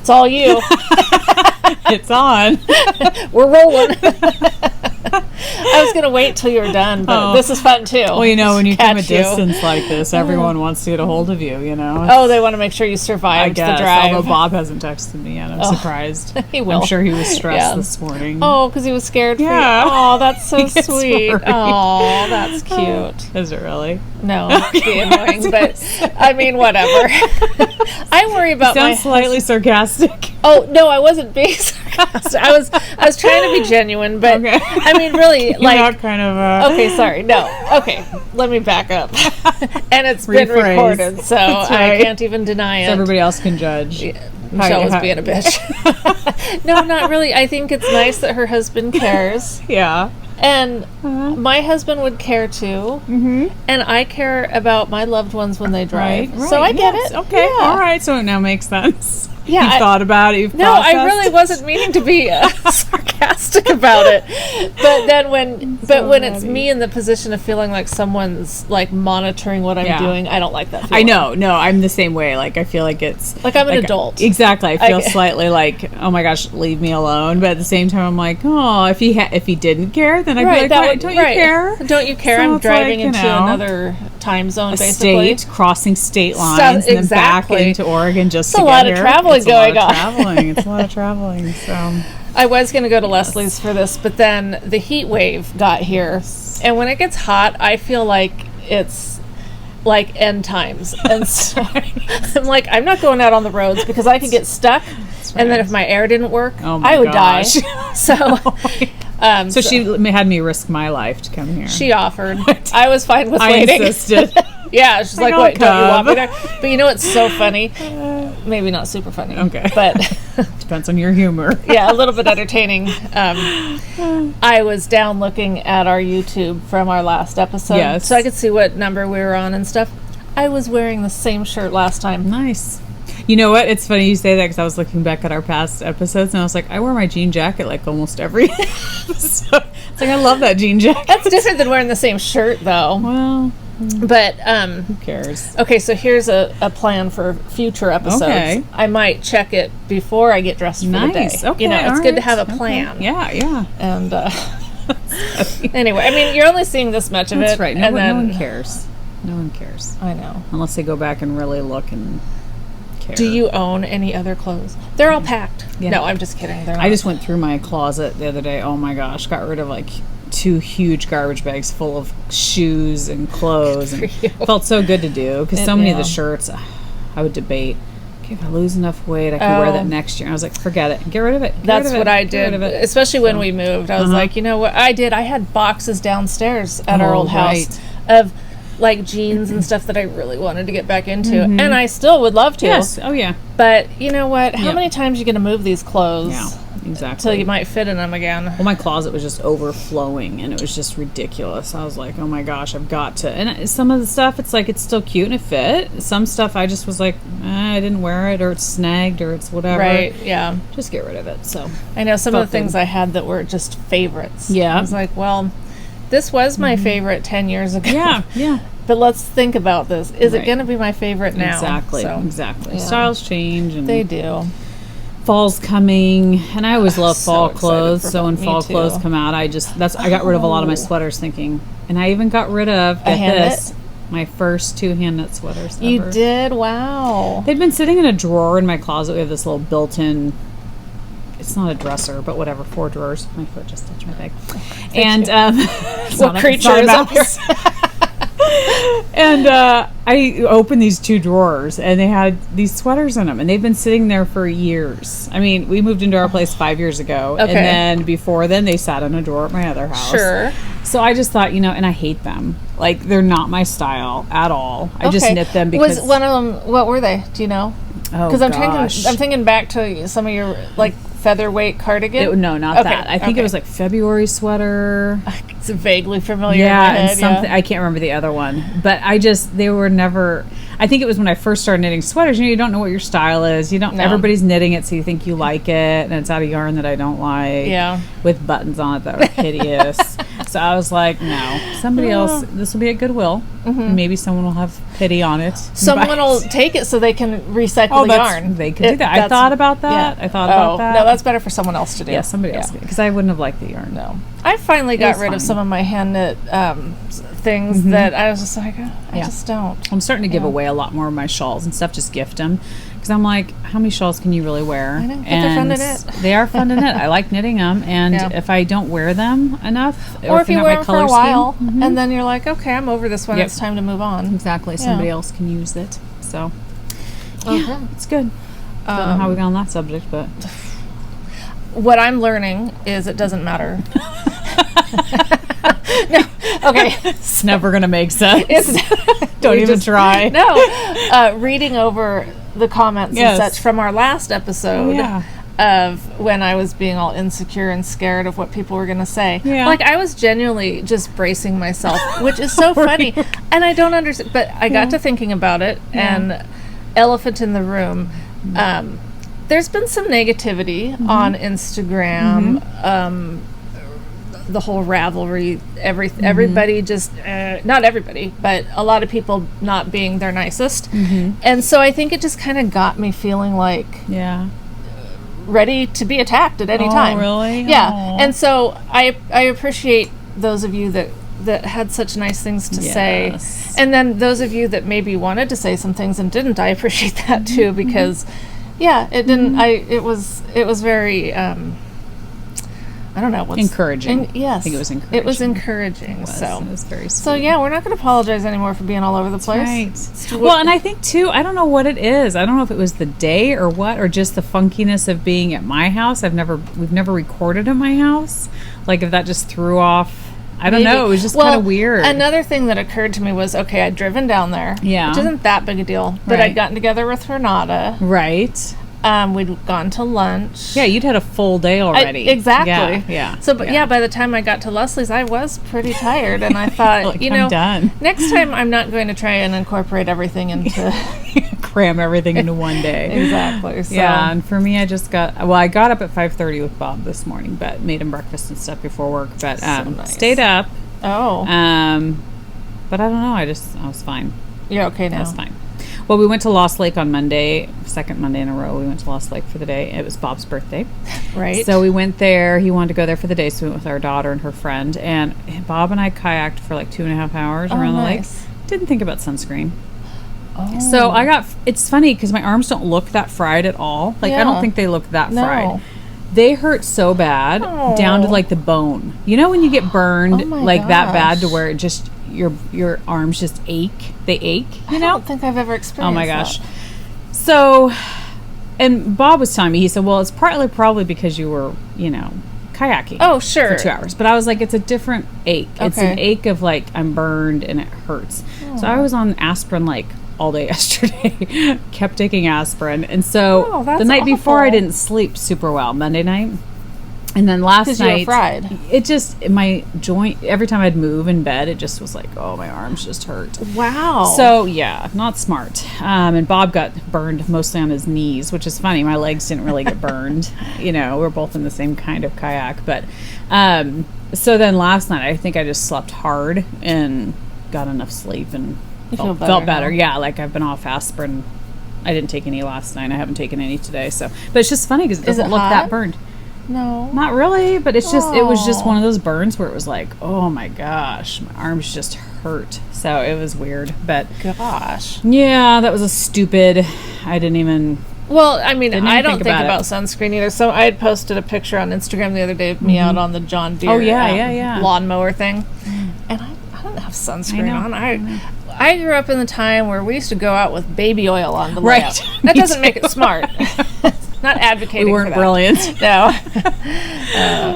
It's all you. It's on. We're rolling. I was going to wait till you were done, but this is fun too. Well, you know, when you come a distance like this, everyone wants to get a hold of you, you know. Oh, they want to make sure you survived the drive. Although Bob hasn't texted me yet. I'm surprised. He will. I'm sure he was stressed this morning. Oh, because he was scared for you. Oh, that's so sweet. Worried. Oh, that's cute. Is it really? No, it'd be annoying, but I mean, whatever. I worry about my slightly sarcastic. Oh, no, I wasn't being sarcastic. I was trying to be genuine, but I mean, really, like, not kind of okay, sorry, no, okay, let me back up. And it's been recorded, so I can't even deny it. So everybody else can judge. Michelle was being a bitch. No, not really. I think it's nice that her husband cares. Yeah. And my husband would care too. Mm-hmm. And I care about my loved ones when they drive. Right. So I get it. Okay. Yeah. All right. So it now makes sense. Yeah, You've thought about it. You've processed. I really wasn't meaning to be sarcastic about it. But then when it's me in the position of feeling like someone's like monitoring what I'm doing, I don't like that feeling. I know. No, I'm the same way. Like I feel like it's like I'm an adult. Exactly. I feel slightly like, oh my gosh, leave me alone. But at the same time, I'm like, oh, if he didn't care, then I'd be like, don't you care? Don't you care? So I'm driving into another time zone, basically. Crossing state lines, and then back into Oregon just to get here. It's a lot of traveling going on. It's a lot of traveling. So I was going to go to Leslie's for this, but then the heat wave got here, and when it gets hot, I feel like it's like end times, and so I'm like, I'm not going out on the roads because I could get stuck, and then if my air didn't work, I would die. So. So she had me risk my life to come here. She offered. I was fine with waiting. I insisted. Yeah, she's like, wait, don't you want me there? But you know what's so funny? Maybe not super funny. Okay. But depends on your humor. Yeah, a little bit entertaining. I was down looking at our YouTube from our last episode. So I could see what number we were on and stuff. I was wearing the same shirt last time. Nice. You know what? It's funny you say that because I was looking back at our past episodes and I was like, I wear my jean jacket like almost every episode. It's like, I love that jean jacket. That's different than wearing the same shirt, though. Well, but who cares? Okay, so here's a plan for future episodes. Okay. I might check it before I get dressed for the day. Okay, you know, it's good to have a plan. Okay. Yeah. And anyway, I mean, you're only seeing this much of it. That's right. No one cares. No one cares. I know. Unless they go back and really look and care. Do you own any other clothes? They're all packed. Yeah. No, I'm just kidding. They're not. I just went through my closet the other day. Oh my gosh, got rid of like 2 huge garbage bags full of shoes and clothes. And felt so good to do because so many of the shirts I would debate. Okay, if I lose enough weight, I can wear that next year. I was like, forget it. Get rid of it. That's what I did, especially when we moved. I was like, you know what? I had boxes downstairs at our old house of like jeans and stuff that I really wanted to get back into, and I still would love to. Yes. Oh yeah. But you know what? How many times are you going to move these clothes? Yeah, exactly. Until you might fit in them again. Well, my closet was just overflowing, and it was just ridiculous. I was like, oh my gosh, I've got to. And some of the stuff, it's like it's still cute and it fit. Some stuff, I just was like, I didn't wear it, or it's snagged, or it's whatever. Right. Yeah. Just get rid of it. So I know some of the things I had that were just favorites. Yeah. I was like, well, this was my favorite 10 years ago. Yeah. But let's think about this. Is it going to be my favorite now? Exactly. Yeah. Styles change. And they do. Fall's coming, and I always love fall clothes. So when fall clothes come out, I got rid of a lot of my sweaters thinking. And I even got rid of, my first 2 hand knit sweaters ever. You did? Wow. They'd been sitting in a drawer in my closet. We have this little built-in, it's not a dresser, but whatever, 4 drawers. My foot just touched my bag. And what creature is up here? And I opened these 2 drawers, and they had these sweaters in them, and they've been sitting there for years. I mean, we moved into our place 5 years ago, and then before then, they sat in a drawer at my other house. Sure. So I just thought, and I hate them. Like, they're not my style at all. I just knit them because... Was one of them, what were they? Do you know? Oh, gosh. Because I'm thinking back to some of your, like, featherweight cardigan. No, not that. I think it was like February sweater. It's vaguely familiar. Yeah, in my head, and something I can't remember the other one. But they were never. I think it was when I first started knitting sweaters. You don't know what your style is. You don't. No. Everybody's knitting it, so you think you like it, and it's out of yarn that I don't like. Yeah. With buttons on it that are hideous. So I was like, no, somebody else. This will be at Goodwill. And maybe someone will have pity on it. Someone will take it so they can recycle the yarn. They could do that. I thought about that. I thought about that. No, that's better for someone else to do. Yeah, somebody else. Because I wouldn't have liked the yarn. No. I finally got rid of some of my hand knit things that I was just like, I just don't. I'm starting to give away a lot more of my shawls and stuff. Just gift them. Because I'm like, how many shawls can you really wear? I know, but they're fun to knit. They are fun to knit. I like knitting them, and if I don't wear them enough, or if you wear them for a while, and then you're like, okay, I'm over this one. It's time to move on. Exactly. Somebody else can use it. So, it's good. I don't know how we got on that subject, but what I'm learning is it doesn't matter. No, okay. It's never gonna make sense. Don't even try. No, reading over the comments and such from our last episode of when I was being all insecure and scared of what people were gonna say. Yeah. Like I was genuinely just bracing myself, which is so funny, and I don't understand. But I got to thinking about it, and elephant in the room. There's been some negativity on Instagram. The whole Ravelry, everybody just, not everybody, but a lot of people not being their nicest. And so I think it just kind of got me feeling like ready to be attacked at any time. Really? Yeah. Aww. And so I appreciate those of you that had such nice things to say. And then those of you that maybe wanted to say some things and didn't, I appreciate that too, because it didn't, it was very, I don't know what's encouraging. Yes, I think it was encouraging. It was encouraging. It was very sweet. So we're not going to apologize anymore for being all over the place. Right. Well, and I think too, I don't know what it is. I don't know if it was the day or what, or just the funkiness of being at my house. We've never recorded at my house. Like if that just threw off. I don't know. It was just kind of weird. Another thing that occurred to me was, okay, I'd driven down there. Yeah. Which isn't that big a deal. But I'd gotten together with Renata. Right. We'd gone to lunch. Yeah, you'd had a full day already. Exactly. Yeah. So, by the time I got to Leslie's, I was pretty tired, and I thought, like, I'm done. Next time I'm not going to try and incorporate everything into cram everything into one day. Exactly. So. Yeah, and for me, I got up at 5:30 with Bob this morning, but made him breakfast and stuff before work. But stayed up. Oh. But I don't know. I was fine. You're okay now. I was fine. Well, we went to Lost Lake on Monday, second Monday in a row. We went to Lost Lake for the day. It was Bob's birthday. Right. So we went there. He wanted to go there for the day, so we went with our daughter and her friend. And Bob and I kayaked for like 2.5 hours around the lake. Didn't think about sunscreen. Oh. So it's funny because my arms don't look that fried at all. Like, I don't think they look that fried. They hurt so bad down to like the bone. You know when you get burned that bad to where it just... Your arms just ache. They ache, you know? I don't think I've ever experienced Oh my gosh. That. So, and Bob was telling me, he said, well, it's probably because you were, kayaking. Oh, sure. For 2 hours. But I was like, it's a different ache. Okay. It's an ache of like, I'm burned and it hurts. Oh. So I was on aspirin like all day yesterday. Kept taking aspirin. And so the night before I didn't sleep super well. Monday night. And then last night, you were fried. It just, my joint, every time I'd move in bed, it just was like, oh, my arms just hurt. Wow. So, not smart. And Bob got burned mostly on his knees, which is funny. My legs didn't really get burned. We're both in the same kind of kayak. But, so then last night, I think I just slept hard and got enough sleep and felt better. Yeah, like I've been off aspirin. I didn't take any last night. I haven't taken any today. So, but it's just funny because it doesn't look that burned. No. Not really, but it was just one of those burns where it was like, oh my gosh, my arms just hurt. So it was weird, but gosh. Yeah, that was I didn't even... Well, I mean, I don't think about sunscreen either. So I had posted a picture on Instagram the other day of me out on the John Deere lawnmower thing. And I don't have sunscreen on. I grew up in the time where we used to go out with baby oil on the layout. That doesn't make it smart. Not advocating for that. We weren't brilliant. No.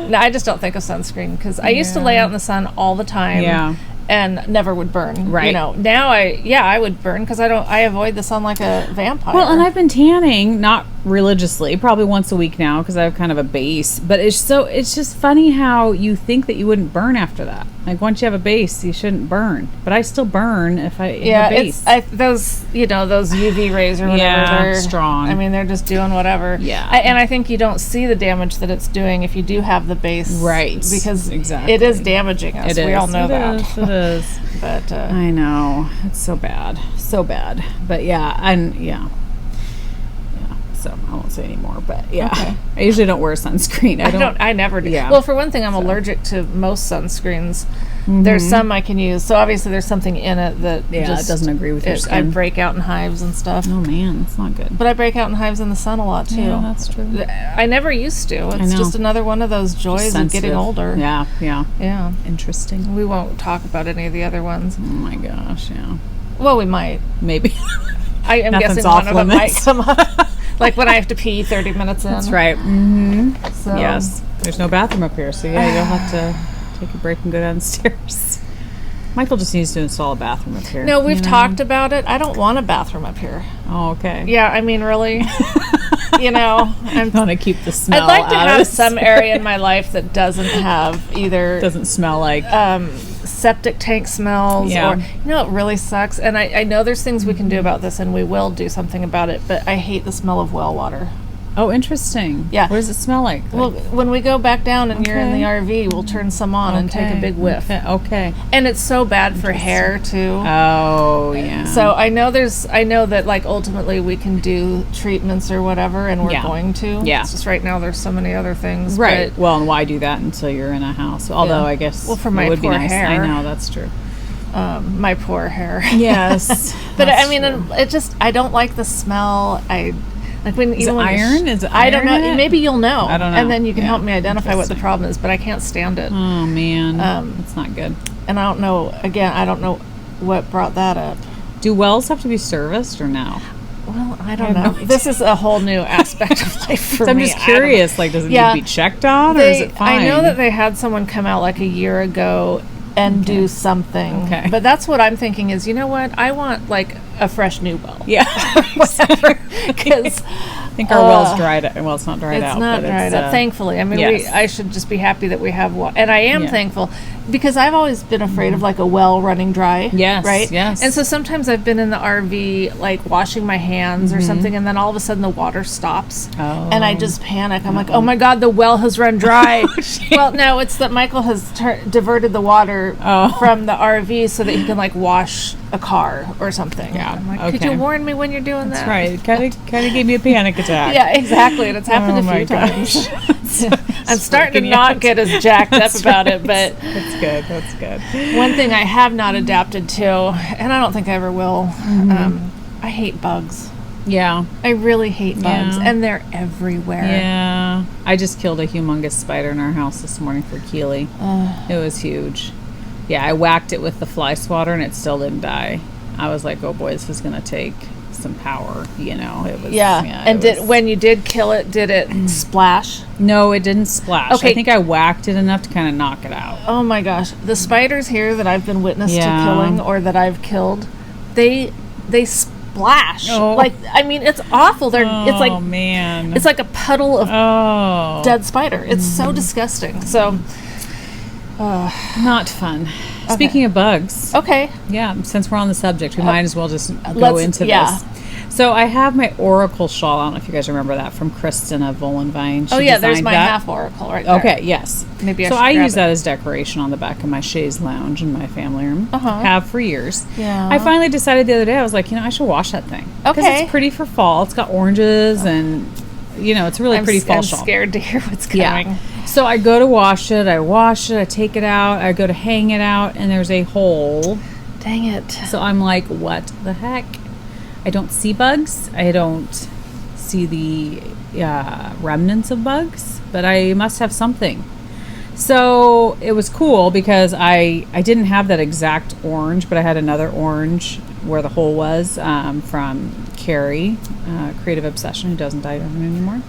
No, I just don't think of sunscreen because I used to lay out in the sun all the time. Yeah. and never would burn. Right. You know, now I would burn because I avoid the sun like a vampire. Well, and I've been tanning, not religiously, probably once a week now because I have kind of a base. But it's just funny how you think that you wouldn't burn after that. Like once you have a base, you shouldn't burn. But I still burn if I have a base. Those UV rays or whatever, they're strong. I mean, they're just doing whatever. Yeah. And I think you don't see the damage that it's doing if you do have the base. Right. Because exactly. it is damaging us. We all know that. It is. But I know. It's so bad. So bad. But yeah. So I won't say anymore, but yeah. Okay. I usually don't wear sunscreen. I never do. Yeah. Well, for one thing, I'm allergic to most sunscreens. Mm-hmm. There's some I can use. So obviously there's something in it that it doesn't agree with your skin. I break out in hives and stuff. Oh man, that's not good. But I break out in hives in the sun a lot too. Yeah, that's true. I never used to. It's just another one of those joys of getting older. Yeah. Interesting. We won't talk about any of the other ones. Oh my gosh, yeah. Well, we might. Maybe. I am guessing one of them might come up. Like when I have to pee 30 minutes in. That's right. Mm-hmm. So. Yes. There's no bathroom up here, so you'll have to take a break and go downstairs. Michael just needs to install a bathroom up here. No, we've talked about it. I don't want a bathroom up here. Oh, okay. Yeah, I mean, really. I want to keep the smell. I'd like to have some area in my life that doesn't have either. Doesn't smell like. Septic tank smells, or it really sucks. And I know there's things we can do about this, and we will do something about it. But I hate the smell of well water. Oh, interesting. Yeah. What does it smell like? Well, when we go back down and you're in the RV, we'll turn some on and take a big whiff. Okay. And it's so bad for hair too. Oh, yeah. So I know that like ultimately we can do treatments or whatever, and we're going to. Yeah. It's just right now there's so many other things. Right. Well, and why do that until you're in a house? Although I guess for my it would poor be nice. hair. I know, that's true. My poor hair. Yes. But I mean, it just, I don't like the smell. Like when Is it iron? I don't know. Maybe you'll know. I don't know. And then you can help me identify what the problem is. But I can't stand it. Oh man, that's not good. And I don't know. Again, I don't know what brought that up. Do wells have to be serviced or no? Well, I don't know. This is a whole new aspect of life for me. I'm just curious. Like, does it need to be checked on, or is it fine? I know that they had someone come out like a year ago and do something. Okay. But that's what I'm thinking is, you know what? I want like a fresh new well. Yeah. Whatever. Because I think our well's dried out. Well, it's not dried out. It's not dried out, thankfully. I mean, I should just be happy that we have one. And I am thankful because I've always been afraid of like a well running dry. Yes. Right? Yes. And so sometimes I've been in the RV like washing my hands or something, and then all of a sudden the water stops. Oh. And I just panic. I'm like, oh my God, the well has run dry. Well, no, it's that Michael has diverted the water from the RV so that he can like wash a car or something. Yeah. I'm like, could you warn me when you're doing that? That's right. Kind of gave me a panic attack. Yeah, exactly. And it's happened a few times. I'm starting to not get as jacked up about it, but that's good. One thing I have not adapted to, and I don't think I ever will, I hate bugs. Yeah. I really hate bugs, and they're everywhere. Yeah. I just killed a humongous spider in our house this morning for Keely. It was huge. Yeah, I whacked it with the fly swatter and it still didn't die. I was like, oh boy, this is going to take some power, It was when you did kill it, did it splash? No, it didn't splash. Okay. I think I whacked it enough to kind of knock it out. Oh my gosh. The spiders here that I've been witness to killing or that I've killed, they splash. Like, I mean, it's awful. It's like, man. It's like a puddle of dead spider. It's so disgusting. So not fun. Okay. Speaking of bugs. Okay. Yeah, since we're on the subject, we might as well just go into this. So I have my Oracle shawl. I don't know if you guys remember that from Kristen of Volenvine. There's my half Oracle right there. Okay, yes. Maybe I use that as decoration on the back of my chaise lounge in my family room. Have for years. Yeah. I finally decided the other day, I was like, I should wash that thing. Okay. Because it's pretty for fall. It's got oranges and, it's a really pretty fall shawl. I'm scared to hear what's coming. Yeah. So I go to wash it, I take it out, I go to hang it out, and there's a hole. Dang it. So I'm like, what the heck? I don't see bugs. I don't see the remnants of bugs, but I must have something. So it was cool because I didn't have that exact orange, but I had another orange where the hole was from Carie, Creative Obsession, who doesn't dive in anymore.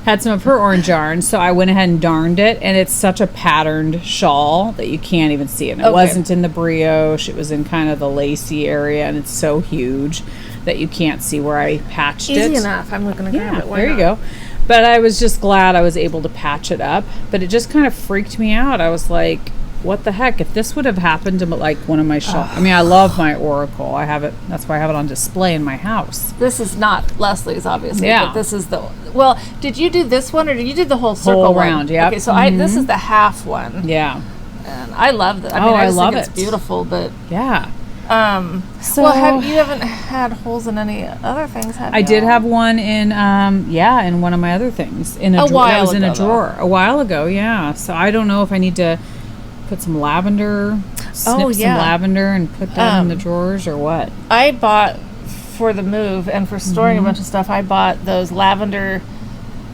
had some of her orange yarn, so I went ahead and darned it, and it's such a patterned shawl that you can't even see it. And it wasn't in the brioche, it was in kind of the lacy area, and it's so huge that you can't see where I patched it. Easy enough. I'm looking to grab it. Why there you not? go. But I was just glad I was able to patch it up, but it just kind of freaked me out. I was like, what the heck? If this would have happened to like one of my shawls, I mean, I love my Oracle. I have it. That's why I have it on display in my house. This is not Leslie's, obviously. Yeah. But this is the. Well, did you do this one or did you do the whole circle Whole one? round, yeah. Okay, so this is the half one. Yeah. And I love that. I mean, I just love think it. it's beautiful, but. Yeah. So well, you haven't had holes in any other things, have you? I did have one in, in one of my other things. In A while That was in a ago, drawer. A while ago, yeah. So I don't know if I need to put some lavender, snip some lavender and put that in the drawers or what. I bought, for the move and for storing a bunch of stuff, I bought those lavender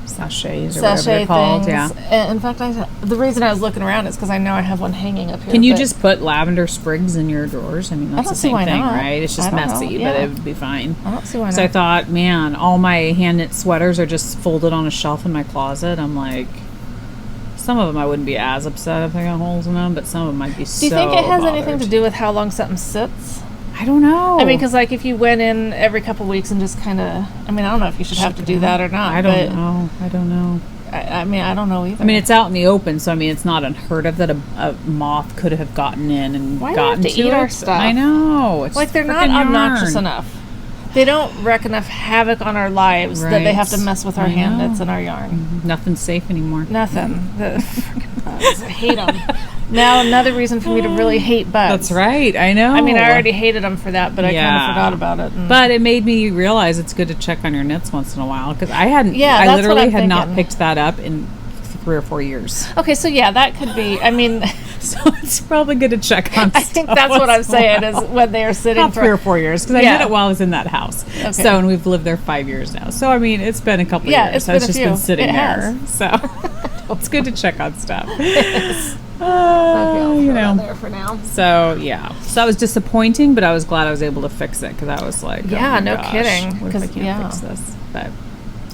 sachets or whatever they're called. things. Yeah. And in fact, the reason I was looking around is because I know I have one hanging up here. Can you just put lavender sprigs in your drawers? I mean, that's the same thing, not. right? It's just messy, but it would be fine. I don't see why not. So I thought, man, all my hand knit sweaters are just folded on a shelf in my closet. I'm like, some of them I wouldn't be as upset if I got holes in them, but some of them might be so Do you think it has bothered. anything to do with how long something sits? I don't know. I mean, because like if you went in every couple weeks and just kind of, I mean, I don't know if you should have to do that or not. I don't know. I mean, I don't know either. I mean, it's out in the open, so I mean, it's not unheard of that a moth could have gotten in and Why gotten do you have to eat our stuff? I know. It's like they're not frickin' obnoxious yarn. enough. They don't wreak enough havoc on our lives that they have to mess with our hand knits and our yarn. Mm-hmm. Nothing's safe anymore. Nothing. The frickin' bugs. I hate them. Now another reason for me to really hate bugs. That's right. I know. I mean, I already hated them for that, but I kind of forgot about it. But it made me realize it's good to check on your knits once in a while because I hadn't. Yeah, I that's literally what I'm had not thinking. picked that up in 3 or 4 years. Okay, so yeah, that could be. I mean, So it's probably good to check on. I think that's what I'm saying is when they are sitting Not 3 or 4 years because I Yeah. did it while I was in that house. Okay. So and we've lived there 5 years now. So I mean, it's been a couple Yeah, years. it's So been it's a just few. been sitting It there. has. So it's good to check on stuff. Okay, I'll You throw that know. there for now. So yeah, so that was disappointing, but I was glad I was able to fix it because I was like, Yeah, oh my no gosh, kidding, What if I 'cause, can't yeah. fix this? But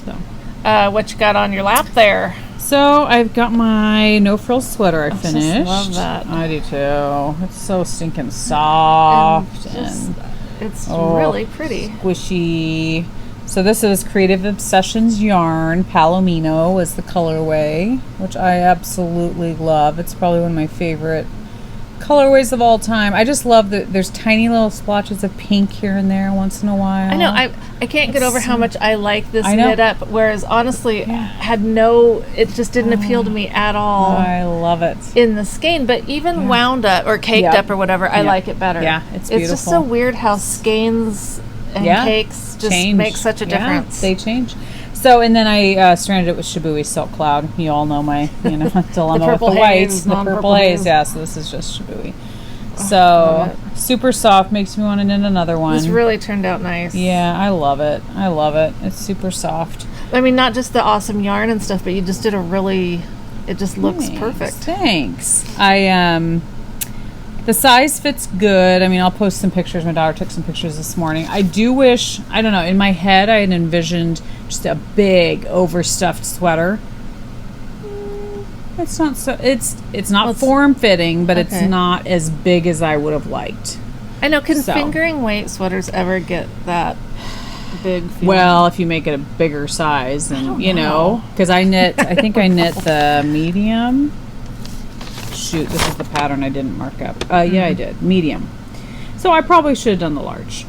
so. What you got on your lap there? So I've got my no frills sweater I finished. just love that. I do too. It's so stinking soft and It's really pretty. squishy. So this is Creative Obsessions yarn. Palomino was the colorway, which I absolutely love. It's probably one of my favorite colorways of all time. I just love that there's tiny little splotches of pink here and there once in a while. I know. I can't get over how much I like this I know. knit up. Whereas honestly, it just didn't appeal to me at all I love it. in the skein. But even wound up or caked Yep. up or whatever, I Yep. like it better. Yeah, it's It's just so beautiful. weird how skeins and cakes just Change. make such a Yeah, difference. they change. So, and then I stranded it with Shibui Silk Cloud. You all know my, dilemma with purple the white, haze, the purple non-purple haze. haze. Yeah, so this is just Shibui. love So, super soft, makes me want to knit another one. This really turned out nice. Yeah, I love it. I love it. It's super soft. I mean, not just the awesome yarn and stuff, but you just did it just looks perfect. Thanks. The size fits good. I mean, I'll post some pictures. My daughter took some pictures this morning. I do wish, I don't know, in my head I had envisioned just a big overstuffed sweater. It's not so, it's not form fitting, but it's not as big as I would have liked. I know. Can fingering weight sweaters ever get that big feeling? Well, if you make it a bigger size, then you know, because I think I knit the medium. Shoot, this is the pattern I didn't mark up. Yeah, I did medium. So I probably should have done the large.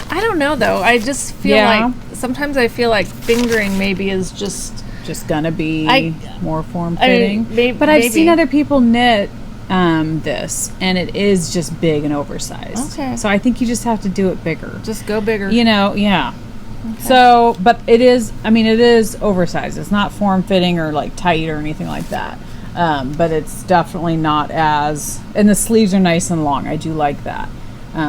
I don't know though. I just feel like sometimes I feel like fingering maybe is just gonna be more form fitting. But I've seen other people knit this, and it is just big and oversized. Okay. So I think you just have to do it bigger. Just go bigger. Yeah. Okay. So, but it is oversized. It's not form fitting or like tight or anything like that. But it's definitely not as, and the sleeves are nice and long. I do like that.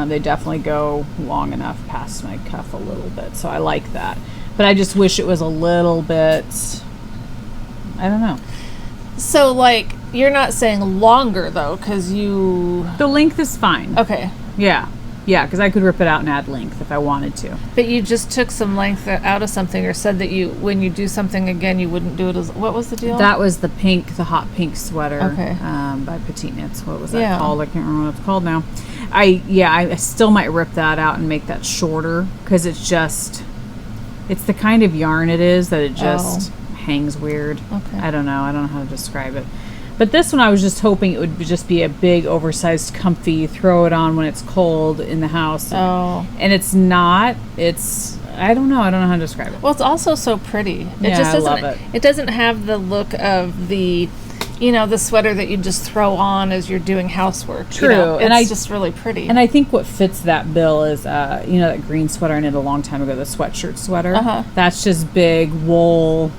They definitely go long enough past my cuff a little bit. So I like that. But I just wish it was a little bit, I don't know. So like, you're not saying longer though, because the length is fine. Okay. Yeah. Yeah, because I could rip it out and add length if I wanted to. But you just took some length out of something, or said that when you do something again, you wouldn't do it as... What was the deal? That was the hot pink sweater okay. By Petite Knits. What was that called? I can't remember what it's called now. I still might rip that out and make that shorter, because it's the kind of yarn it is that it just hangs weird. Okay. I don't know how to describe it. But this one, I was just hoping it would just be a big, oversized, comfy, throw it on when it's cold in the house. Oh. And it's not. I don't know how to describe it. Well, it's also so pretty. I love it. It doesn't have the look of the sweater that you just throw on as you're doing housework. True. It's just really pretty. And I think what fits that bill is, that green sweater I knit a long time ago, the sweatshirt sweater. Uh-huh. That's just big wool,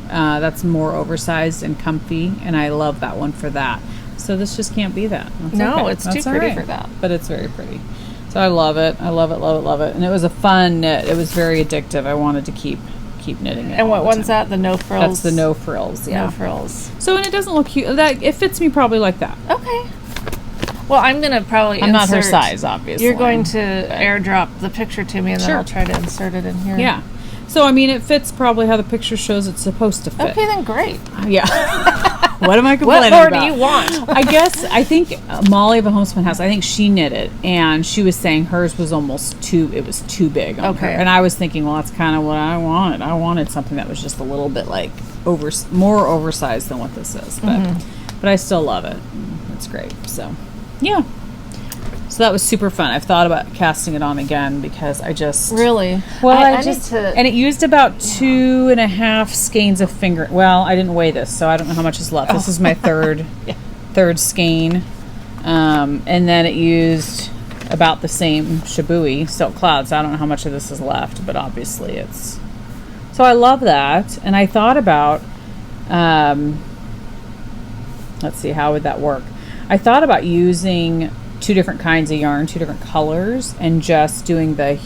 that's more oversized and comfy, and I love that one for that. So this just can't be that. It's too pretty for that. But it's very pretty. So I love it. I love it, love it, love it. And it was a fun knit. It was very addictive. I wanted to keep knitting it. And what one's that? The no frills? That's the no frills, yeah. No frills. So, and it doesn't look cute. It fits me probably like that. Okay. Well, I'm going to probably I'm not her size, obviously. You're going to airdrop the picture to me, and then I'll try to insert it in here. Yeah. So, I mean, it fits probably how the picture shows it's supposed to fit. Okay, then great. Yeah. What am I complaining about? What more do you want? I think Molly of a Homespun House, I think she knit it, and she was saying hers was it was too big on her. And I was thinking, well, that's kind of what I wanted. I wanted something that was just a little bit like more oversized than what this is. But I still love it. It's great. So, yeah. So that was super fun. I've thought about casting it on again because I just... Really? Well, and it used about 2.5 skeins of finger... Well, I didn't weigh this, so I don't know how much is left. This is my third skein. And then it used about the same Shibui Silk Cloud, so I don't know how much of this is left, but obviously it's... So I love that. And I thought about... let's see, how would that work? I thought about using... 2 different kinds of yarn, 2 different colors, and just doing the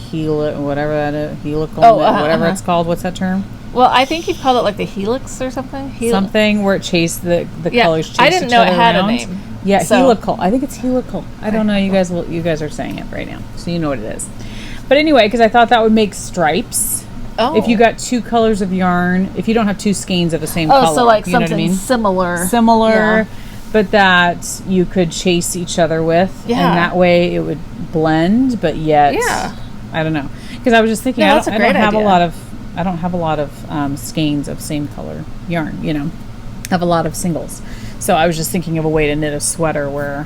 whatever it's called. What's that term? Well, I think you've called it like the helix or something. Something where it chased the colors. Chased I didn't know it had around. A name. Yeah, helical. I think it's helical. I don't know. You guys are saying it right now, so you know what it is. But anyway, because I thought that would make stripes. Oh. If you got 2 colors of yarn, if you don't have 2 skeins of the same color. Oh, so like something know what I mean? similar. Yeah. But that you could chase each other with, and that way it would blend, but yet, I don't know. Because I was just thinking, I don't have a lot of skeins of same color yarn. I have a lot of singles, so I was just thinking of a way to knit a sweater or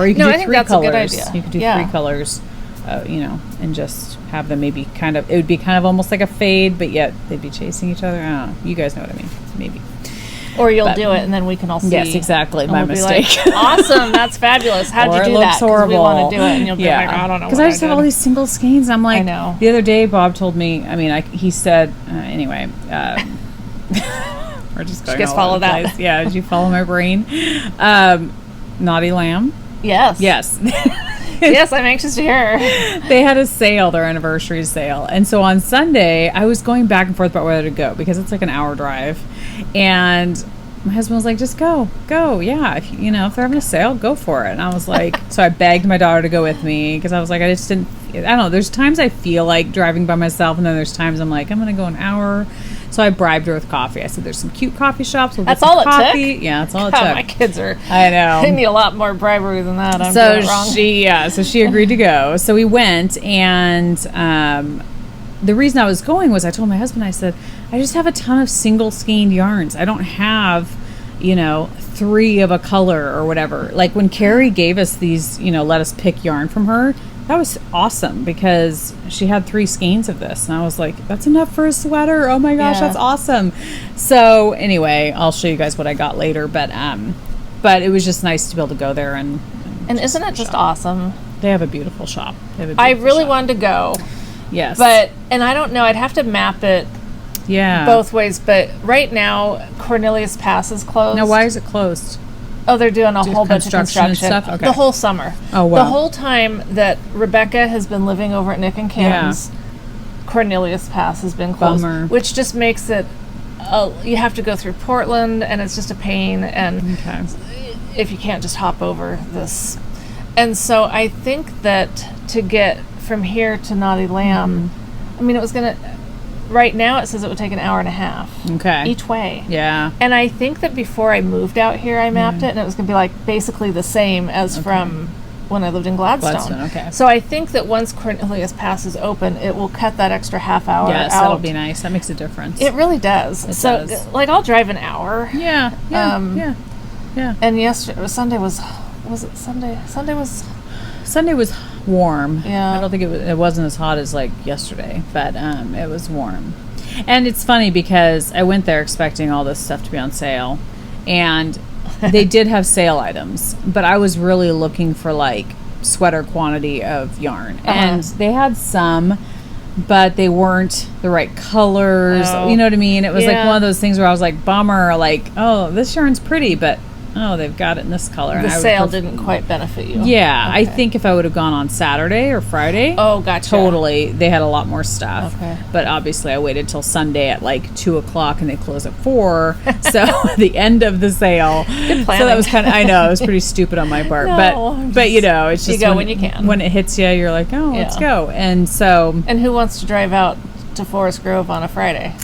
you could do 3 colors. You could do 3 colors, and just have them maybe it would be kind of almost like a fade, but yet they'd be chasing each other. I don't know. You guys know what I mean? Maybe. Or you'll do it, and then we can all see. Yes, exactly. My mistake. Like, awesome, that's fabulous. How'd you do that? It looks horrible. We want to do it, and you'll be like, I don't know. Because I just have all these single skeins. I'm like, I know. The other day, Bob told me. He said, anyway. We're just going. Did you guys follow that? Place. Yeah. Did you follow my brain? Naughty Lamb. Yes. Yes, I'm anxious to hear. They had a sale, their anniversary sale. And so on Sunday, I was going back and forth about whether to go because it's like an hour drive. And my husband was like, just go. Yeah. If they're having a sale, go for it. And I was like, so I begged my daughter to go with me because I was like, I don't know. There's times I feel like driving by myself, and then there's times I'm like, I'm going to go an hour. So I bribed her with coffee. I said, there's some cute coffee shops. That's all it took? Yeah, that's all it took. My kids are... I know. They need a lot more bribery than that. I'm doing it wrong. So she agreed to go. So we went, and the reason I was going was I told my husband, I said, I just have a ton of single skeined yarns. I don't have, 3 of a color or whatever. Like when Carie gave us these, let us pick yarn from her, that was awesome because she had 3 skeins of this. And I was like, that's enough for a sweater. Oh my gosh, that's awesome. So anyway, I'll show you guys what I got later. But it was just nice to be able to go there and isn't it just awesome? They have a beautiful shop. I really wanted to go. Yes. And I don't know, I'd have to map it both ways. But right now, Cornelius Pass is closed. Now, why is it closed? Oh, they're doing a whole bunch of construction and stuff? Okay. The whole summer. Oh, wow. The whole time that Rebecca has been living over at Nick and Cam's, Cornelius Pass has been closed. Bummer. Which just makes it, you have to go through Portland, and it's just a pain. And if you can't just hop over this. And so I think that to get from here to Naughty Lamb, I mean, it was going to, right now it says it would take an hour and a half. Okay. Each way. Yeah. And I think that before I moved out here, I mapped it, and it was going to be like basically the same as from when I lived in Gladstone. Okay. So I think that once Cornelius Pass is open, it will cut that extra half hour out. Yes, that'll be nice. That makes a difference. It really does. It does. Like, I'll drive an hour. Yeah. And yesterday, Sunday was it Sunday? Sunday was warm. Yeah. I don't think it wasn't as hot as like yesterday, but it was warm. And it's funny because I went there expecting all this stuff to be on sale, and they did have sale items, but I was really looking for like sweater quantity of yarn, and they had some, but they weren't the right colors. Oh. You know what I mean? It was like one of those things where I was like, bummer, like, oh, this yarn's pretty, but oh, they've got it in this color. The sale didn't quite benefit you. Yeah, okay. I think if I would have gone on Saturday or Friday, gotcha. Totally, they had a lot more stuff. Okay. But obviously, I waited till Sunday at like 2:00, and they close at 4. So the end of the sale. Good planning. So that was kind of, I know, it was pretty stupid on my part. But you know, it's just you go when you can. When it hits you, you're like, oh, let's go. And so. And who wants to drive out to Forest Grove on a Friday?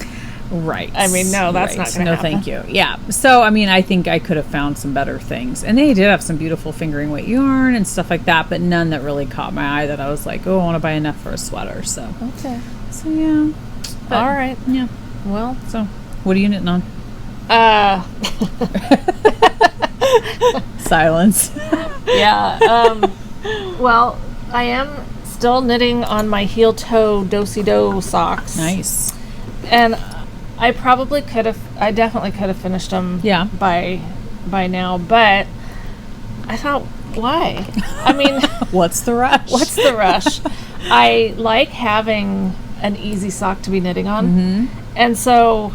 Right. I mean, no, that's not going to happen. No, thank you. Yeah. So, I mean, I think I could have found some better things. And they did have some beautiful fingering weight yarn and stuff like that, but none that really caught my eye that I was like, oh, I want to buy enough for a sweater. So, So, yeah. But, all right. Yeah. Well. So, what are you knitting on? Silence. Yeah. Well, I am still knitting on my heel-toe do-si-do socks. Nice. And I definitely could have finished them by now, but I thought, why? I mean, what's the rush? I like having an easy sock to be knitting on, and so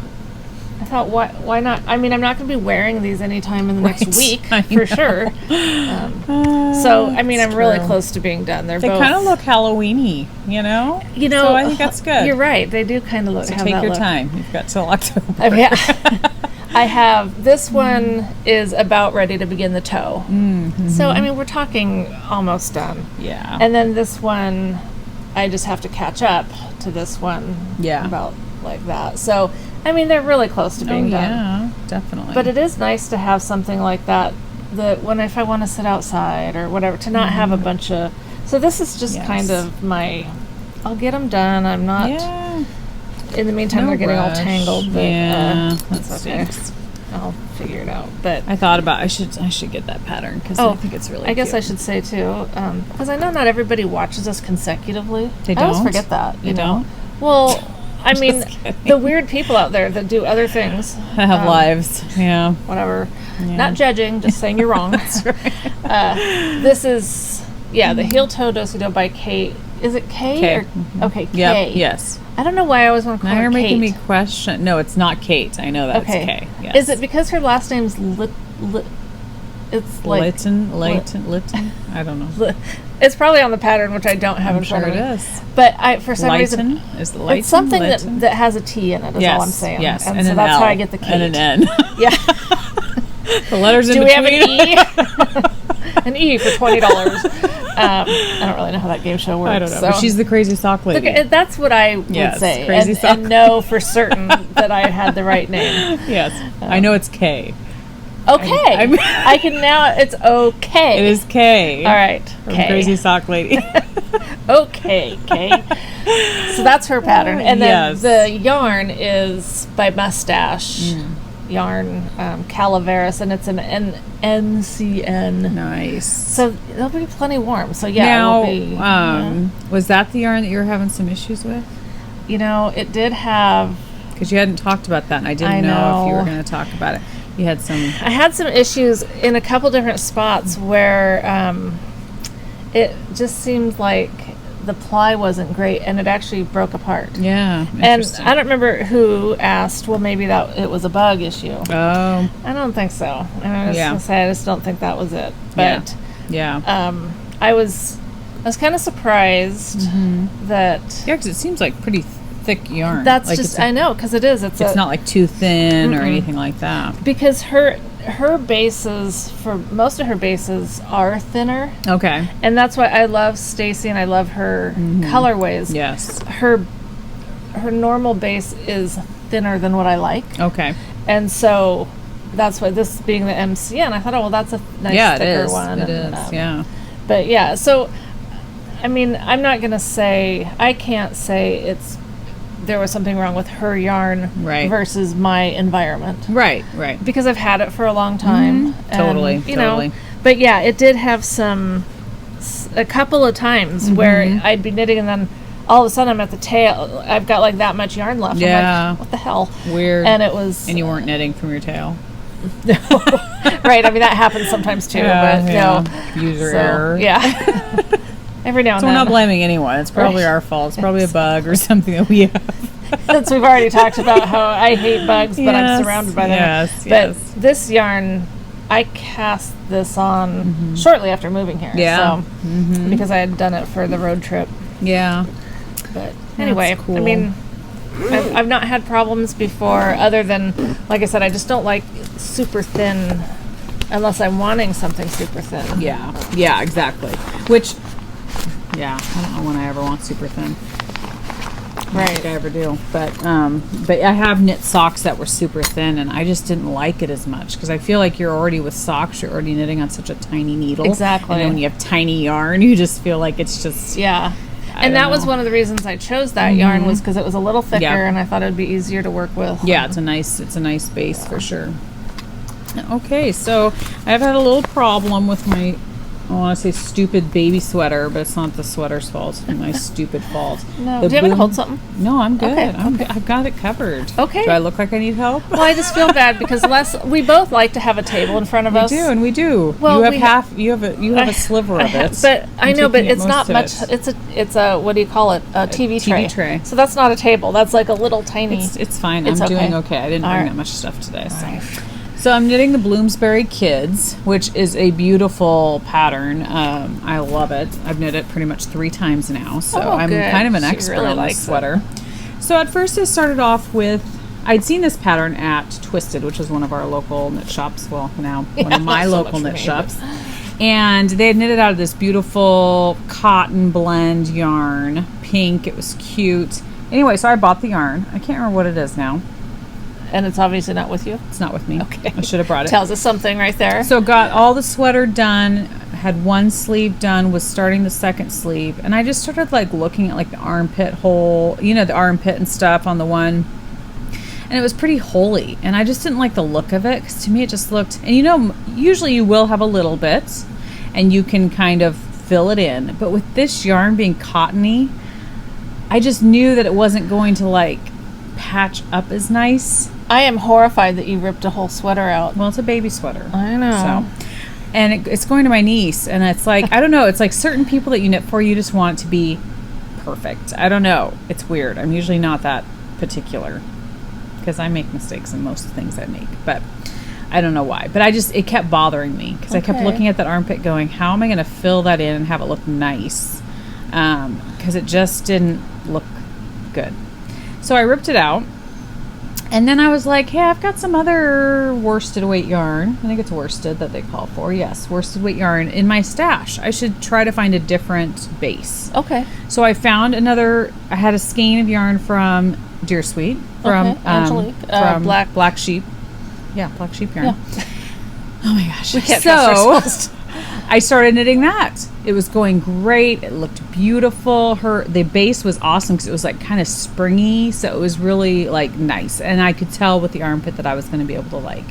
I thought, why not? I mean, I'm not going to be wearing these anytime in the next week, for sure. So, I mean, I'm really close to being done. They both kind of look Halloween-y, you know? So I think that's good. You're right. They do kind of look. So take your time. You've got till October. I have, this one is about ready to begin the toe. Mm-hmm. So, I mean, we're talking almost done. Yeah. And then this one, I just have to catch up to this one. Yeah. About like that. So, I mean, they're really close to being done. Yeah, definitely. But it is nice to have something like that, if I want to sit outside or whatever, to not have a bunch of, so this is just kind of I'll get them done. I'm not, in the meantime, they're getting all tangled, but that's okay. I'll figure it out. But I thought about, I should get that pattern, because I think it's really I guess cute. I should say, too, because I know not everybody watches us consecutively. They don't? I always forget that. They don't? Well, I mean, the weird people out there that do other things. Have lives, whatever. Yeah. Not judging, just saying you're wrong. That's right. This is, the Heel Toe Do-Si-Do by Kate. Is it Kate? Kate. Or, okay, yep. Kate. Yes. I don't know why I always want to call her Kate. Now you're making me question. No, it's not Kate. I know that's Kate. Yes. Is it because her last name's it's like Lytton? I don't know. It's probably on the pattern, which I don't have in front of me. I'm sure it is. But for some reason, is the Lytton? It's something that has a T in it. Is all I'm saying. Yes, and so that's how I get the Kate and an N. Yeah. The letters in between. Do we have an E? An E for $20. I don't really know how that game show works. I don't know. But she's the crazy sock lady. Look, that's what I would say. Crazy sock. And know for certain that I had the right name. Yes. I know it's K. Okay. I can now, it's okay. It is K. All right. K. Crazy sock lady. Okay, K. So that's her pattern. And then the yarn is by Mustache. Yarn, Calaveras, and it's an NCN. Nice. So it'll be plenty warm. So now, it'll be. Was that the yarn that you were having some issues with? It did have. Because you hadn't talked about that, and I didn't know if you were going to talk about it. You had some. I had some issues in a couple different spots where it just seemed like the ply wasn't great, and it actually broke apart. Yeah, and I don't remember who asked. Well, maybe it was a bug issue. Oh, I don't think so. And I was gonna say I just don't think that was it. But I was kind of surprised that because it seems like pretty thick yarn. That's like just I know because it is. It's not like too thin or anything like that. Because her bases, for most of her bases, are thinner. Okay. And that's why I love Stacy and I love her colorways. Yes. Her normal base is thinner than what I like. Okay. And so that's why, this being the MCN, I thought, oh, well, that's a nice thicker one. It is, yeah. But yeah, so, I mean, I can't say there was something wrong with her yarn versus my environment. Right. Because I've had it for a long time. Totally. You know, but yeah, it did have a couple of times where I'd be knitting and then all of a sudden I'm at the tail. I've got like that much yarn left. Yeah. I'm like, what the hell? Weird. And it was... And you weren't knitting from your tail. Right. I mean, that happens sometimes too. But no. User error. Yeah. Every now and then. So we're not blaming anyone. It's probably our fault. It's probably a bug or something that we have. Since we've already talked about how I hate bugs, but I'm surrounded by them. But this yarn, I cast this on shortly after moving here. Yeah. So, because I had done it for the road trip. Yeah. But anyway, cool. I mean, I've not had problems before, other than, like I said, I just don't like super thin unless I'm wanting something super thin. Yeah, exactly. Which, I don't know when I ever want super thin. I don't think I ever do. But I have knit socks that were super thin, and I just didn't like it as much because I feel like you're already with socks, you're already knitting on such a tiny needle. Exactly. And then when you have tiny yarn, you just feel like it's just... Yeah. And that was one of the reasons I chose that yarn, was because it was a little thicker and I thought it would be easier to work with. Yeah, it's a nice base for sure. Okay, so I've had a little problem with my, I want to say stupid baby sweater, but it's not the sweater's fault. It's my stupid fault. No. Do you want me to hold something? No, I'm good. Okay. I've got it covered. Okay. Do I look like I need help? Well, I just feel bad because we both like to have a table in front of us. We do. Well, you have a sliver of it. But I know, but it's not much. It's a what do you call it? A TV tray. TV tray. So that's not a table. That's like a little tiny. It's fine. It's I'm doing okay. okay. I didn't bring right. that much stuff today. So I'm knitting the Bloomsbury Kids, which is a beautiful pattern. I love it. I've knit it pretty much 3 times now, so I'm kind of an expert on this sweater. So at first I started off with, I'd seen this pattern at Twisted, which is one of our local knit shops. Well, now one of my local knit shops. And they had knitted out of this beautiful cotton blend yarn, pink. It was cute. Anyway, so I bought the yarn. I can't remember what it is now. And it's obviously not with you? It's not with me. Okay. I should have brought it. Tells us something right there. So got all the sweater done, had one sleeve done, was starting the second sleeve, and I just started like looking at like the armpit hole, the armpit and stuff on the one, and it was pretty holey, and I just didn't like the look of it, because to me it just looked, and usually you will have a little bit, and you can kind of fill it in, but with this yarn being cottony, I just knew that it wasn't going to like patch up as nice. I am horrified that you ripped a whole sweater out. Well, it's a baby sweater. I know. So, and it's going to my niece, and it's like, I don't know, it's like certain people that you knit for, you just want it to be perfect. I don't know. It's weird. I'm usually not that particular because I make mistakes in most things I make, but I don't know why. But it kept bothering me because I kept looking at that armpit going, how am I going to fill that in and have it look nice? Because it just didn't look good. So I ripped it out. And then I was like, hey, I've got some other worsted weight yarn. I think it's worsted that they call for. Yes, worsted weight yarn in my stash. I should try to find a different base. Okay. So I found I had a skein of yarn from Dear Sweet. From Angelique. From Black Sheep. Yeah, Black Sheep yarn. Yeah. Oh my gosh. We can't trust ourselves. I started knitting that. It was going great. It looked beautiful. The base was awesome because it was like kind of springy, so it was really like nice. And I could tell with the armpit that I was going to be able to like,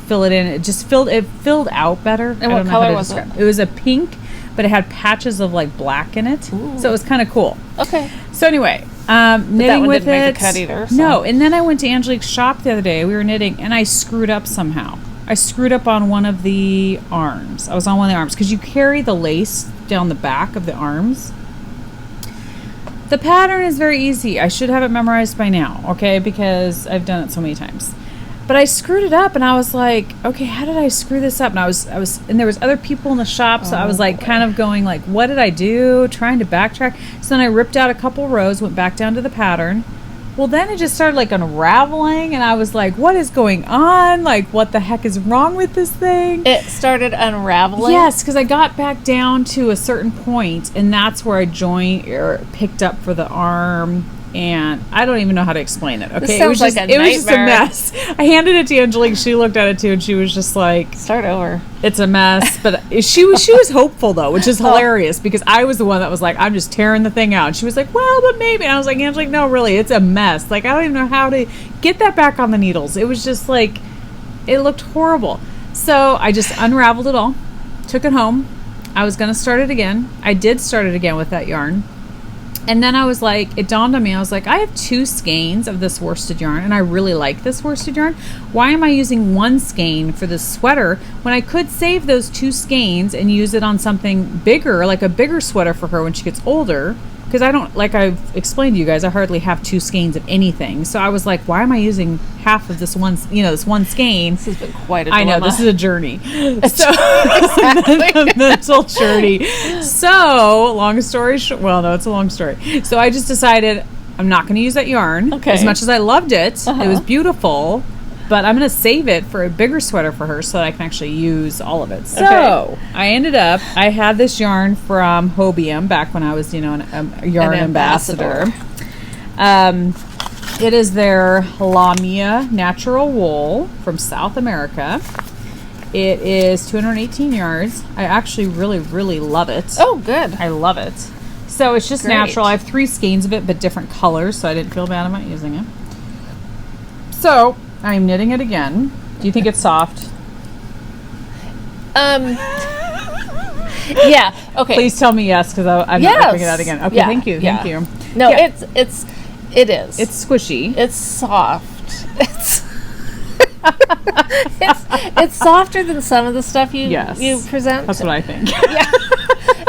fill it in. It just filled out better. And what color was it? It was a pink, but it had patches of like black in it. Ooh. So it was kind of cool. Okay. So anyway, knitting that one with didn't it. Make the cut either. So. No, and then I went to Angelique's shop the other day. We were knitting, and I screwed up somehow. I screwed up on one of the arms. I was on one of the arms because you carry the lace down the back of the arms. The pattern is very easy. I should have it memorized by now, okay? Because I've done it so many times. But I screwed it up, and I was like, okay, how did I screw this up? And and there was other people in the shop, so I was like kind of going like, what did I do? Trying to backtrack. So then I ripped out a couple rows, went back down to the pattern, Well, then it just started like unraveling, and I was like, what is going on? Like, what the heck is wrong with this thing? It started unraveling? Yes, because I got back down to a certain point, and that's where I joined or picked up for the arm. And I don't even know how to explain it. Okay, it was just a mess. I handed it to Angelique. She looked at it too, and she was just like, "Start over." It's a mess. But she was hopeful though, which is hilarious because I was the one that was like, "I'm just tearing the thing out." And she was like, "Well, but maybe." And I was like, "Angelique, no, really, it's a mess. Like I don't even know how to get that back on the needles. It was just like, it looked horrible." So I just unraveled it all, took it home. I was gonna start it again. I did start it again with that yarn. And then I was like, it dawned on me, I was like, I have 2 skeins of this worsted yarn, and I really like this worsted yarn. Why am I using 1 skein for this sweater when I could save those 2 skeins and use it on something bigger, like a bigger sweater for her when she gets older? Because I don't, like I've explained to you guys, I hardly have 2 skeins of anything. So I was like, why am I using half of this one, this 1 skein? This has been quite a dilemma. I know, this is a journey. So, a mental journey. So, long story short, well, no, it's a long story. So I just decided I'm not going to use that yarn. Okay. As much as I loved it, it was beautiful. But I'm going to save it for a bigger sweater for her so that I can actually use all of it. So I ended up, I had this yarn from Hobium back when I was, a yarn ambassador. It is their Lamia natural wool from South America. It is 218 yards. I actually really, really love it. Oh, good. I love it. So it's just natural. I have 3 skeins of it, but different colors, so I didn't feel bad about using it. So I'm knitting it again. Do you think it's soft? Yeah. Okay. Please tell me yes, because I'm not ripping it out again. Okay. Yeah. Thank you. Yeah. Thank you. No, Yeah. it is. It's squishy. It's soft. It's softer than some of the stuff you present. That's what I think. Yeah.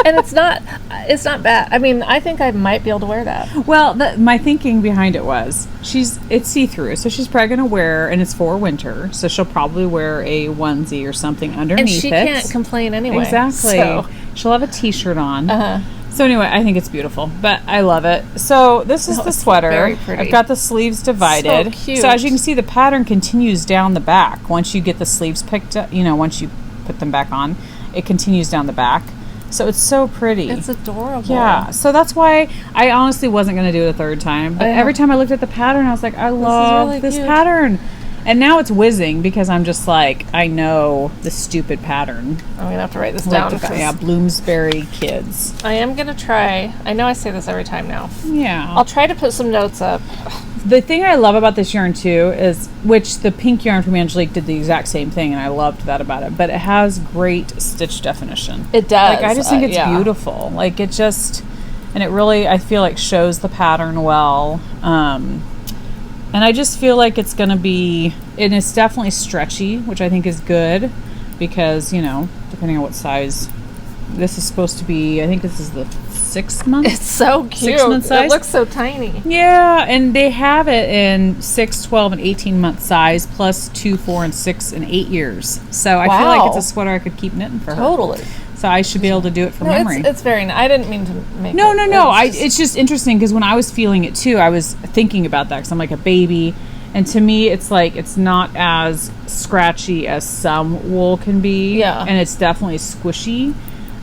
And it's not bad. I mean, I think I might be able to wear that. Well, my thinking behind it was it's see-through, so she's probably going to wear, and it's for winter, so she'll probably wear a onesie or something underneath it. And she can't complain anyway. Exactly. So. She'll have a t-shirt on. Uh-huh. So anyway, I think it's beautiful, but I love it. So this is the sweater. Very pretty. I've got the sleeves divided. So cute. So as you can see, the pattern continues down the back. Once you get the sleeves picked up, once you put them back on, it continues down the back. So it's so pretty. It's adorable. Yeah. So that's why I honestly wasn't going to do it a third time. But every time I looked at the pattern, I was like, I love this pattern. And now it's whizzing because I'm just like, I know the stupid pattern. I'm going to have to write this down. Bloomsbury Kids. I am going to try. I know I say this every time now. Yeah. I'll try to put some notes up. The thing I love about this yarn too is, which the pink yarn from Angelique did the exact same thing, and I loved that about it, but it has great stitch definition. It does. Like, I just think it's beautiful. Like, it just, and it really, I feel like, shows the pattern well. And I just feel like it's going to be, and it's definitely stretchy, which I think is good because, depending on what size, this is supposed to be, I think this is the 6 month. It's so cute. 6 month size. It looks so tiny. Yeah, and they have it in 6, 12, and 18 month size, plus 2, 4, and 6, and 8 years. So I feel like it's a sweater I could keep knitting for her. Totally. So I should be able to do it from memory. It's very nice. I didn't mean to make No. it. It's just interesting because when I was feeling it too, I was thinking about that because I'm like a baby. And to me, it's like it's not as scratchy as some wool can be. Yeah. And it's definitely squishy.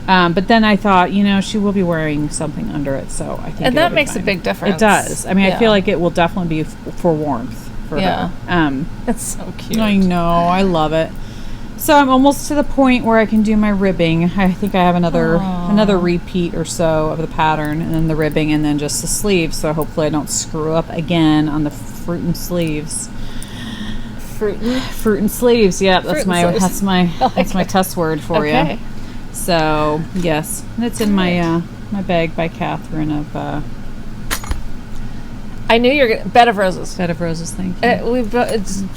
But then I thought, she will be wearing something under it. So I think and that makes a big difference. It does. I mean, I feel like it will definitely be for warmth for her. It's so cute. I know. I love it. So I'm almost to the point where I can do my ribbing. I think I have another repeat or so of the pattern, and then the ribbing, and then just the sleeves. So hopefully I don't screw up again on the fruit and sleeves. Fruit and sleeves. Yeah, that's my test word for you. So yes, and it's in my my bag by Catherine of. I knew you're gonna, Bed of Roses. Bed of Roses. Thank you.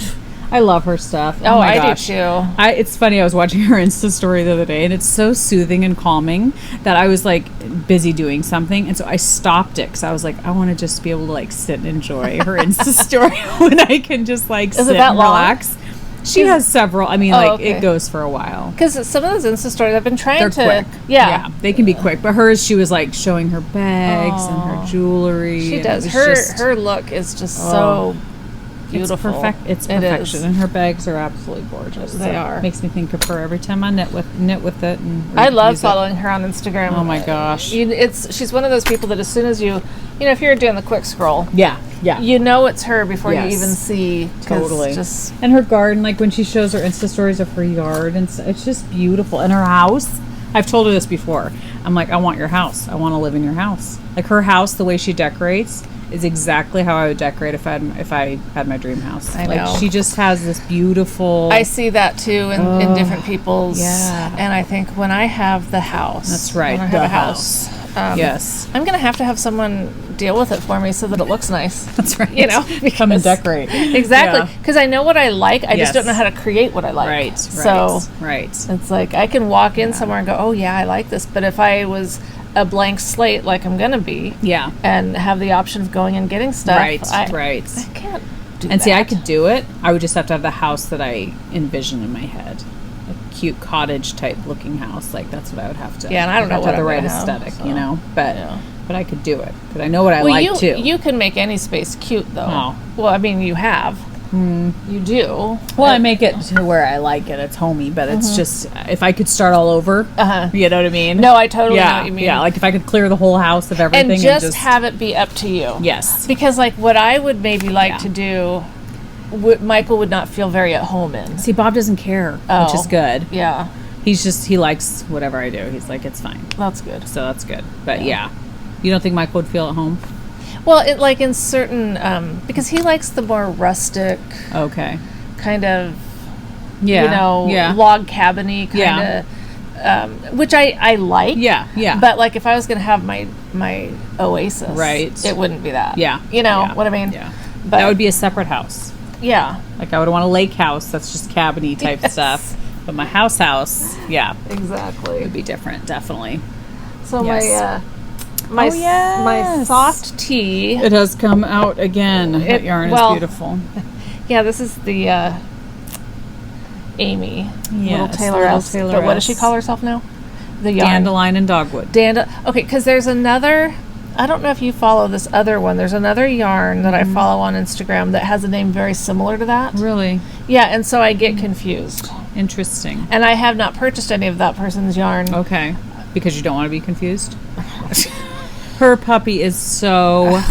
I love her stuff. Oh my gosh. Do too. It's funny. I was watching her Insta story the other day, and it's so soothing and calming that I was like busy doing something, and so I stopped it because I was like, I want to just be able to like sit and enjoy her Insta story when I can just like sit and relax. She has several. I mean, okay. it goes for a while. Because some of those Insta stories, I've been trying They're to... quick. Yeah. They can be quick. But hers, she was like showing her bags and her jewelry. She and does. Her look is just so beautiful. It's perfection. And her bags are absolutely gorgeous. They are. Makes me think of her every time I knit with it. And I love following her on Instagram. Oh my gosh. She's one of those people that as soon as you know, if you're doing the quick scroll, yeah, you know it's her before you even see. Totally. And her garden, like when she shows her Insta stories of her yard, and it's just beautiful. And her house, I've told her this before. I'm like, I want your house. I want to live in your house. Like her house, the way she decorates is exactly how I would decorate if I had my dream house. I know. She just has this beautiful... I see that too in different people's... Yeah. And I think when I have the house... That's right, when I have a house. Yes. I'm going to have someone deal with it for me so that it looks nice. That's right. You know? Come and decorate. Exactly. Because I know what I like. I just don't know how to create what I like. Right. So it's like I can walk in somewhere and go, oh, yeah, I like this. But if I was a blank slate like I'm going to be and have the option of going and getting stuff, I can't do that. And see, I could do it. I would just have to have the house that I envision in my head. A cute cottage type looking house. Like that's what I would have to. Yeah, and I don't know what the right aesthetic, you know. But I could do it because I know what I like too. You can make any space cute though. Oh. Well, I mean, you have. You do. Well, I make it to where I like it. It's homey, but it's just if I could start all over. You know what I mean? No, I totally know what you mean. Yeah, like if I could clear the whole house of everything and just have it be up to you. Yes. Because like what I would maybe like to do, Michael would not feel very at home in. See, Bob doesn't care, which is good. Yeah. He likes whatever I do. He's like, it's fine. That's good. So that's good. But yeah. You don't think Michael would feel at home? Well, it like in certain because he likes the more rustic, kind of, log cabin-y kind of, which I like. Yeah. But like if I was going to have my oasis, it wouldn't be that. Yeah. You know what I mean? Yeah. But that would be a separate house. Yeah. Like I would want a lake house that's just cabin-y type stuff. But my house, exactly, would be different, definitely. So my soft tee. It has come out again. That yarn is beautiful. Yeah, this is the Amy little Tayloress. But what does she call herself now? The yarn. Dandelion and Dogwood. Okay, because there's another. I don't know if you follow this other one. There's another yarn that I follow on Instagram that has a name very similar to that. Really? Yeah, and so I get confused. Interesting. And I have not purchased any of that person's yarn. Okay. Because you don't want to be confused? Her puppy is so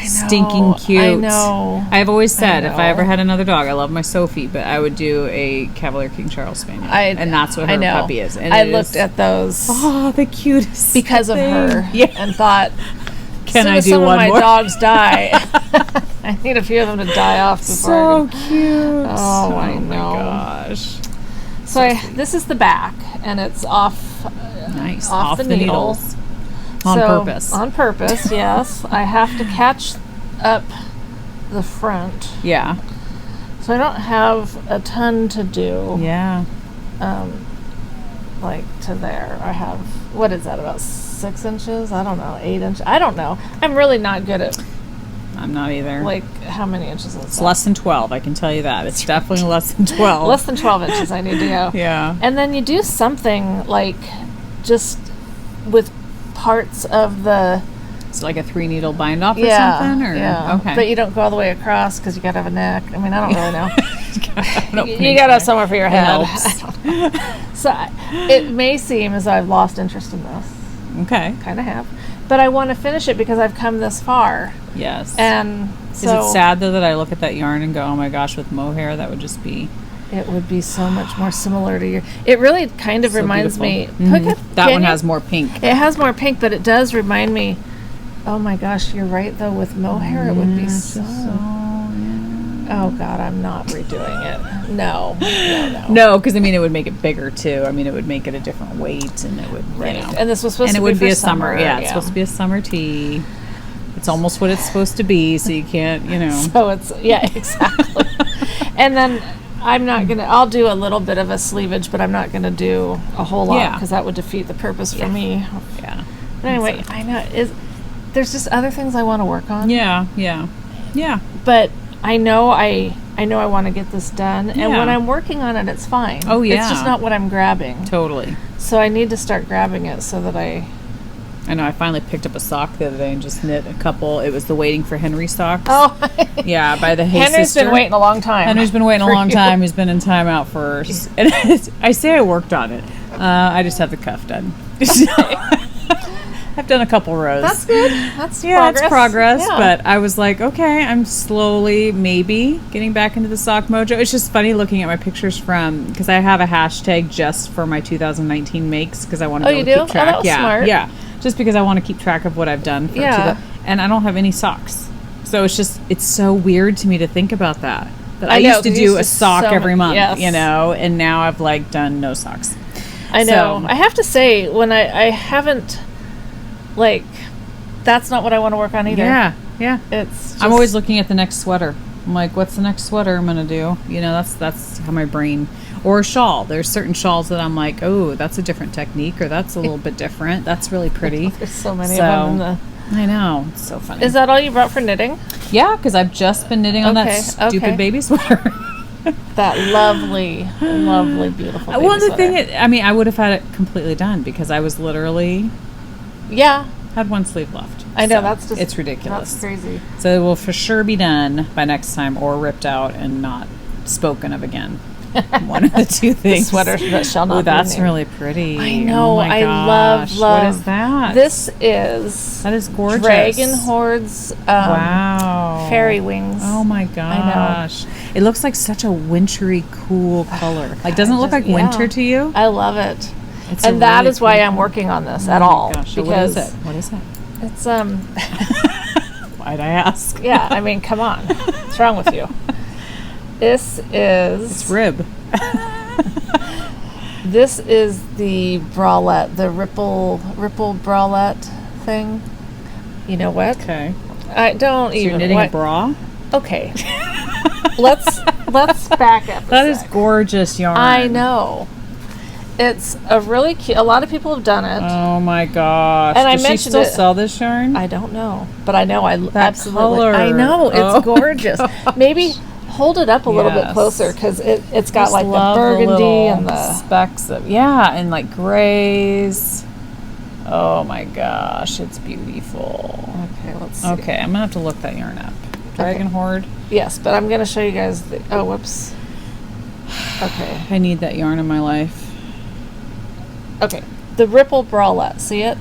stinking cute. I know. I've always said if I ever had another dog, I love my Sophie, but I would do a Cavalier King Charles Spaniel. And that's what her puppy is. And I looked at those. Oh, the cutest. Because of her. Yeah. And thought, can I do some one of my more? dogs die. I need a few of them to die off before so cute. Oh, I know. My gosh. So this is the back, and it's off the needles. On purpose. On purpose, yes. I have to catch up the front. Yeah. So I don't have a ton to do. Yeah. Like to there. I have, what is that, about 6 inches? I don't know, 8 inches. I don't know. I'm really not good at... I'm not either. Like, how many inches is that? It's less than 12, I can tell you that. It's definitely less than 12. Less than 12 inches I need to go. Yeah. And then you do something, like, just with parts of the... It's like a 3-needle bind off or something? Or? Yeah. Okay. But you don't go all the way across because you got to have a neck. I mean, I don't really know. You got to have somewhere for your head. So it may seem as though I've lost interest in this. Okay. Kind of have. But I want to finish it because I've come this far. Yes. And so... Is it sad, though, that I look at that yarn and go, oh my gosh, with mohair, that would just be... It would be so much more similar to your... It really kind of reminds beautiful. me... That one has more pink. It has more pink, but it does remind me... Oh my gosh, you're right, though. With mohair, it would be so... Oh, God, I'm not redoing it. No. No, because, I mean, it would make it bigger, too. I mean, it would make it a different weight, and it would, And this was supposed to be would for be a summer. Yeah, it's supposed to be a summer tee. It's almost what it's supposed to be, so you can't, So it's... Yeah, exactly. And then... I'm not going to... I'll do a little bit of a sleevage, but I'm not going to do a whole lot because that would defeat the purpose for me. Yeah. But anyway, I know... There's just other things I want to work on. Yeah. But I know I I know I want to get this done. And when I'm working on it, it's fine. Oh, yeah. It's just not what I'm grabbing. Totally. So I need to start grabbing it so that I know. I finally picked up a sock the other day and just knit a couple. It was the Waiting for Henry socks. Oh. Yeah, by the Hey Henry's Sister. been waiting a long time. Henry's been waiting a long time. He's been in timeout for... And I say I worked on it. I just have the cuff done. I've done a couple rows. That's good. That's It's progress. Yeah. But I was like, okay, I'm slowly maybe getting back into the sock mojo. It's just funny looking at my pictures from, because I have a hashtag just for my 2019 makes, because I want to be able to keep track. Oh, that was smart. Yeah, just because I want to keep track of what I've done. And I don't have any socks. So it's so weird to me to think about that. But I used to do a sock every month, and now I've like done no socks. I know. So, I have to say, when I haven't, like, that's not what I want to work on either. Yeah. I'm always looking at the next sweater. I'm like, what's the next sweater I'm going to do? That's how my brain, or a shawl. There's certain shawls that I'm like, oh, that's a different technique, or that's a little bit different. That's really pretty. There's so many of them. I know. It's so funny. Is that all you brought for knitting? Yeah, because I've just been knitting on that stupid baby sweater. That lovely, beautiful baby the sweater. thing is, I would have had it completely done because I was literally... Yeah. Had one sleeve left. I know, so that's just... It's ridiculous. That's crazy. So it will for sure be done by next time, or ripped out and not spoken of again. One of the two things. The sweater that shall not be that's named. Really pretty. I know. Oh my I gosh. love. What is that? That is gorgeous. Dragon Horde's wow. fairy wings. Oh my gosh. I know. It looks like such a wintry, cool color. Like, doesn't it look like winter to you? I love it. And that is why I'm working on this at all. Gosh. So what is it? It's Why'd I ask? Yeah, I mean, come on. What's wrong with you? This is... It's rib. This is the bralette, the ripple bralette thing. You know what? Okay. I don't You're knitting a bra? Okay. Let's back up. That is gorgeous yarn. I know. It's a really cute. A lot of people have done it. Oh my gosh! And Does she still sell this yarn? I don't know, but I know that absolutely. Color. I know it's gorgeous. Gosh. Maybe hold it up a little bit closer because it's got like the burgundy and the specks of and like grays. Oh my gosh, it's beautiful. Okay, let's see. Okay, I'm gonna have to look that yarn up. Dragon Horde. Yes, but I'm gonna show you guys the. Oh, whoops. Okay. I need that yarn in my life. Okay, the ripple bralette. See it?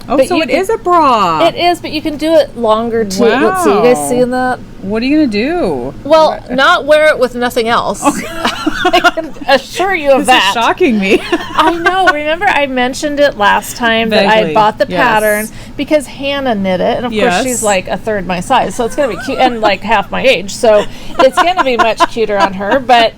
Oh, but so it is a bra. It is, but you can do it longer too. Wow. Let's see. You guys seeing that? What are you gonna do? Well, not wear it with nothing else. Okay. I can assure you of that. This is shocking me. I know. Remember, I mentioned it last time that I bought the pattern because Hannah knit it, and of course she's like a third my size, so it's gonna be cute, and like half my age, so it's gonna be much cuter on her. But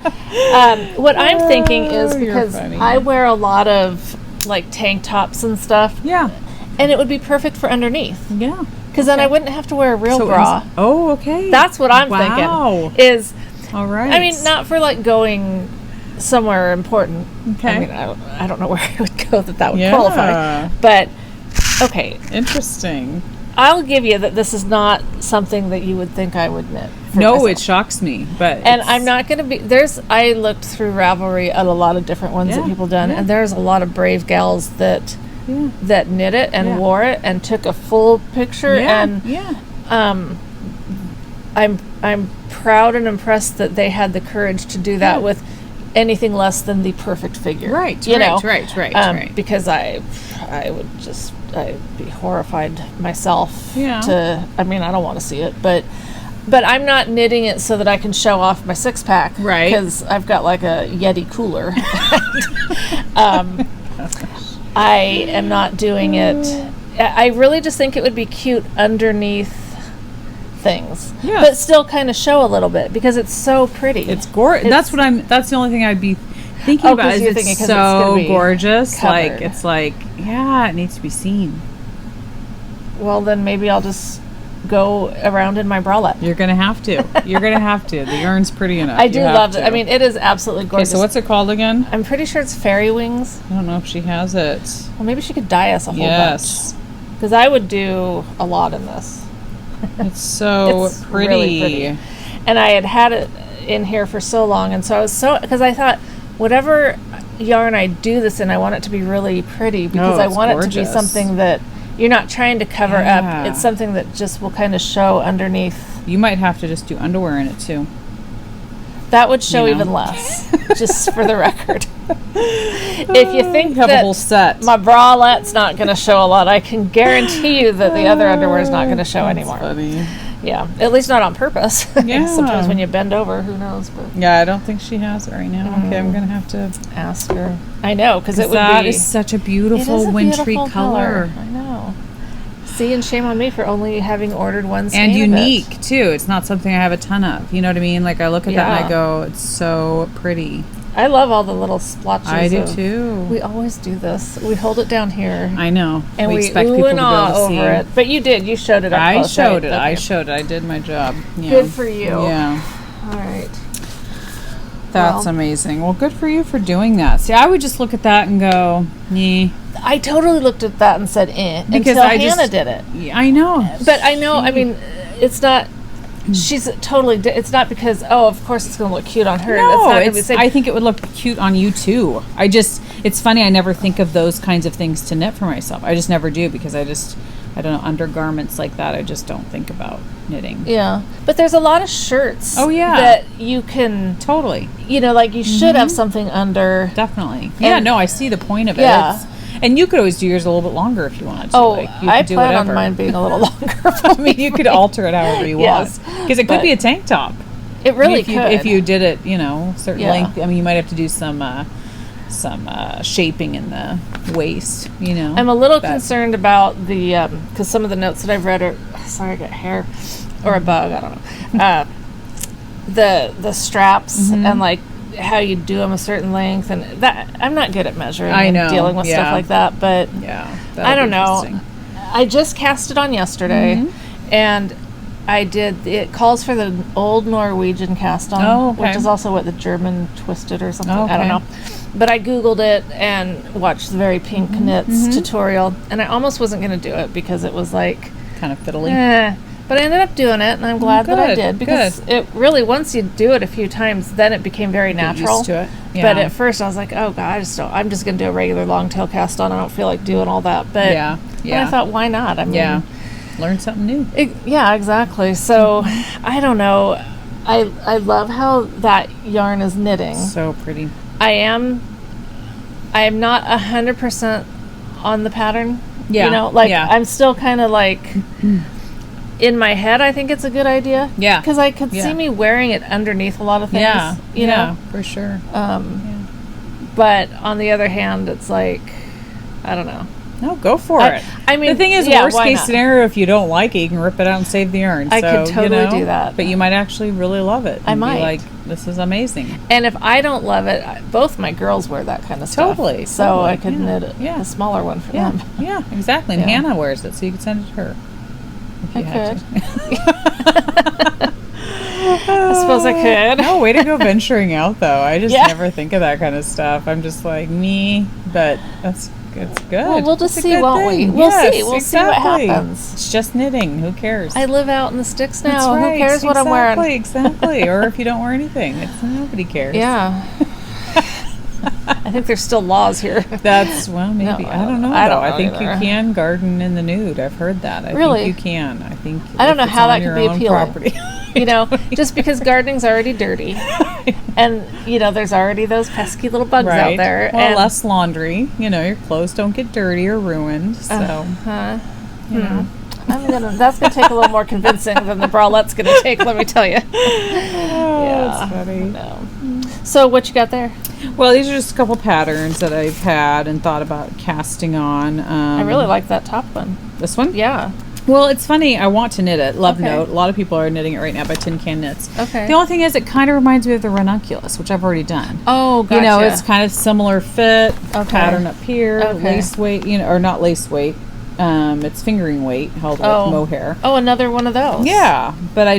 what I'm thinking is because I wear a lot of like tank tops and stuff. Yeah. And it would be perfect for underneath. Yeah. Because then I wouldn't have to wear a real bra. Oh, okay. That's what I'm thinking. Is all right. I mean, not for like going somewhere important. Okay. I mean, I don't know where I would go that would qualify. But okay. Interesting. I'll give you that this is not something that you would think I would knit. No, myself. it shocks me. But I'm not going to be. I looked through Ravelry at a lot of different ones that people done, and there's a lot of brave gals that knit it and wore it and took a full picture. I'm proud and impressed that they had the courage to do that with anything less than the perfect figure. Right. Because I would just I'd be horrified myself. Yeah. I mean, I don't want to see it, but I'm not knitting it so that I can show off my 6-pack. Right. Because I've got like a Yeti cooler. I am not doing it. I really just think it would be cute underneath things, but still kind of show a little bit because it's so pretty. It's gorgeous. That's the only thing I'd be thinking about. Is it's so gorgeous. Covered. Like it's like it needs to be seen. Well, then maybe I'll just go around in my bralette. You're gonna have to. The yarn's pretty enough. I do love it. I mean, it is absolutely gorgeous. Okay, so what's it called again? I'm pretty sure it's fairy wings. I don't know if she has it. Well, maybe she could dye us a whole bunch. Because I would do a lot in this. It's so it's pretty. Really pretty. And I had it. in here for so long, and so I was because I thought whatever yarn I do this in, I want it to be really pretty because I want it to be something that you're not trying to cover up. It's something that just will kind of show underneath. You might have to just do underwear in it too. That would show even less, just for the record. If you think have that a whole set. my bralettes not going to show a lot, I can guarantee you that the other underwear is not going to show anymore. Funny. Yeah, at least not on purpose. Yeah. Sometimes when you bend over, who knows? But yeah, I don't think she has it right now. Okay, I'm gonna have to ask her. I know, because it would that be. is such a beautiful wintry color. I know. See, and shame on me for only having ordered one skein and of unique it. too. It's not something I have a ton of. You know what I mean? Like I look at that and I go, it's so pretty. I love all the little splotches. I do too. We always do this. We hold it down here. I know. And we expect ooh people and to be able to ah see. over it. But you did. You showed it up I close, showed right? it. Okay. I showed it. I did my job. Yeah. Good for you. Yeah. All right. That's amazing. Well, good for you for doing that. See, I would just look at that and go, "Nee." I totally looked at that and said, "Eh," Because until I Hannah did it. Yeah, I know. But I know. I mean, it's not. She's totally. It's not because of course it's going to look cute on her. No, it's not gonna be the same. I think it would look cute on you too. It's funny. I never think of those kinds of things to knit for myself. I just never do because I don't know, undergarments like that. I just don't think about knitting. Yeah, but there's a lot of shirts. Oh yeah, that you can totally. You know, like you should have something under. Definitely. Yeah. No, I see the point of it. Yeah. And you could always do yours a little bit longer if you wanted to. Oh, like, you I could do plan whatever. on mine being a little longer. I mean, you could alter it however you Yes, want. Because it could be a tank top. It really could. could. If you did it, you know, certain Yeah. length. I mean, you might have to do some shaping in the waist, you know. I'm a little concerned about the, because some of the notes that I've read are, sorry, I got hair, or a bug, I don't know. The straps and like how you do them a certain length, and that I'm not good at measuring and dealing with stuff like that, but I don't know. I just cast it on yesterday and I did, it calls for the old Norwegian cast on, which is also what the German twisted or something, I don't know. But I Googled it and watched the Very Pink Knits tutorial, and I almost wasn't going to do it because it was like kind of fiddly. But I ended up doing it, and I'm glad that I did because it really, once you do it a few times, then it became very natural. Get used to it. Yeah. But at first I was like, oh God, I'm just going to do a regular long tail cast on. I don't feel like doing all that. But I thought, why not? I mean, learn something new. Yeah, exactly. So I don't know. I love how that yarn is knitting. So pretty. I am not 100% on the pattern. Yeah. You know, like I'm still kind of like in my head I think it's a good idea. Yeah. Because I could see me wearing it underneath a lot of things. Yeah. You know? For sure. But on the other hand, it's like, I don't know. No, go for it. I mean, the thing is, worst case scenario, if you don't like it, you can rip it out and save the yarn. I could totally do that. But you might actually really love it. I might. Be like, this is amazing. And if I don't love it, both my girls wear that kind of stuff. Totally. So I could knit a smaller one for them. Yeah, exactly. And Hannah wears it, so you could send it to her. I suppose I could. No, way to go venturing out, though. I just never think of that kind of stuff. I'm just like, me, but it's good. Well, we'll just see, won't we? We'll see. We'll see what happens. It's just knitting. Who cares? I live out in the sticks now. That's right. Who cares what I'm wearing? Exactly. Or if you don't wear anything. Nobody cares. Yeah. I think there's still laws here. Well, maybe. No, I don't know. I think you can garden in the nude. I've heard that. I think you can. I don't know how that could be appealing. You know, just because gardening's already dirty, and you know, there's already those pesky little bugs out there. Well, less laundry. You know, your clothes don't get dirty or ruined. So, you know. That's gonna take a little more convincing than the bralettes gonna take. Let me tell you. That's funny. No. So what you got there? Well, these are just a couple patterns that I've had and thought about casting on. I really like that top one. This one? Yeah. Well, it's funny. I want to knit it. Love Note. A lot of people are knitting it right now by Tin Can Knits. Okay. The only thing is, it kind of reminds me of the ranunculus, which I've already done. Oh, gotcha. You know, it's kind of similar fit. Pattern up here. Lace weight, or not lace weight. It's fingering weight held with mohair. Oh, another one of those. Yeah, but I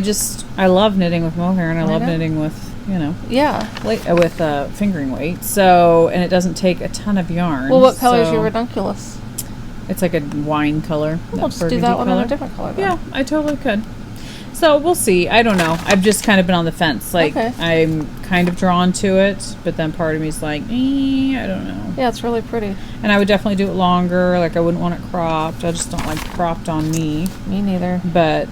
love knitting with mohair, and I love knitting with, with fingering weight. So, and it doesn't take a ton of yarn. Well, what color is your ranunculus? It's like a wine color. We'll just do that one in a different color then. Yeah, I totally could. So we'll see. I don't know. I've just kind of been on the fence. Like, Okay. I'm kind of drawn to it, but then part of me is like, I don't know. Yeah, it's really pretty. And I would definitely do it longer. Like, I wouldn't want it cropped. I just don't like cropped on me. Me neither. But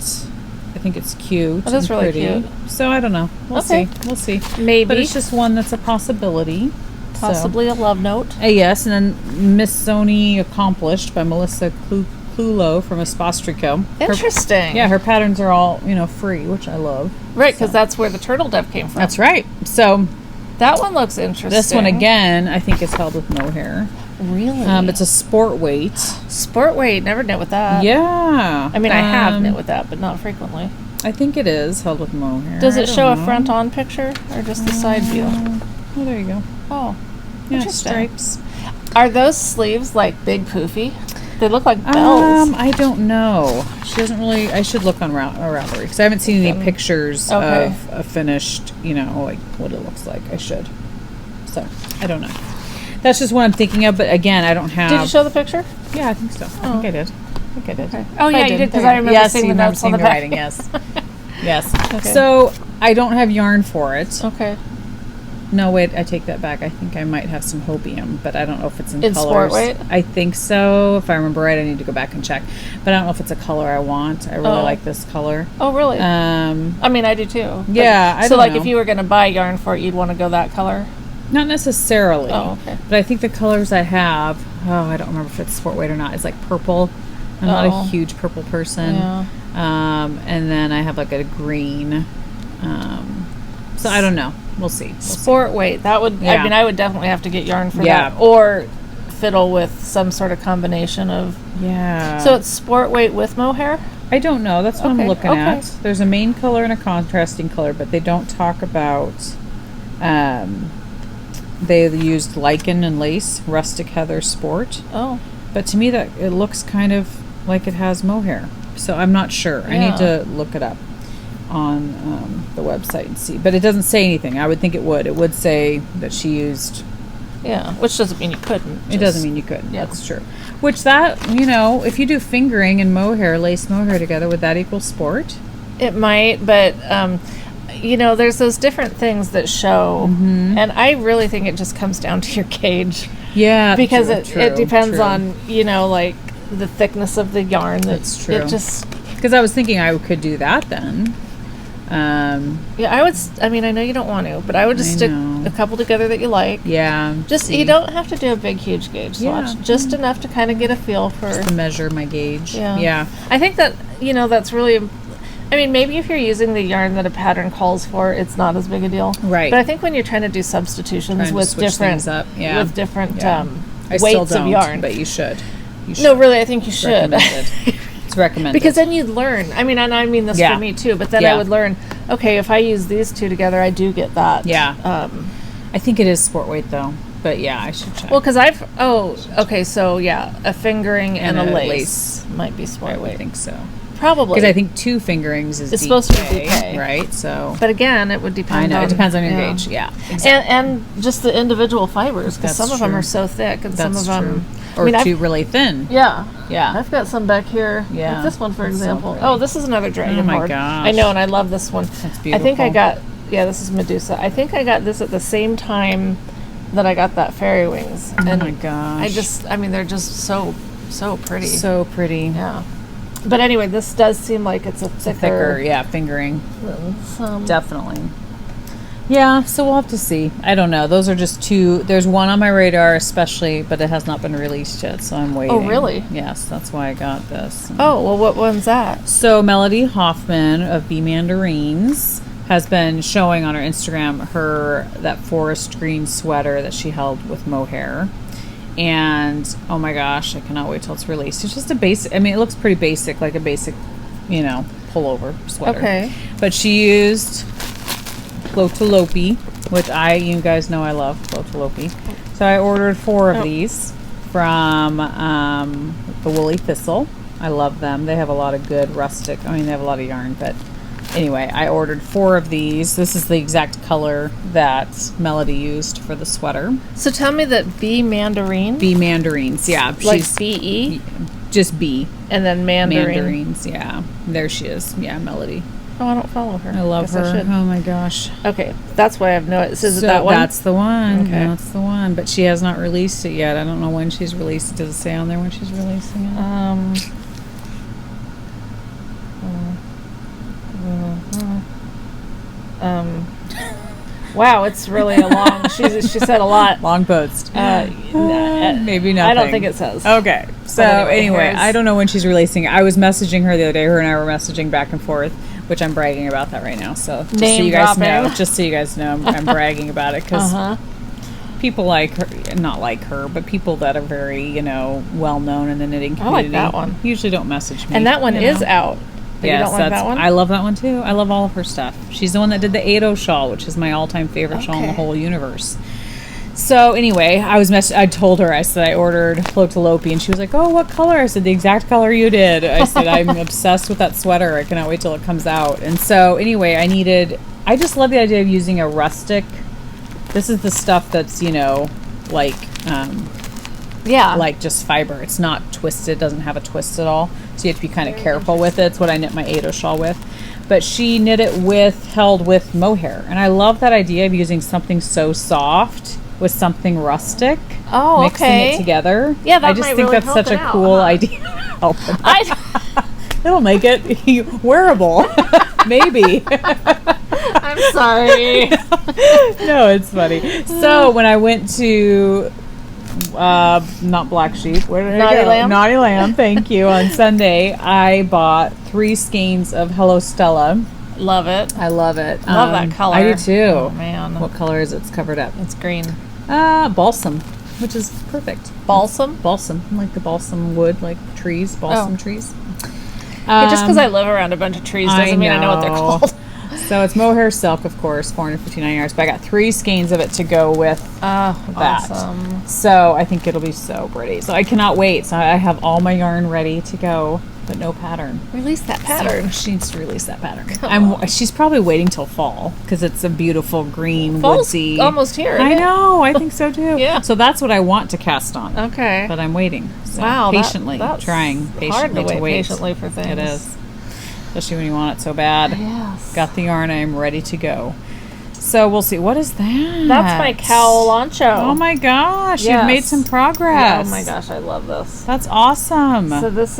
I think it's cute. It is really pretty. cute. So I don't know. We'll Okay. see. We'll see. Maybe. But it's just one that's a possibility. Possibly a love note. Yes, and then Miss Sony Accomplished by Melissa Clulo from Espostrico. Interesting. Her patterns are all, free, which I love. Right, because that's where the turtle dove came from. That's right. So That one looks interesting. this one, again, I think is held with mohair. Really? It's a sport weight. Sport weight. Never knit with that. Yeah. I mean, I have knit with that, but not frequently. I think it is held with mohair. Does it I show don't a know. front-on picture or just the side view? Oh, there you go. Oh, Yeah, interesting. stripes. Are those sleeves like big poofy? They look like bells. I don't know. She doesn't really. I should look on Ravelry because I haven't seen any pictures Okay. of a finished. Like what it looks like. I should. So I don't know. That's just what I'm thinking of. But again, I don't have. Did you show the picture? Yeah, I think so. I think I did. Okay. Oh yeah, you did because I remember yes, seeing you the remember notes on seeing the the back. writing. Yes. Yes. Okay. So I don't have yarn for it. Okay. No, wait, I take that back. I think I might have some hopium, but I don't know if it's in In colors. sport weight? I think so. If I remember right, I need to go back and check. But I don't know if it's a color I want. I really like this color. Oh really? I mean, I do too. But- Yeah, I So don't like, know. if you were going to buy yarn for it, you'd want to go that color. Not necessarily. Oh, okay. But I think the colors I have, I don't remember if it's sport weight or not. It's like purple. I'm not a huge purple person. Yeah. And then I have like a green. So I don't know. We'll see. Sport weight. That would. Yeah. I mean, I would definitely have to get yarn for Yeah. that, or fiddle with some sort of combination of. Yeah. So it's sport weight with mohair. I don't know. That's what Okay, I'm looking okay. at. There's a main color and a contrasting color, but they don't talk about. They used lichen and lace, rustic heather sport. Oh. But to me, that it looks kind of like it has mohair. So I'm not sure. I need to look it up on the website and see. But it doesn't say anything. I would think it would. It would say that she used. Yeah, which doesn't mean you couldn't. It doesn't mean you couldn't. Yeah. That's true. Which that, if you do fingering and mohair, lace mohair together, would that equal sport? It might, but there's those different things that show, and I really think it just comes down to your gauge. Yeah, because true, it depends true. on like the thickness of the yarn. That's true. It just because I was thinking I could do that then. I would. I mean, I know you don't want to, but I would just stick a couple together that you like. Yeah. Just you don't have to do a big, huge gauge swatch. Yeah. Just enough to kind of get a feel for. Just to measure my gauge. Yeah. I think that that's really. I mean, maybe if you're using the yarn that a pattern calls for, it's not as big a deal. Right. But I think when you're trying to do substitutions with different with different I weights of yarn, but you should. No, really, I think you should. It's recommended. Because then you'd learn. I mean, and I mean this for me too, but then I would learn, okay, if I use these two together, I do get that. Yeah. I think it is sport weight though. But yeah, I should check. Well, because so a fingering and a lace might be sport weight. I think so. Probably. Because I think two fingerings is it's supposed to be DK. Right? So. But again, it would depend it depends on your gauge. Yeah. Exactly. And just the individual fibers, because some of them are so thick and some of them... Or too really thin. Yeah. Yeah. I've got some back here. Yeah. Like this one, for example. So this is another dragon my board. gosh. I know, and I love this one. That's beautiful. I think I got... Yeah, this is Medusa. I think I got this at the same time that I got that fairy wings. Oh and my gosh. they're just so pretty. So pretty. Yeah. But anyway, this does seem like it's a thicker fingering. Some. Definitely. Yeah, so we'll have to see. I don't know. Those are just two. There's one on my radar especially, but it has not been released yet, so I'm waiting. Oh, really? Yes, that's why I got this. Oh, well, what one's that? So Melody Hoffman of Bee Mandarines has been showing on her Instagram that forest green sweater that she held with mohair. And oh my gosh, I cannot wait till it's released. It's just a basic, it looks pretty basic, like a basic, pullover sweater. Okay. But she used flopi, which you guys know I love flopi. So I ordered 4 of these from the Woolly Thistle. I love them. They have a lot of good rustic, they have a lot of yarn, but anyway, I ordered 4 of these. This is the exact color that Melody used for the sweater. So tell me that Bee Mandarine? Bee Mandarines, yeah. Like B-E? Just bee. And then Mandarin. Mandarines, yeah. There she is. Yeah, Melody. Oh, I don't follow her. I love Guess her. I should. Oh my gosh. Okay, that's why I've no. Is it So that one? that's the one. Okay. That's the one. But she has not released it yet. I don't know when she's released it. Does it say on there when she's releasing it? Wow, it's really a long. She said a lot. Long post. Maybe nothing. I don't think it says. Okay. So anyway, I don't know when she's releasing it. I was messaging her the other day. Her and I were messaging back and forth, which I'm bragging about that right now. So just so you guys know, I'm bragging about it because people like her, not like her, but people that are very, well known in the knitting community. I like that one. Usually don't message me. And that one is out. Yes, you don't like that one? I love that one too. I love all of her stuff. She's the one that did the 80 shawl, which is my all-time favorite shawl in the whole universe. So anyway, I told her, I said I ordered flopi, and she was like, "Oh, what color?" I said, "The exact color you did." I said, "I'm obsessed with that sweater. I cannot wait till it comes out." And so anyway, I just love the idea of using a rustic. This is the stuff that's, like just fiber. It's not twisted, doesn't have a twist at all. So you have to be kind of careful with it. It's what I knit my 80 shawl with. But she knit it held with mohair. And I love that idea of using something so soft with something rustic. Oh, mixing it together. Yeah, that I just think that's such a cool idea. It'll make it wearable. Maybe. I'm sorry. No, it's funny. So when I went to not Black Sheep. Where did I go? Lamb? Naughty Lamb, thank you. On Sunday, I bought 3 skeins of Hello Stella. Love it. I love it. Love that color. I do too. Oh, man. What color is it? It's covered up. It's green. Balsam, which is perfect. Balsam? Balsam, like the balsam wood, like trees, balsam trees. Just because I live around a bunch of trees doesn't mean I know what they're called. So it's mohair silk, of course, 459 yards, but I got 3 skeins of it to go with that. Awesome. So I think it'll be so pretty. So I cannot wait. So I have all my yarn ready to go, but no pattern. Release that pattern. So she needs to release that pattern. She's probably waiting till fall because it's a beautiful green, woodsy. Almost here. I know. I think so too. Yeah. So that's what I want to cast on. Okay. But I'm waiting. So wow. Patiently That's trying patiently hard to wait patiently for things. It is. Especially when you want it so bad. Yes. Got the yarn. I'm ready to go. So we'll see. What is that? That's my Cowloncho. Oh my gosh. Yes. You've made some progress. Yeah, oh my gosh, I love this. That's awesome. So that's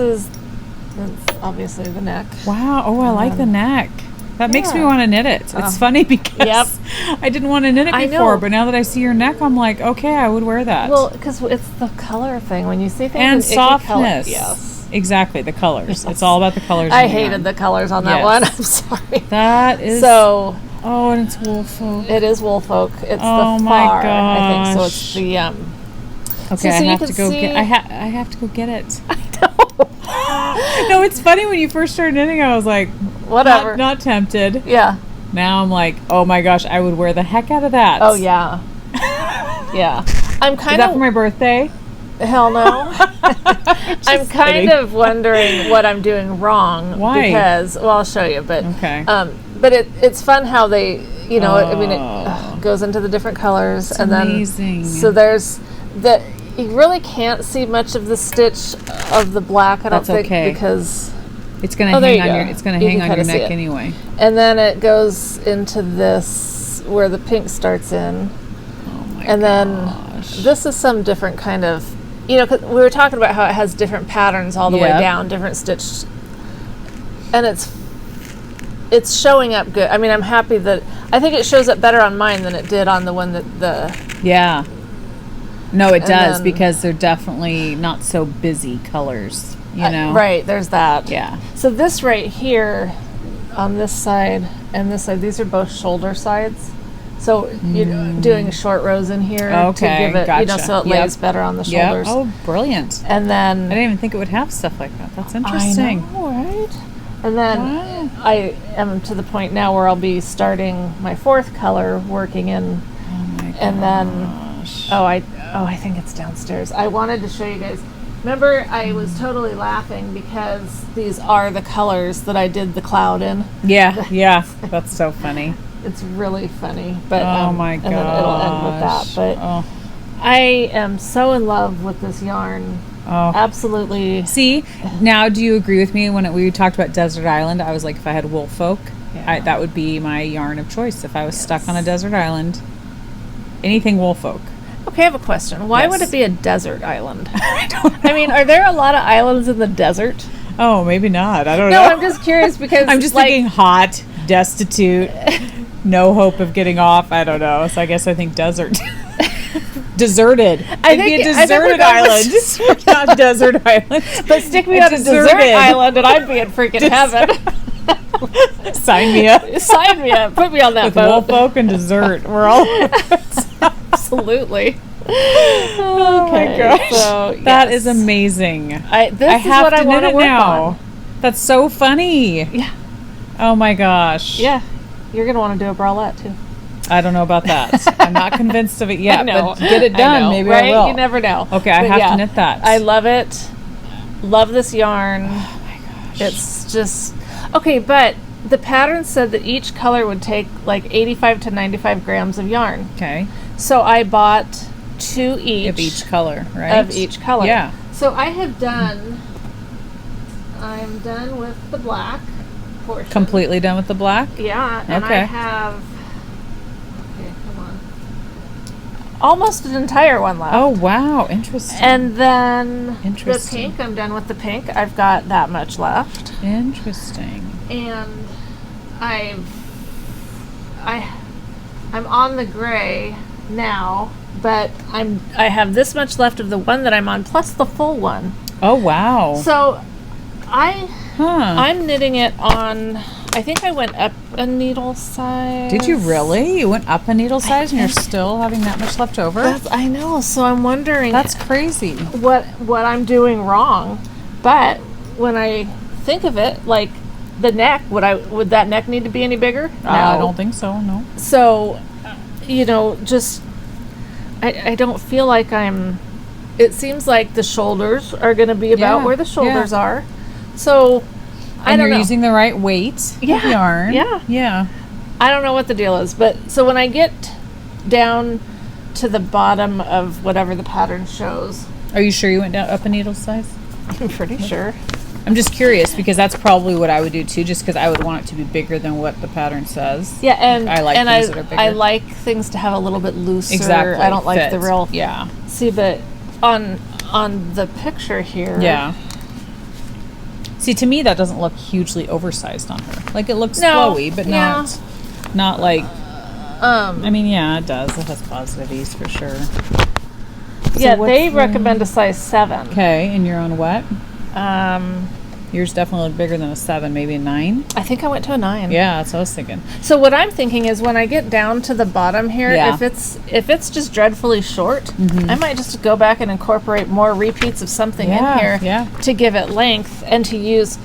obviously the neck. Wow. Oh, I like the neck. That makes me want to knit it. It's funny because I didn't want to knit it before, but now that I see your neck, I'm like, okay, I would wear that. Well, because it's the color thing. When you see things and in softness. Color, yes. Exactly, the colors. Yes. It's all about the colors. I hated the colors on that one. I'm sorry. That is so. Oh, and it's Woolfolk. It is Woolfolk. It's the my far. I think so. It's the Okay, so I have to go get. I have to go get it. I know. No, it's funny when you first started knitting. I was like, whatever. Not tempted. Yeah. Now I'm like, oh my gosh, I would wear the heck out of that. Oh yeah. Yeah. I'm kind of. Is that for my birthday? Hell no. I'm kind of wondering what I'm doing wrong. Why? Because, well, I'll show you. But okay. But it's fun how they, I mean, it goes into the different colors. It's and amazing. Then, so there's that. You really can't see much of the stitch of the black. I don't think because it's going to hang on your. It's going to hang on your neck anyway. And then it goes into this where the pink starts in. Oh my and gosh. Then this is some different kind of. 'Cause we were talking about how it has different patterns all the way down, different stitch, and it's showing up good. I mean, I'm happy that I think it shows up better on mine than it did on the one that the. Yeah. No, it does because they're definitely not so busy colors. Right. There's that. Yeah. So this right here, on this side and this side, these are both shoulder sides. So you're doing short rows in here to give it, so it lays better on the shoulders. Oh, brilliant! And then I didn't even think it would have stuff like that. That's interesting. I know, right? And then I am to the point now where I'll be starting my 4th color, working in, and then I think it's downstairs. I wanted to show you guys. Remember, I was totally laughing because these are the colors that I did the cloud in. Yeah, that's so funny. It's really funny, but oh my gosh. And then it'll end with that. But I am so in love with this yarn. Oh, absolutely. See, now do you agree with me when we talked about Desert Island? I was like, if I had Woolfolk, Yeah. That would be my yarn of choice if I was stuck on a desert island. Anything Woolfolk. Okay, I have a question. Why Yes. would it be a desert island? I mean, are there a lot of islands in the desert? Oh, maybe not. I don't No, know. I'm just curious because I'm just thinking hot, destitute, no hope of getting off. I don't know. So I guess I think desert. Deserted. It'd be a deserted island. Not desert island. But stick me on a desert island and I'd be in freaking heaven. Sign me up. Sign me up. Put me on that With boat. Woolfolk and dessert. We're all Absolutely. Oh my gosh. So, that is amazing. This I is have what to I want knit to it work now. on. That's so funny. Yeah. Oh my gosh. Yeah. You're going to want to do a bralette too. I don't know about that. I'm not convinced of it yet, I know. but get it done. I know, Maybe right? I will. You never know. Okay, I have to knit that. I love it. Love this yarn. Oh my gosh. It's just... Okay, but the pattern said that each color would take like 85 to 95 grams of yarn. Okay. So I bought 2 each. Of each color, right? Of each color. Yeah. So I have done... I'm done with the black portion. Completely done with the black? Yeah, and Okay. I have... Okay, come on. Almost an entire one left. Oh, wow. Interesting. And then the Interesting. pink, I'm done with the pink. I've got that much left. Interesting. And I'm on the gray now, but I have this much left of the one that I'm on plus the full one. Oh, wow. So Huh. I'm knitting it on, I think I went up a needle size. Did you really? You went up a needle size and you're still having that much left over? I know, so I'm wondering That's crazy. what I'm doing wrong. But when I think of it, like the neck, would that neck need to be any bigger? No. I don't think so, no. So, just I don't feel like it seems like the shoulders are going to be about Yeah, where the shoulders yeah. are. So, I And don't you're know. using the right weight of Yeah, yarn. yeah. Yeah. I don't know what the deal is, but so when I get down to the bottom of whatever the pattern shows, Are you sure you went down up a needle size? I'm pretty sure. I'm just curious because that's probably what I would do too, just because I would want it to be bigger than what the pattern says. Yeah, and I like and things that are bigger. I like things to have a little bit looser. Exactly. I don't like Fit. the real. Yeah. See, but on the picture here. Yeah. See, to me, that doesn't look hugely oversized on her. Like, it looks No, flowy, but yeah. not like... Um. I mean, yeah, it does. It has positive ease for sure. Yeah, what's they the- recommend a size 7. Okay, and you're on what? Um. Yours definitely look bigger than a 7, maybe a 9? I think I went to a 9. Yeah, that's what I was thinking. So what I'm thinking is when I get down to the bottom here, Yeah. if it's just dreadfully short, I might just go back and incorporate more repeats of something in here Yeah. to give it length and to use.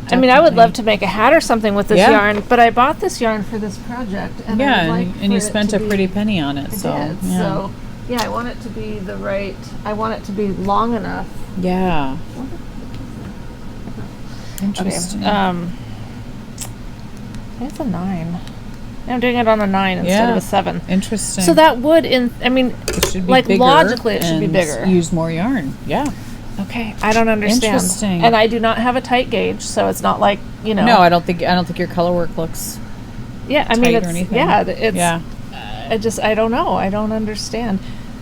I mean, I would Definitely. love to make a hat or something with this Yeah. yarn, but I bought this yarn for this project, and I Yeah, would like and you for it spent to a be- pretty penny on it, I so... did. Yeah. So yeah, I want it to be the right. I want it to be long enough. Yeah. Okay. Interesting. I think it's a 9. I'm doing it on a 9 instead of Yeah. a 7. Interesting. So that would, it should be like bigger logically, it should be and bigger. Use more yarn. Yeah. Okay, I don't understand. Interesting. And I do not have a tight gauge, so it's not like No, I don't think your color work looks. Yeah, I mean, tight it's or anything. it's. Yeah. I don't know. I don't understand.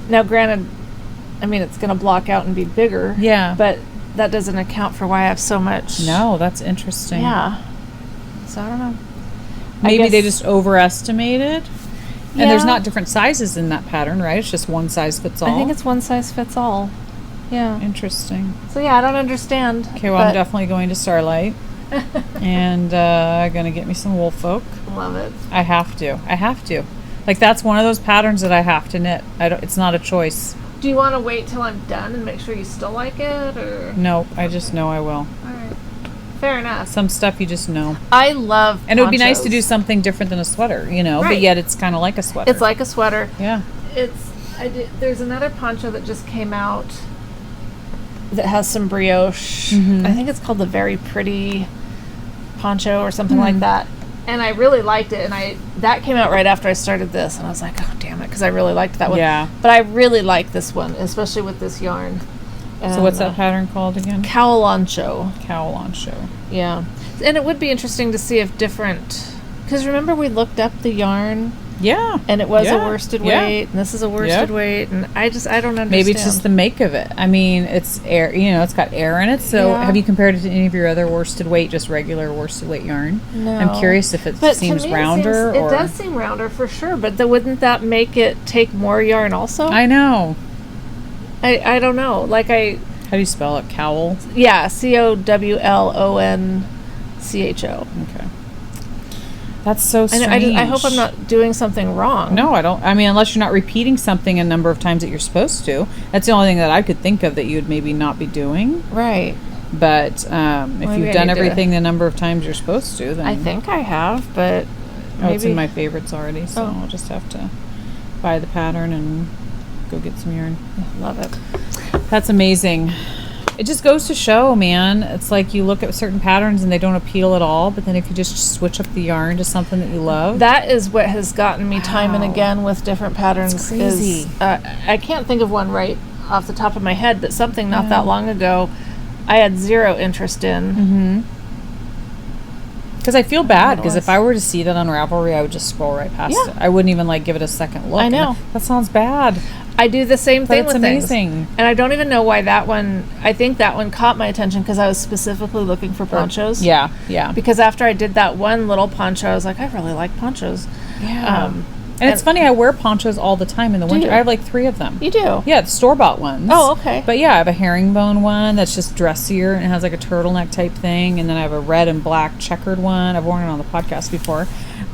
Now, granted, I mean, it's going to block out and be bigger. Yeah. But that doesn't account for why I have so much. No, that's interesting. Yeah. So I don't know. Maybe they guess- just overestimated. And there's Yeah. not different sizes in that pattern, right? It's just one size fits all. I think it's one size fits all. Yeah. Interesting. So yeah, I don't understand. Okay, well, I'm definitely going to Starlight and going to get me some Woolfolk. Love it. I have to. Like, that's one of those patterns that I have to knit. It's not a choice. Do you want to wait till I'm done and make sure you still like it, or? No, I just know I will. All right. Fair enough. Some stuff you just know. I love And it would be nice to do ponchos. something different than a sweater, but Right. yet it's kind of like a sweater. It's like a sweater. Yeah. There's another poncho that just came out that has some brioche. Mhm. I think it's called the Very Pretty Poncho or something Mm-hmm. like that. And I really liked it, and that came out right after I started this, and I was like, oh damn it, because I really liked that one. Yeah. But I really like this one, especially with this yarn. So what's that pattern called again? Cowloncho. Cowloncho. Yeah. And it would be interesting to see if different Because remember we looked up the yarn. Yeah. And it was a worsted weight, and this is a worsted Yep. weight, and I don't understand. Maybe it's just the make of it. I mean, it's air, it's got air in it. So have you compared it to any of your other worsted weight, just regular worsted weight yarn? No. I'm curious if it seems rounder. It does seem rounder for sure, but wouldn't that make it take more yarn also? I know. I don't know. Like How do you spell it? Cowl? Yeah, Cowloncho. Okay. That's so strange. I hope I'm not doing something wrong. No, I don't. I mean, unless you're not repeating something a number of times that you're supposed to. That's the only thing that I could think of that you'd maybe not be doing. Right. But if you've done everything the number of times you're supposed to, then... I think I have, but maybe... it's in my favorites already, so I'll just have to buy the pattern and go get some yarn. Love it. That's amazing. It just goes to show, man. It's like you look at certain patterns and they don't appeal at all, but then if you just switch up the yarn to something that you love. That is what has gotten me time and again with different patterns. It's crazy. I can't think of one right off the top of my head, but something not that long ago I had zero interest in. Mm-hmm. Because I feel bad, because if I were to see that on Ravelry, I would just scroll right past it. I wouldn't even give it a second look. I know. That sounds bad. I do the same thing with things. It's amazing. And I don't even know why that one, I think that one caught my attention because I was specifically looking for ponchos. Yeah. Because after I did that one little poncho, I was like, I really like ponchos. Yeah. And it's funny, I wear ponchos all the time in the winter. I have 3 of them. You do? Yeah, the store-bought ones. Oh, okay. But yeah, I have a herringbone one that's just dressier and it has a turtleneck type thing. And then I have a red and black checkered one. I've worn it on the podcast before.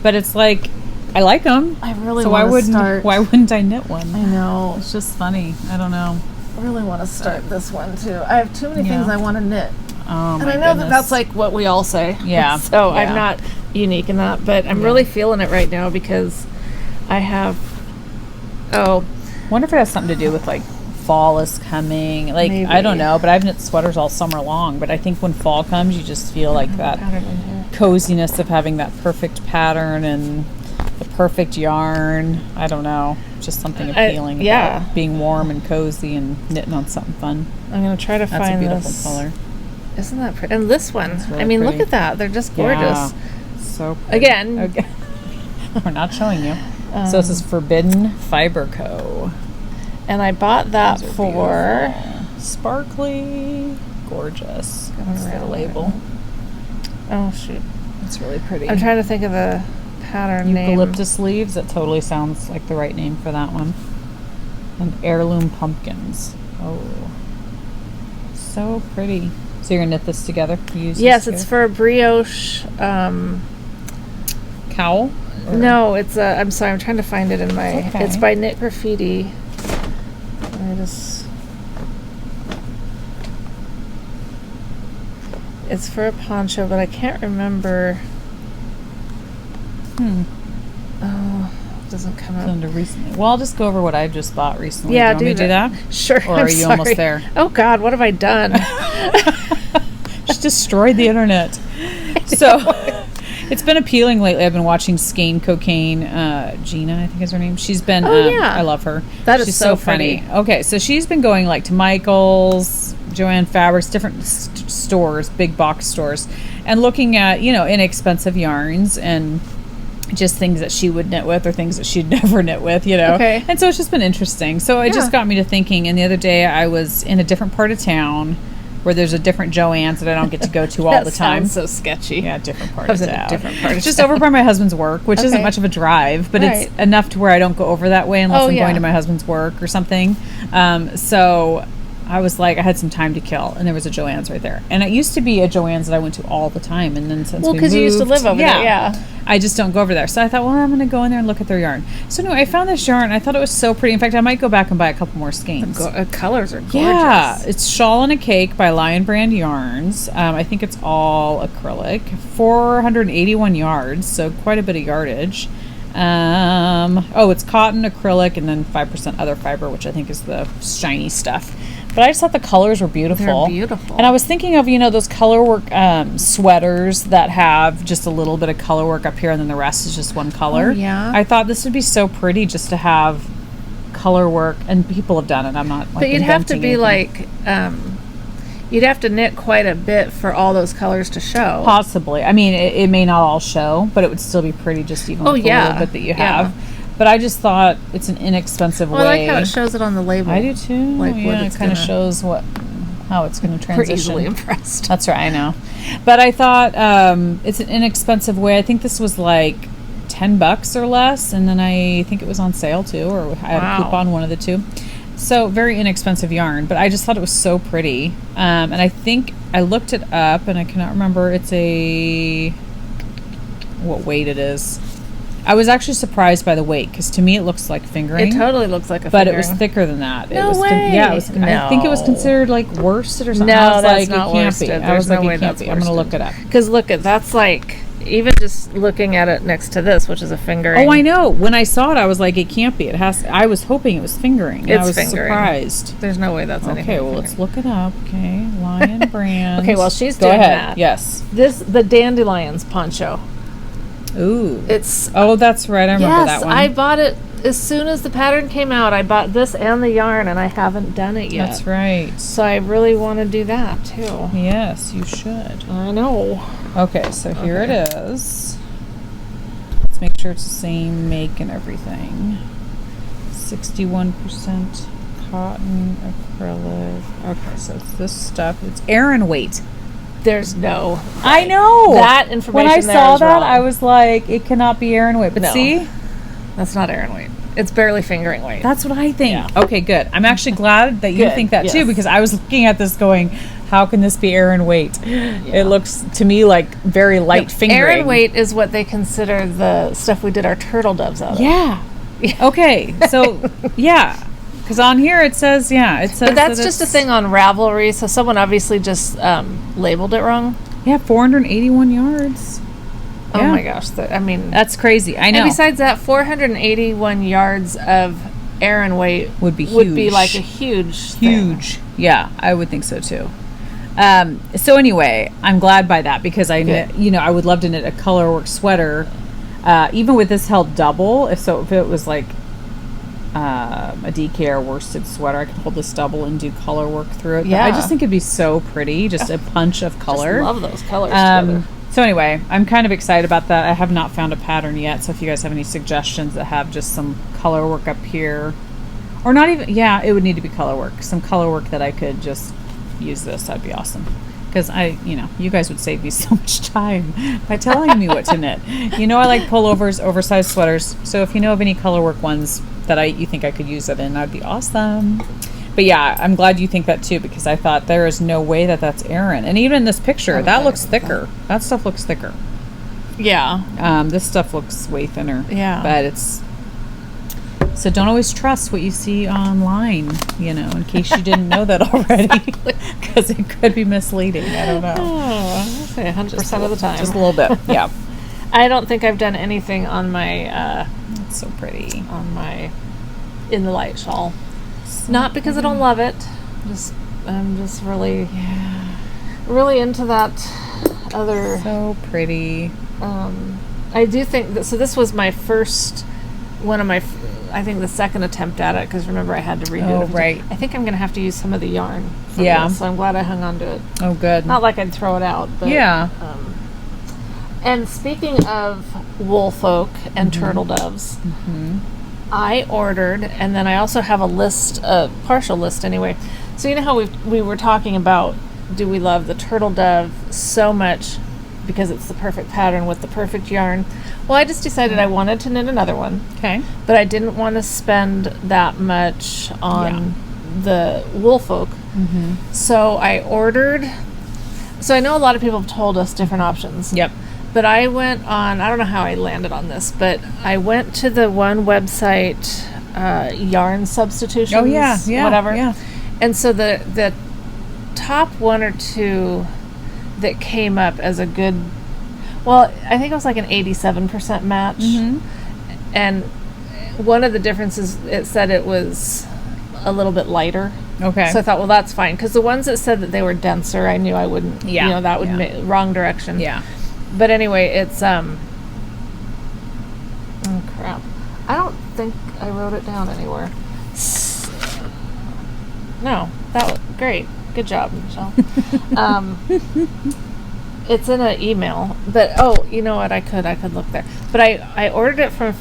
But it's I like them. I really want to start. Why wouldn't I knit one? I know. It's just funny. I don't know. I really want to start this one too. I have too many things I want to knit. Oh my And I know goodness. that's what we all say. Yeah. So I'm not unique in that, but I'm really feeling it right now because I have. I wonder if it has something to do with fall is coming. Maybe. I don't know, but I've knit sweaters all summer long. But I think when fall comes, you just feel that coziness of having that perfect pattern and the perfect yarn. I don't know. Just something appealing about being warm and cozy and knitting on something fun. I'm going to try to find That's a beautiful this. color. Isn't that pretty? And this one. Really look pretty. at that. They're just gorgeous. Yeah. So pretty. Again. Okay. We're not showing you. So this is Forbidden Fiber Co. And I bought that for... Beautiful. Sparkly. Gorgeous. Let's get a label. Oh, shoot. It's really pretty. I'm trying to think of the pattern name. Eucalyptus leaves. That totally sounds like the right name for that one. And heirloom pumpkins. Oh, so pretty. So you're gonna knit this together? Yes, it's for a brioche. Cowl? No, it's a. I'm sorry, I'm trying to find it in my. Okay. It's by Knit Graffiti. It's for a poncho, but I can't remember. Oh, it doesn't come up. Under recently. Well, I'll just go over what I just bought recently. Yeah, do you want me to do that? Sure. Or are you almost there? Oh God, what have I done? Just destroyed the internet. So it's been appealing lately. I've been watching Skein Cocaine. Gina, I think is her name. She's been. I love her. She's so funny. Okay, so she's been going to Michael's, Joanne Fabrics, different stores, big box stores, and looking at inexpensive yarns and just things that she would knit with or things that she'd never knit with, Okay. And so it's just been interesting. So it just got me to thinking. And the other day I was in a different part of town where there's a different Joann's that I don't get to go to all the time. Sounds so sketchy. Yeah, different part of town. It's just over by my husband's work, which isn't much of a drive, but it's enough to where I don't go over that way unless I'm going to my husband's work or something. So I was I had some time to kill, and there was a Joann's right there. And it used to be a Joann's that I went to all the time, and then since we moved, because you used to live over there, I just don't go over there. So I thought, I'm going to go in there and look at their yarn. So anyway, I found this yarn. I thought it was so pretty. In fact, I might go back and buy a couple more skeins. The colors are gorgeous. Yeah, it's Shawl and a Cake by Lion Brand Yarns. I think it's all acrylic. 481 yards, so quite a bit of yardage. It's cotton, acrylic, and then 5% other fiber, which I think is the shiny stuff. But I just thought the colors were beautiful. They're beautiful. And I was thinking of, those color work sweaters that have just a little bit of color work up here and then the rest is just one color. Oh, yeah. I thought this would be so pretty just to have color work, and people have done it. I'm not But you'd have to be You'd have to knit quite a bit for all those colors to show. Possibly. I mean, it may not all show, but it would still be pretty just even with the little bit that you have. But I just thought it's an inexpensive way. I like how it shows it on the label. I do too. Like yeah, it kind of shows how it's going to transition. We're easily impressed. That's right, I know. But I thought it's an inexpensive way. I think this was like $10 or less, and then I think it was on sale too, or I had a coupon, one of the two. So very inexpensive yarn, but I just thought it was so pretty. And I think I looked it up, and I cannot remember what weight it is. I was actually surprised by the weight, because to me it looks like fingering. It totally looks like a fingering. But it was thicker than that. No it was way. Yeah, it was. No. I think it was considered like worsted or something. No, I was that's like, not it can't worsted. be. There's I was no like, way it can't that's be. I'm going to look it up. Because look, that's like, even just looking at it next to this, which is a fingering. Oh, I know. When I saw it, I was like, it can't be. It has. I was hoping it was fingering. And It's I was fingering. surprised. There's no way that's anything. Okay, well, let's look it up. Okay, Lion Brand. Okay, while she's Go doing ahead. that. Yes. The Dandelions poncho. Ooh. It's. Oh, that's right. I remember that one. I bought it as soon as the pattern came out. I bought this and the yarn, and I haven't done it yet. That's right. So I really want to do that too. Yes, you should. I know. Okay, so here it is. Let's make sure it's the same make and everything. 61% cotton, acrylic. Okay, so it's this stuff. It's Aran weight. There's no. I know. That information. When I there saw is that, wrong. I was like, it cannot be Aran weight. But No. see? That's not Aran weight. It's barely fingering weight. That's what I think. Yeah. Okay, good. I'm actually glad that you Good, think that too, yes. because I was looking at this going, how can this be Aran weight? It looks to me like very light fingering. Aran weight is what they consider the stuff we did our turtle doves out of. Yeah. Okay. So, yeah. Because on here it says, But that's just a thing on Ravelry, so someone obviously just labeled it wrong. Yeah, 481 yards. Oh Yeah. my gosh. That's crazy. I know. And besides that, 481 yards of Aran weight would be like a huge thing. Yeah, I would think so too. So anyway, I'm glad by that, because I would love to knit a colorwork sweater, even with this held double. If it was like a DK or worsted sweater, I could hold this double and do color work through it. Yeah. I just think it'd be so pretty, just a punch of color. I love those colors together. So anyway, I'm kind of excited about that. I have not found a pattern yet, so if you guys have any suggestions that have just some color work up here, or not even, it would need to be color work. Some color work that I could just use this, that'd be awesome. Because you guys would save me so much time by telling me what to knit. I like pullovers, oversized sweaters. So if you know of any color work ones that you think I could use it in, that'd be awesome. But yeah, I'm glad you think that too, because I thought there is no way that's Aran. And even in this picture, that looks thicker. That stuff looks thicker. Yeah. This stuff looks way thinner. Yeah. But it's... So don't always trust what you see online, in case you didn't know that already. Because it could be misleading. I don't know. Oh, I'd say 100% of the time. Just a little bit, yeah. I don't think I've done anything on my... It's so pretty. In the Light Shawl. Not because I don't love it. I'm just really into that other... So pretty. I do think that... So this was my first... I think the second attempt at it, because remember I had to redo it. Oh, right. I think I'm going to have to use some of the yarn for this, so I'm glad I hung on to it. Oh, good. Not like I'd throw it out, but... Yeah. And speaking of Woolfolk and turtle doves, I ordered, and then I also have a partial list anyway. So you know how we were talking about, do we love the turtle dove so much because it's the perfect pattern with the perfect yarn? Well, I just decided I wanted to knit another one. Okay. But I didn't want to spend that much on the Woolfolk. So I ordered... So I know a lot of people have told us different options. Yep. But I went on... I don't know how I landed on this, but I went to the one website, Yarn Substitutions. Oh, yeah. Whatever. Yeah. And so the top one or two that came up as a good... Well, I think it was like an 87% match. And one of the differences, it said it was a little bit lighter. Okay. So I thought, well, that's fine. Because the ones that said that they were denser, I knew I wouldn't, that would wrong direction. Yeah. But anyway, it's, oh crap. I don't think I wrote it down anywhere. No, that was great. Good job, Michelle. It's in an email, but you know what? I could look there. But I ordered it from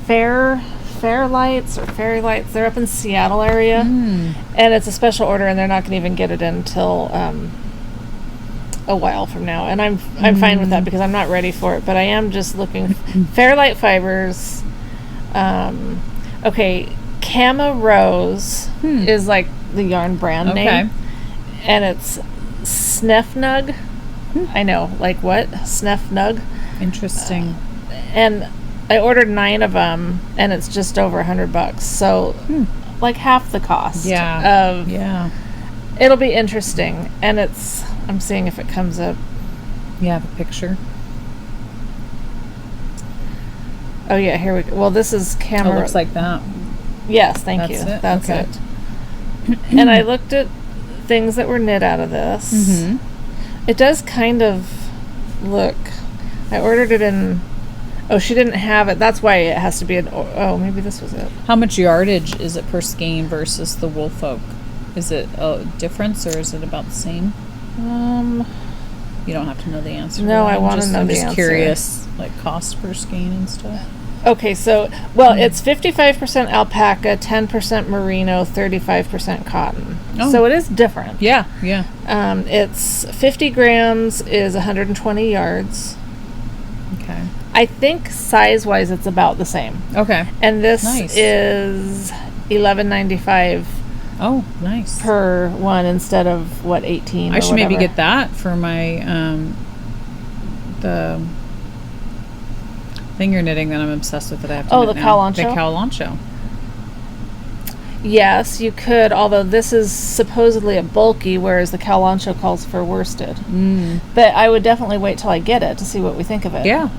Fairlights or Fairy Lights. They're up in Seattle area, and it's a special order, and they're not going to even get it until a while from now. And I'm fine with that because I'm not ready for it. But I am just looking. Fairlight Fibers. Okay, Cama Rose is like the yarn brand name, and it's Snefnug. I know, like what? Snefnug. Interesting. And I ordered 9 of them, and it's just over $100. So, like half the cost. Yeah. It'll be interesting, and I'm seeing if it comes up. You have a picture? Oh yeah, here we go. Well, this is camera. It looks like that. Yes, thank you. That's it. And I looked at things that were knit out of this. Mm-hmm. It does kind of look. I ordered it in. Oh, she didn't have it. That's why it has to be an. Oh, maybe this was it. How much yardage is it per skein versus the Woolfolk? Is it a difference or is it about the same? You don't have to know the answer. No, I want to know the answer. I'm just curious, like cost per skein and stuff. Okay, so it's 55% alpaca, 10% merino, 35% cotton. Oh. So it is different. Yeah. It's 50 grams is 120 yards. Okay. I think size-wise it's about the same. Okay. And this is $11.95. Oh, nice. Per one instead of 18. I should maybe get that for my the thing you're knitting that I'm obsessed with that I have to knit the now. Cowloncho? The Cowloncho. Yes, you could, although this is supposedly a bulky, whereas the Cowloncho calls for worsted. But I would definitely wait till I get it to see what we think of it. Yeah.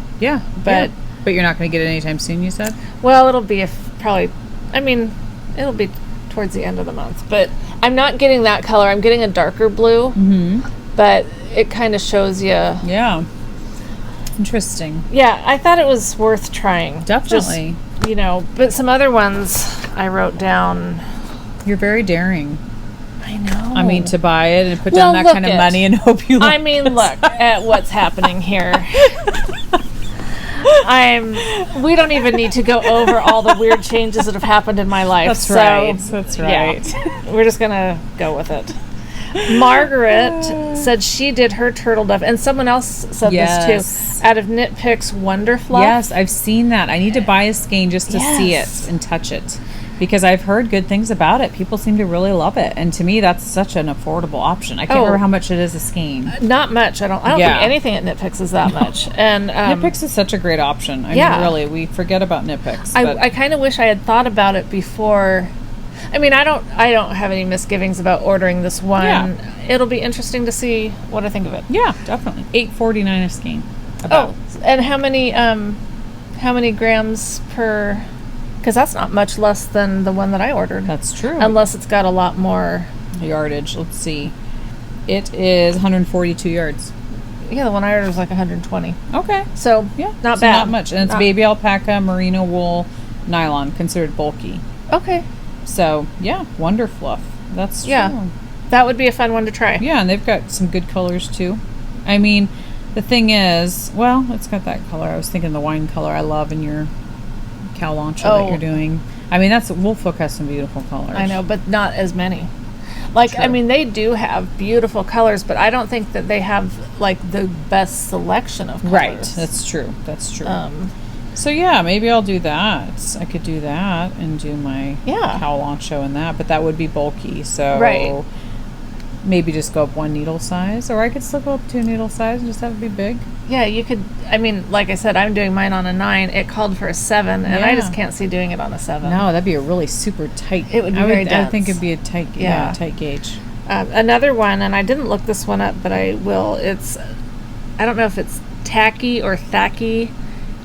But you're not going to get it anytime soon, you said? Well, it'll be it'll be towards the end of the month. But I'm not getting that color. I'm getting a darker blue. Mm-hmm. But it kind of shows you. Yeah. Interesting. Yeah, I thought it was worth trying. Definitely. Just, but some other ones I wrote down. You're very daring. I know. I mean, to buy it and put down that kind of money and hope you like it. Look at what's happening here. We don't even need to go over all the weird changes that have happened in my life. That's right. Yeah, we're just going to go with it. Margaret said she did her turtle dove, and someone else said this too, out of Knitpicks Wonder Fluff. Yes, I've seen that. I need to buy a skein just to see it and touch it, because I've heard good things about it. People seem to really love it, and to me, that's such an affordable option. I can't remember how much it is a skein. Not much. I don't think anything at Knitpicks is that much. And Knitpicks is such a great option. I mean, really, we forget about Knitpicks. I kind of wish I had thought about it before. I mean, I don't have any misgivings about ordering this one. Yeah. It'll be interesting to see what I think of it. Yeah, definitely. $8.49 a skein. And how many grams per? Because that's not much less than the one that I ordered. That's true. Unless it's got a lot more yardage. Let's see. It is 142 yards. Yeah, the one I ordered was like 120. Okay. So not bad. Not much, and it's baby alpaca, merino wool, nylon, considered bulky. Okay. So, Wonder Fluff. That's true. Yeah, that would be a fun one to try. Yeah, and they've got some good colors, too. I mean, the thing is, it's got that color. I was thinking the wine color I love in your Cowloncho that you're doing. I mean, Woolfolk has some beautiful colors. I know, but not as many. True. I mean, they do have beautiful colors, but I don't think that they have, the best selection of colors. Right, that's true. So maybe I'll do that. I could do that and do my Cowloncho in that, but that would be bulky. So maybe just go up one needle size, or I could still go up 2 needle size and just have it be big. Yeah, you could. I mean, like I said, I'm doing mine on a 9. It called for a 7, and I just can't see doing it on a 7. No, that'd be a really super tight. It would be very dense. I think it'd be a tight, tight gauge. Another one, and I didn't look this one up, but I will. I don't know if it's Tacky or Thacky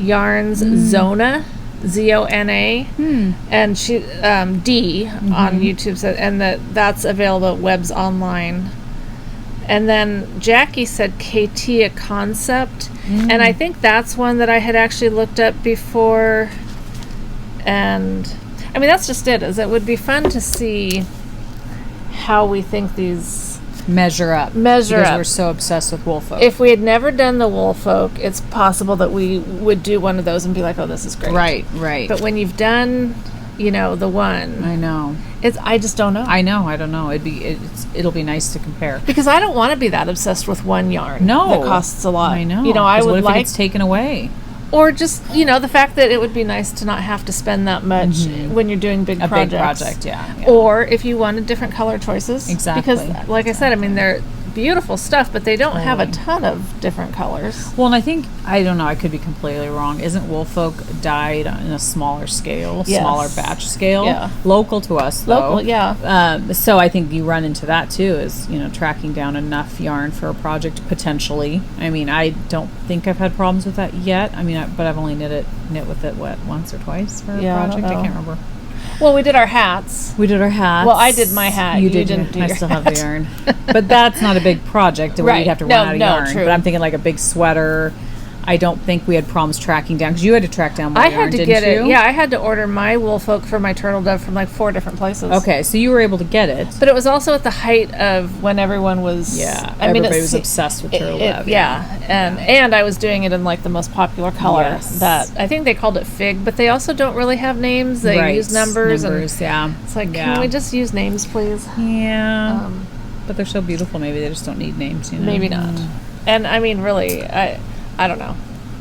Yarns Zona, Zona, and she D on YouTube said, and that's available at Webs Online. And then Jackie said Katia Concept, and I think that's one that I had actually looked up before. And I mean, that's just it. Is it would be fun to see how we think these measure up. Because we're so obsessed with Woolfolk. If we had never done the Woolfolk, it's possible that we would do one of those and be like, oh, this is great. Right. But when you've done, the one. I know. I just don't know. I don't know. It'll be nice to compare. Because I don't want to be that obsessed with one yarn. No. That costs a lot. I know. I would what if like... it gets taken away? Or just, the fact that it would be nice to not have to spend that much when you're doing big projects. A big project, yeah. Or if you wanted different color choices. Exactly. Because, like I said, they're beautiful stuff, but they don't have a ton of different colors. Well, and I don't know, I could be completely wrong. Isn't Woolfolk dyed in a smaller scale, smaller batch scale? Yeah. Local to us, though. Local, yeah. So I think you run into that, too, is, tracking down enough yarn for a project, potentially. I don't think I've had problems with that yet. But I've only knit with it, once or twice for a project? I can't remember. Well, we did our hats. Well, I did my hat. You didn't do I your still hat. have the yarn. But that's not a big project where you'd have to run out of yarn. True. But I'm thinking like a big sweater. I don't think we had problems tracking down, because you had to track down my yarn, I had to didn't get you? it. Yeah, I had to order my Woolfolk for my turtle dove from 4 different places. Okay, so you were able to get it. But it was also at the height of when everyone was... Yeah, everybody was obsessed with turtle dove. And I was doing it in the most popular color. Yes. That I think they called it fig, but they also don't really have names. They use numbers. It's can we just use names, please? Yeah. But they're so beautiful, maybe they just don't need names, Maybe not. And really, I don't know.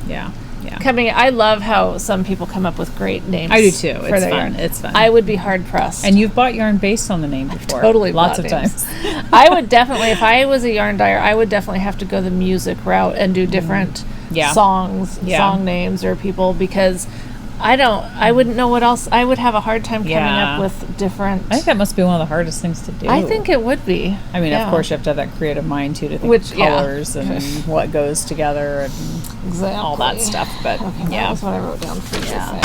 Yeah. I love how some people come up with great names. I do too. For it's their fun. yarn. It's fun. I would be hard pressed. And you've bought yarn based on the name before. Totally, lots of times. I would definitely, if I was a yarn dyer, I would definitely have to go the music route and do different songs, song names, or people, because I wouldn't know what else. I would have a hard time coming up with different... I think that must be one of the hardest things to do. I think it would be. Of course, you have to have that creative mind, too, to think of colors and what goes together and all that stuff. But, that's what I wrote down for you to say.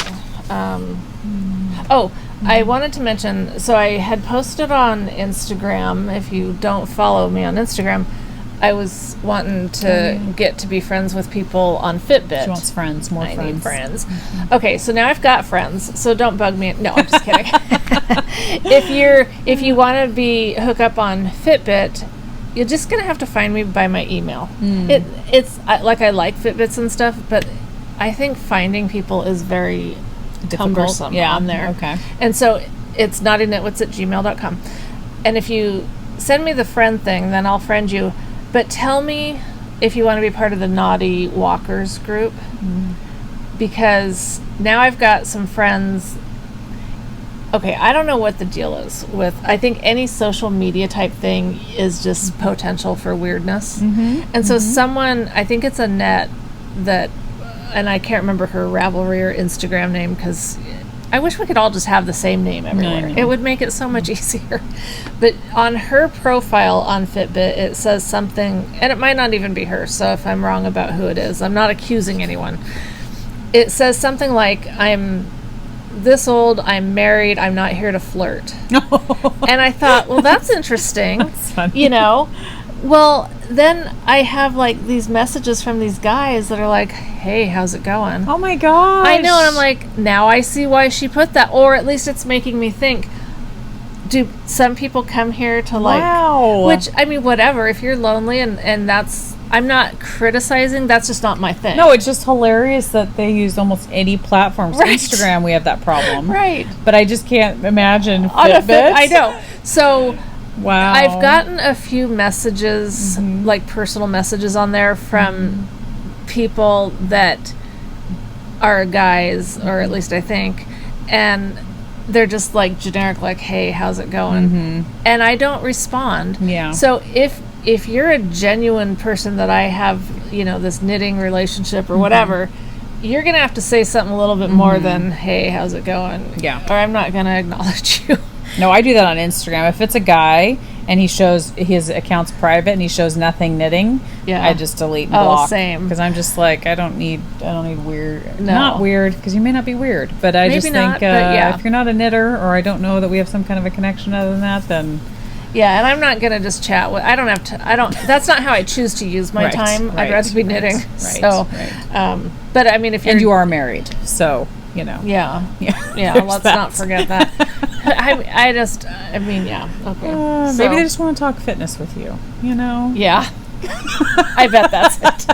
I wanted to mention, so I had posted on Instagram. If you don't follow me on Instagram, I was wanting to get to be friends with people on Fitbit. She wants friends, more friends. I need friends. Okay, so now I've got friends, so don't bug me. No, I'm just kidding. If you want to hook up on Fitbit, you're just gonna have to find me by my email. It's I like Fitbits and stuff, but I think finding people is very cumbersome on there. Okay. And so it's naughtyknitwits@gmail.com. And if you send me the friend thing, then I'll friend you. But tell me if you want to be part of the Naughty Walkers group, because now I've got some friends. Okay, I don't know what the deal is with. I think any social media type thing is just potential for weirdness. And so someone, I think it's Annette, and I can't remember her Ravelry or Instagram name, because I wish we could all just have the same name everywhere. It would make it so much easier. But on her profile on Fitbit, it says something, and it might not even be her, so if I'm wrong about who it is, I'm not accusing anyone. It says something like, I'm this old, I'm married, I'm not here to flirt. And I thought, well, that's interesting. That's funny. Well, then I have these messages from these guys that are like, hey, how's it going? Oh my gosh. I know, and I'm like, now I see why she put that. Or at least it's making me think, do some people come here to which, whatever, if you're lonely and that's, I'm not criticizing, that's just not my thing. No, it's just hilarious that they use almost any platforms. Right. Instagram, we have that problem. Right. But I just can't imagine Fitbit. I know. So... Wow. I've gotten a few messages, personal messages on there from people that are guys, or at least I think, and they're just generic, hey, how's it going? And I don't respond. Yeah. So if you're a genuine person that I have, this knitting relationship or whatever, you're going to have to say something a little bit more than, hey, how's it going? Yeah. Or I'm not going to acknowledge you. No, I do that on Instagram. If it's a guy and he shows his account's private and he shows nothing knitting, I just delete and block. Same. Because I'm just I don't need weird. No. Not weird, because you may not be weird, but I Maybe just not, think but if you're not a knitter, or I don't know that we have some kind of a connection other than that, then... Yeah, and I'm not going to just chat with... That's not how I choose to use my time. I'd rather be knitting. But if you're... And you are married, so, Yeah, let's not forget that. I mean, yeah. Okay. Maybe they just want to talk fitness with you, you know? Yeah. I bet that's it.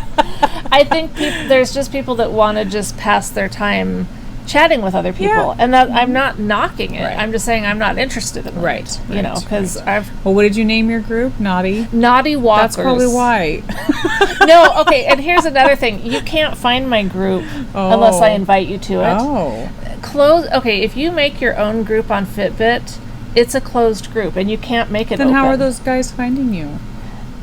I think there's just people that want to just pass their time chatting with other people, and that I'm not knocking it. Right. I'm just saying I'm not interested in that. You know, because I've. Well, what did you name your group? Naughty Walkers. That's probably why. No, okay. And here's another thing: you can't find my group unless I invite you to it. Oh. Okay, if you make your own group on Fitbit, it's a closed group, and you can't make it. Then open. How are those guys finding you?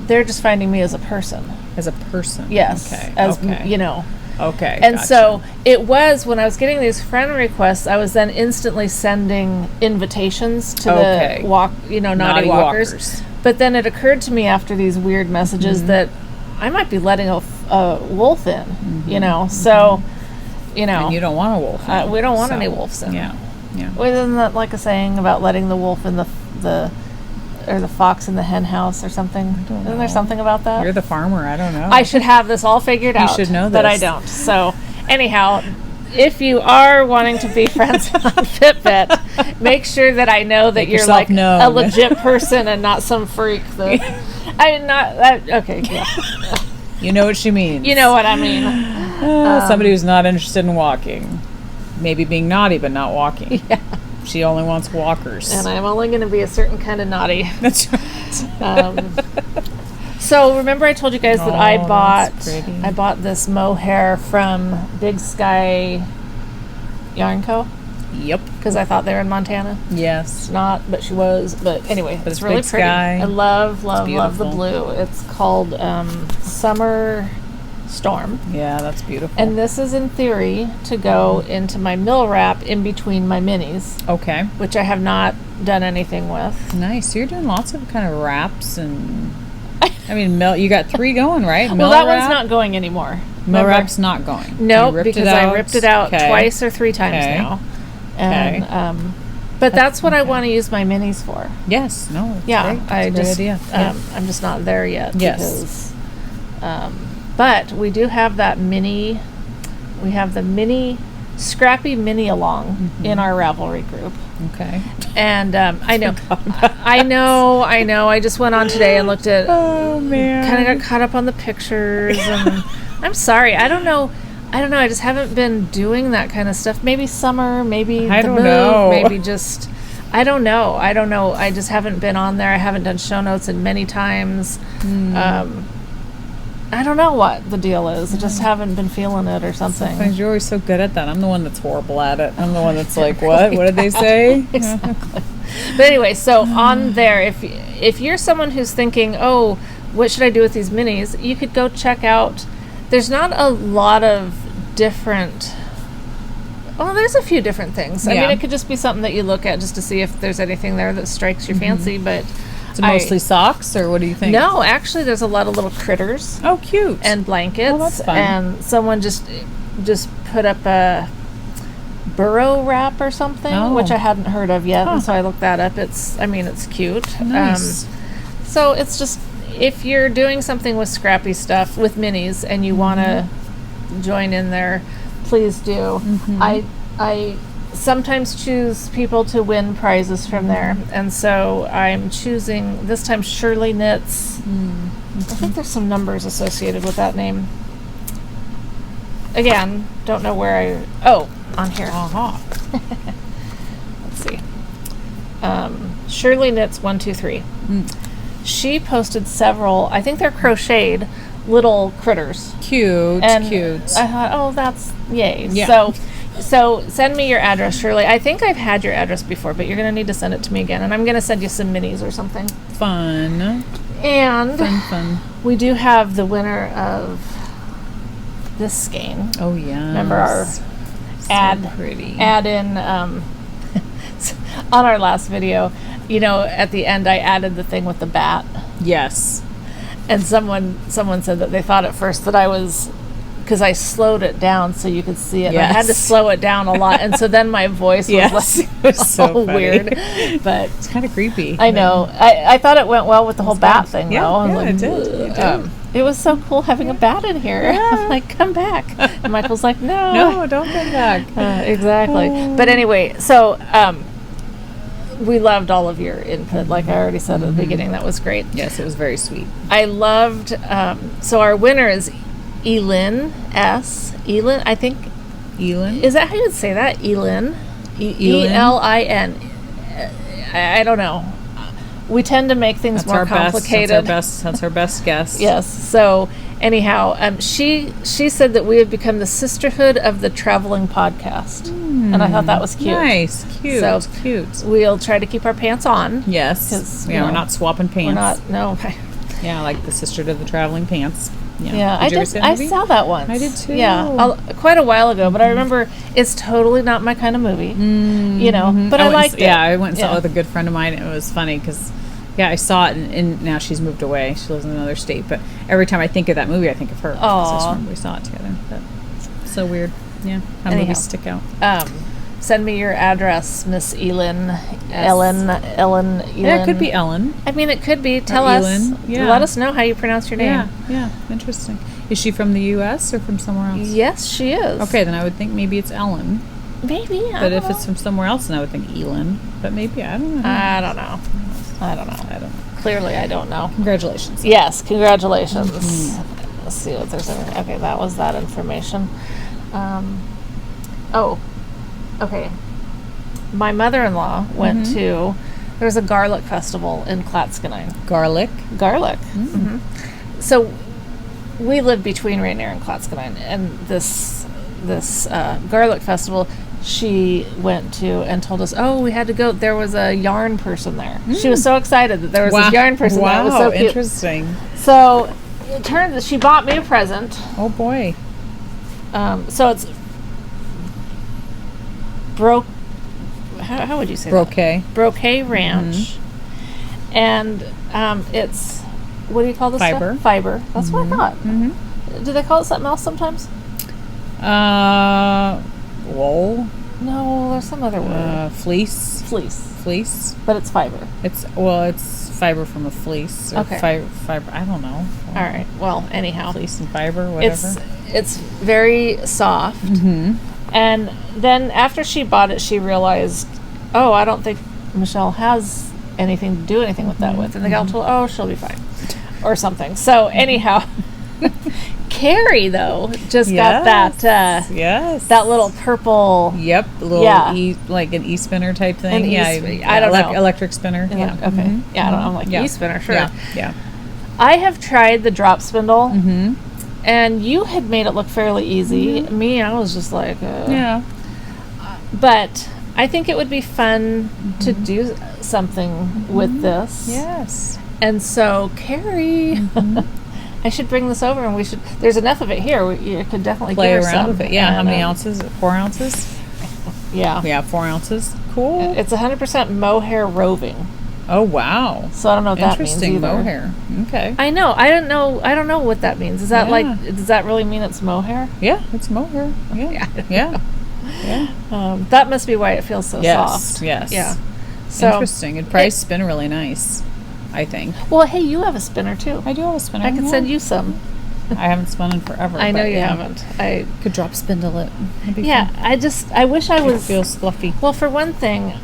They're just finding me as a person. As a person. Yes. Okay. You know. Okay. And so it was when I was getting these friend requests, I was then instantly sending invitations to the naughty walkers. But then it occurred to me after these weird messages that I might be letting a wolf in, you know. So, you know. And you don't want a wolf in. We don't want any wolves in. Yeah. Well, isn't that like a saying about letting the wolf in the fox in the hen house or something? Isn't there something about that? You're the farmer. I don't know. I should have this all figured out. You should know this. But I don't. So, anyhow, if you are wanting to be friends on Fitbit, make sure that I know that you're like a legit person and not some freak. Okay, yeah. You know what she means. You know what I mean. Somebody who's not interested in walking. Maybe being naughty, but not walking. Yeah. She only wants walkers. And I'm only going to be a certain kind of naughty. That's right. So remember I told you guys that I bought this mohair from Big Sky Yarn Co. Yep. Because I thought they were in Montana. Yes. It's not, but she was. But anyway, it's really pretty. Sky. I love the blue. It's called Summer Storm. Yeah, that's beautiful. And this is in theory to go into my mill wrap in between my minis. Okay. Which I have not done anything with. Nice. So you're doing lots of kind of wraps and I mean, you got 3 going, right? Well, that one's not going anymore. Mill wrap's not going. Nope, because I ripped it out twice or 3 times now. And but that's what I want to use my minis for. Yes. No. That's great. That's a great idea. I'm just not there yet. Yes. Because, but we do have that mini. We have the mini scrappy mini along in our Ravelry group. Okay. And I know. I just went on today and looked at. Oh man. Kind of got caught up on the pictures, and I'm sorry. I don't know. I just haven't been doing that kind of stuff. Maybe summer. Maybe the move. Maybe just. I don't know. I just haven't been on there. I haven't done show notes in many times. I don't know what the deal is. I just haven't been feeling it or something. Sometimes you're always so good at that. I'm the one that's horrible at it. I'm the one that's like, what? What did they say? Exactly. But anyway, so on there, if you're someone who's thinking, oh, what should I do with these minis? You could go check out. There's not a lot of different. Well, there's a few different things. I mean, it could just be something that you look at just to see if there's anything there that strikes your fancy, but. Is it mostly socks, or what do you think? No, actually, there's a lot of little critters. Oh, cute. And blankets. Oh, that's fun. And someone just put up a burrow wrap or something, which I hadn't heard of yet, and so I looked that up. It's cute. Nice. So it's just, if you're doing something with scrappy stuff, with minis, and you want to join in there, please do. I sometimes choose people to win prizes from there, and so I'm choosing this time Shirley Knits. I think there's some numbers associated with that name. Again, don't know where on here. Let's see. Shirley Knits 123. She posted several, I think they're crocheted little critters. Cute. I thought, that's yay. Yeah. So send me your address, Shirley. I think I've had your address before, but you're going to need to send it to me again. And I'm going to send you some minis or something. Fun. And fun. We do have the winner of this skein. Oh, yeah. Remember our add in on our last video, at the end I added the thing with the bat. Yes. And someone said that they thought at first that I was, because I slowed it down so you could see it. Yes. I had to slow it down a lot, and so then my voice was it was so weird. But it's kind of creepy. I know. I thought it went well with the whole bat thing, though. Yeah, it did. It was so cool having a bat in here. Yeah. I'm like, come back. And Michael's like, no, don't come back. Exactly. But anyway, so we loved all of your input. Like I already said at the beginning, that was great. Yes, it was very sweet. I loved, so our winner is Elin S. Elin, I think. Elin? Is that how you would say that? Elin? Elin? E-L-I-N. I don't know. We tend to make things more complicated. That's our best guess. Yes. So anyhow, she said that we have become the sisterhood of the traveling podcast, and I thought that was cute. Nice, cute. So cute. We'll try to keep our pants on. Yes. Yeah, we're not swapping pants. We're not. No. Yeah, like the sisterhood of the traveling pants. Yeah, I saw that once. I did too. Yeah, quite a while ago, but I remember it's totally not my kind of movie. You know, but I liked it. Yeah, I went and saw it with a good friend of mine, and it was funny because. Yeah, I saw it, and now she's moved away. She lives in another state. But every time I think of that movie, I think of her. So I just remember we saw it together. But so weird. Yeah, how movies stick out. Send me your address, Miss Elin. Yes. Ellen. Yeah, it could be Ellen. I mean, it could be. Tell us. Yeah. Let us know how you pronounce your name. Yeah, interesting. Is she from the U.S. or from somewhere else? Yes, she is. Okay, then I would think maybe it's Ellen. Maybe. But if it's from somewhere else, then I would think Elin. But maybe, I don't know. I don't know. Clearly, I don't know. Congratulations. Yes, congratulations. Let's see what there's. Okay, that was that information. Okay. My mother-in-law went to. There was a garlic festival in Clatskanie. Garlic. So we live between Rainier and Clatskanie, and this garlic festival. She went to and told us, we had to go. There was a yarn person there. She was so excited that there was this yarn person there. It was so cute. Interesting. So it turned that she bought me a present. Oh, boy. So it's how would you say Brocade. that? Brocade Ranch. And it's, what do you call this Fiber. stuff? Fiber. That's what I thought. Do they call it something else sometimes? Wool? No, there's some other word. Fleece. Fleece. But it's fiber. It's fiber from a fleece. Or okay. Fiber. I don't know. All right. Well, anyhow. Fleece and fiber, whatever. It's very soft. And then after she bought it, she realized, I don't think Michelle has anything to do anything with that with. And the gal told, she'll be fine. Or something. So anyhow. Carie, though, just got that that little purple like an e-spinner type thing. I don't know. Electric spinner. Okay. I don't know. I'm like, e-spinner, sure. Yeah. I have tried the drop spindle, and you had made it look fairly easy. Me, I was just like, But I think it would be fun to do something with this. Yes. And so, Carie... I should bring this over, and we should. There's enough of it here. You could definitely play give her around some. with it. Yeah, how many ounces? 4 ounces. Yeah, 4 ounces. Cool. It's 100% mohair roving. Oh wow! So I don't know what that means either. Interesting mohair. Okay. I know. I don't know what that means. Is that does that really mean it's mohair? Yeah, it's mohair. Yeah. That must be why it feels so soft. Yes. Yeah. So interesting. It'd probably spin really nice. I think. Well, hey, you have a spinner too. I do have a spinner. I can send you some. I haven't spun in forever. I know you haven't. I could drop spindle it. Fun. I wish I was. It feels fluffy. Well, for one thing,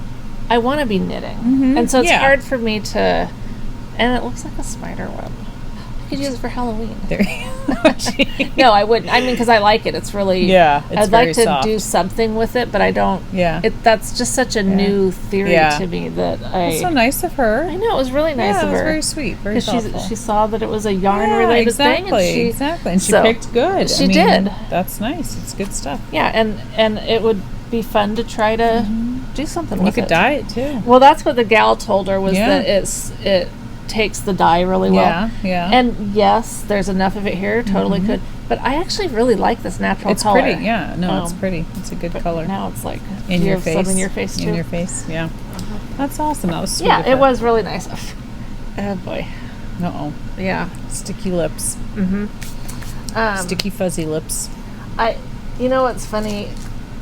I want to be knitting, and so it's hard for me to. And it looks like a spider web. I could use it for Halloween. No, I wouldn't. I mean, because I like it. It's really. I'd like to do something with it, but I don't. That's just such a new theory to me that It's so nice of her. I know, it was really nice of her. It was very sweet. Very thoughtful. She saw that it was a yarn-related thing. And she picked good. She did. That's nice. It's good stuff. Yeah, and it would be fun to try to do something with it. You could dye it, too. Well, that's what the gal told her, was that it takes the dye really well. And yes, there's enough of it here, totally could. But I actually really like this natural color. It's pretty, it's pretty. It's a good color. Now it's like in your face. Some in your face too. In your face, yeah. That's awesome. That was sweet. Yeah, it was really nice. Oh boy. Yeah. Sticky lips. Sticky fuzzy lips. You know what's funny?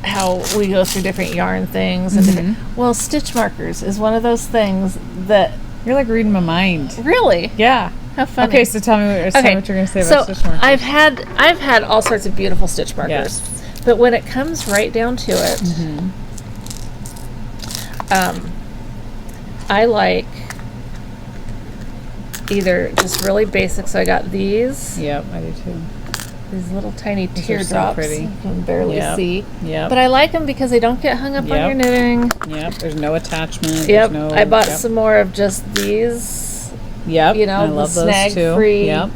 How we go through different yarn things and stitch markers is one of those things that. You're like reading my mind. Really? Yeah. How funny. Okay, so tell me what you're going to say about stitch markers. I've had all sorts of beautiful stitch markers, but when it comes right down to it, I like either just really basic, so I got these. Yep, I do too. These little tiny These teardrops are so pretty. you can barely see. Yep. But I like them because they don't get hung up on your knitting. Yep, there's no attachment. Yep, No, I bought some more of just these. Yep, You know, I the love those snag too. free. Yep.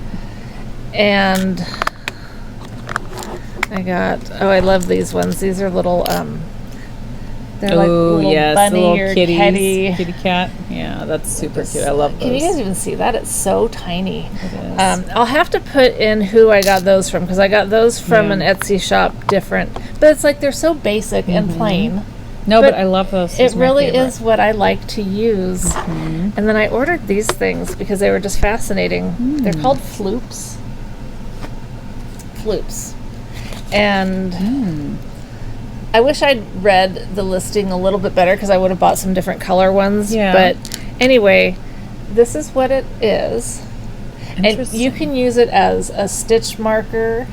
And I got, I love these ones. These are little, they're like little bunny little or kitty cat. Yeah, that's super cute. I love those. Can you guys even see that? It's so tiny. It is. I'll have to put in who I got those from, because I got those from an Etsy shop different. But it's like they're so basic and plain. No, but I love those. It really is what I like to use. And then I ordered these things because they were just fascinating. They're called floops. Floops. And I wish I'd read the listing a little bit better, because I would have bought some different color ones. Yeah. But anyway, this is what it is. And you can use it as a stitch marker.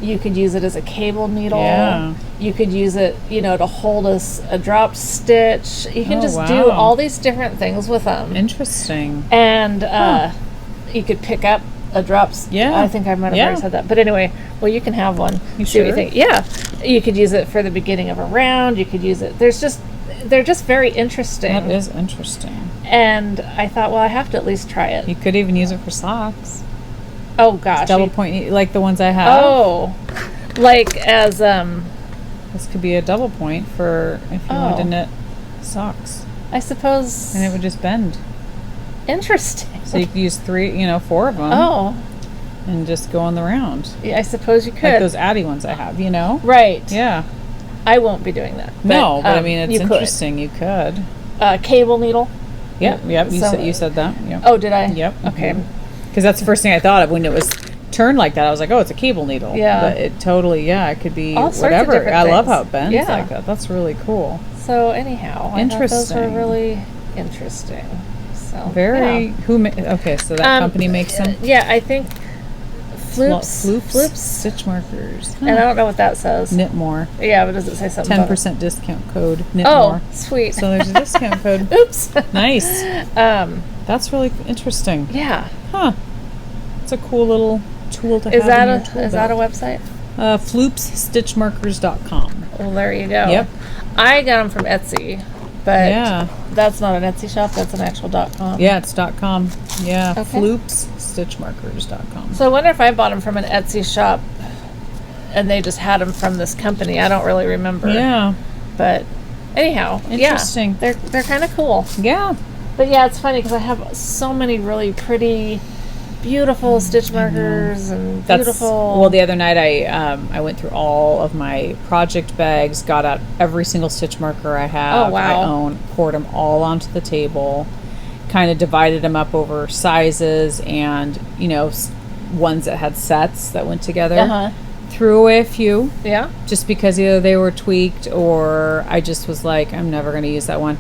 You could use it as a cable needle. Yeah. You could use it, to hold a drop stitch. You can just do all these different things with them. Interesting. And you could pick up a drops. Yeah. I think I might have already said that. But anyway, well, you can have one. You See what you sure? think. Yeah. You could use it for the beginning of a round. You could use it. They're just very interesting. That is interesting. And I thought, well, I have to at least try it. You could even use it for socks. Oh, gosh. Double point, like the ones I have. Oh. Like as, This could be a double point for if you wanted to knit socks. I suppose. And it would just bend. Interesting. So you could use 4 of them. Oh. And just go on the round. Yeah, I suppose you could. Like those Addy ones I have, Right. Yeah. I won't be doing that. No, but I mean, it's you interesting. You could. Cable needle. Yep. You said that. Yep. Oh, did I? Yep. Okay. Because that's the first thing I thought of when it was turned like that. I was like, oh, it's a cable needle. Yeah. But it totally, it could be All sorts of whatever. different I love things. how it bends Yeah. like that. That's really cool. So anyhow, I thought those were Interesting. really interesting. So Very. yeah. Okay, so that company makes them. Yeah, I think Floops. Stitch markers. And I don't know what that says. Knit more. Yeah, but does it say something? 10% discount code. Knit Oh, more. sweet. So there's a discount code. Oops. Nice. That's really interesting. Yeah. Huh. It's a cool little tool to Is have that in your tool is that a belt. website? Floopsstitchmarkers.com. Well, there you go. Yep. I got them from Etsy, but Yeah. that's not an Etsy shop. That's an actual .com. Yeah, it's .com. Yeah. Okay. Floopsstitchmarkers.com. So I wonder if I bought them from an Etsy shop, and they just had them from this company. I don't really remember. Yeah. But anyhow, Interesting. Yeah, they're kind of cool. Yeah. But yeah, it's funny because I have so many really pretty, beautiful stitch markers and beautiful. Well, the other night I went through all of my project bags, got out every single stitch marker I have. Oh, wow. I own, poured them all onto the table, kind of divided them up over sizes and ones that had sets that went together. Uh-huh. Threw away a few. Yeah. Just because either they were tweaked or I just was like, I'm never going to use that one.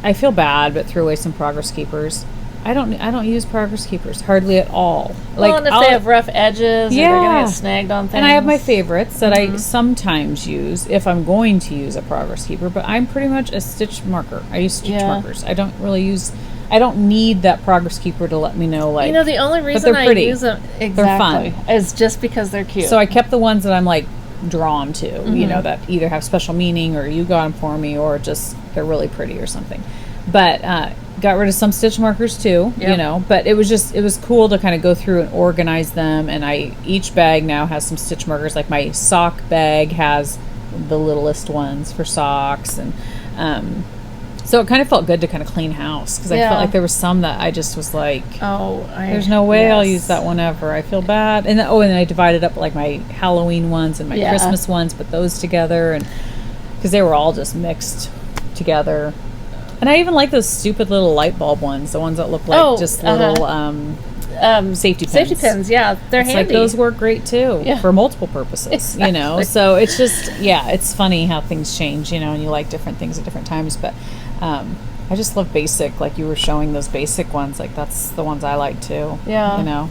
I feel bad, but threw away some progress keepers. I don't use progress keepers hardly at all. Well, and if they have rough edges, or they're gonna get snagged on things. And I have my favorites that I sometimes use if I'm going to use a progress keeper. But I'm pretty much a stitch marker. I use stitch markers. I don't need that progress keeper to let me know. Like, the only reason I use them exactly fun. is just because they're cute. So I kept the ones that I'm like drawn to. That either have special meaning or you got them for me or just they're really pretty or something. But got rid of some stitch markers too, but it was cool to kind of go through and organize them. And each bag now has some stitch markers. Like my sock bag has the littlest ones for socks. And so it kind of felt good to kind of clean house because I felt like there was some that I just was like, there's no way I'll use that one ever. I feel bad. And then I divided up like my Halloween ones and my Christmas ones, put those together, and because they were all just mixed together. And I even like those stupid little light bulb ones, the ones that look like just little safety pins. Safety pins, yeah, they're handy. Like those work great too for multiple purposes, Exactly. So it's just, it's funny how things change, and you like different things at different times. But I just love basic, like you were showing those basic ones, like that's the ones I like too. Yeah. I don't know.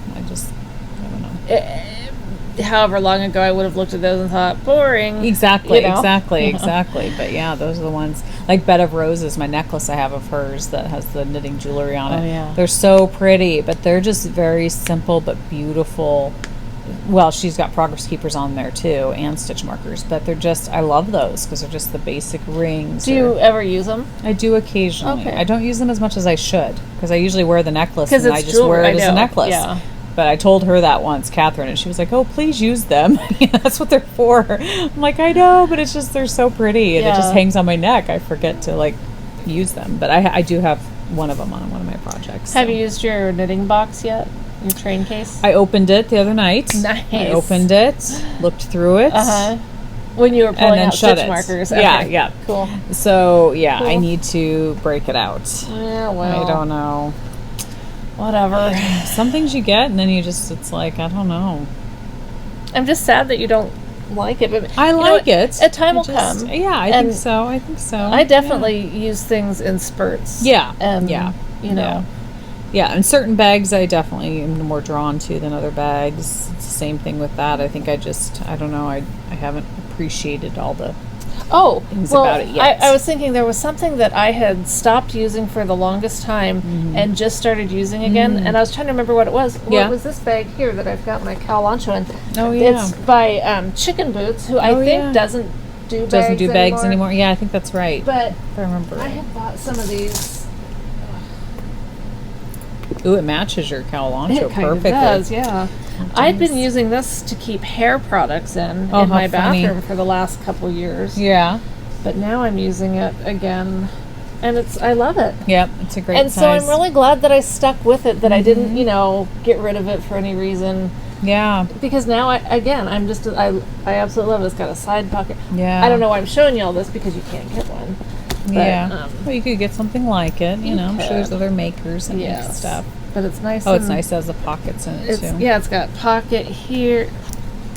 However long ago I would have looked at those and thought, boring. Exactly. Yeah. But yeah, those are the ones. Like Bed of Roses, my necklace I have of hers that has the knitting jewelry on it. Oh, yeah. They're so pretty, but they're just very simple but beautiful. Well, she's got progress keepers on there too, and stitch markers, but they're just, I love those because they're just the basic rings. Do you ever use them? I do occasionally. Okay. I don't use them as much as I should because I usually wear the necklace and It's I just jewelry. wear it as I a know. necklace. Yeah. But I told her that once, Catherine, and she was like, "Oh, please use them. That's what they're for." I'm like, "I know, but it's just they're so pretty, and it just Yeah. hangs on my neck. I forget to like use them." But I do have one of them on one of my projects. Have so. you used your knitting box yet? Your train case? I opened it the other night. Nice. I opened it, looked through it. When you were pulling then out shut stitch it. markers. Yeah, Okay. yeah. Cool. So yeah, Cool. I need to break it out. Yeah, well. I don't know. Whatever. Some things you get, and then you just, it's like, I don't know. I'm just sad that you don't like it. But I you know like what? it. A time I will just- come. Yeah, I And think so. I think so. I definitely use things in spurts. Yeah. And, Yeah. you know. Yeah, and certain bags I definitely am more drawn to than other bags. It's the same thing with that. I think I don't know, I haven't appreciated all the things about it yet. I was thinking there was something that I had stopped using for the longest time and just started using again, and I was trying to remember what it was. Well, Yeah. it was this bag here that I've got my Cowloncho in. Oh, yeah. It's by Chicken Boots, who I think yeah. doesn't do bags anymore. Yeah, I think that's right. But if I remember. I had bought some of these. Ooh, it matches your Cowloncho It kind perfectly. of does, yeah. I'd been using this to keep hair products in Oh, my how funny. bathroom for the last couple years. Yeah. But now I'm using it again, and I love it. Yep, it's a great And size. so I'm really glad that I stuck with it, that I didn't, get rid of it for any reason. Yeah. Because now, I absolutely love it. It's got a side pocket. Yeah. I don't know why I'm showing you all this, because you can't get one. But, Yeah. Well, you could get something like it. you I'm sure there's could. other makers and Yes. stuff. But it's nice. Oh, it's and nice. It has the pockets in it, too. Yeah, it's got pocket here.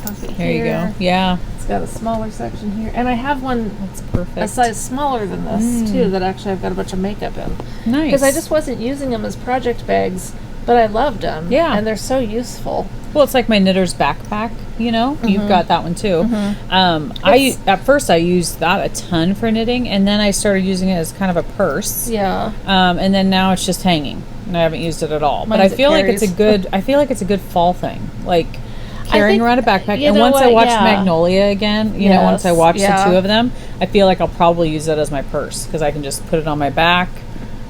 Pocket There here. you go. Yeah. It's got a smaller section here. And I have one That's perfect. a size smaller than this, too, that actually I've got a bunch of makeup in. Nice. Because I just wasn't using them as project bags, but I loved them. Yeah. And they're so useful. Well, it's like my knitter's backpack, You've got that one, too. At first, I used that a ton for knitting, and then I started using it as kind of a purse. Yeah. And then now it's just hanging, and I haven't used it at all. But Mine's I feel at like it's a Carie's. good. I feel like it's a good fall thing, like carrying think- around a backpack. you And know once I what? watch Yeah. Magnolia again, once I Yes, watch yeah. the two of them, I feel like I'll probably use it as my purse because I can just put it on my back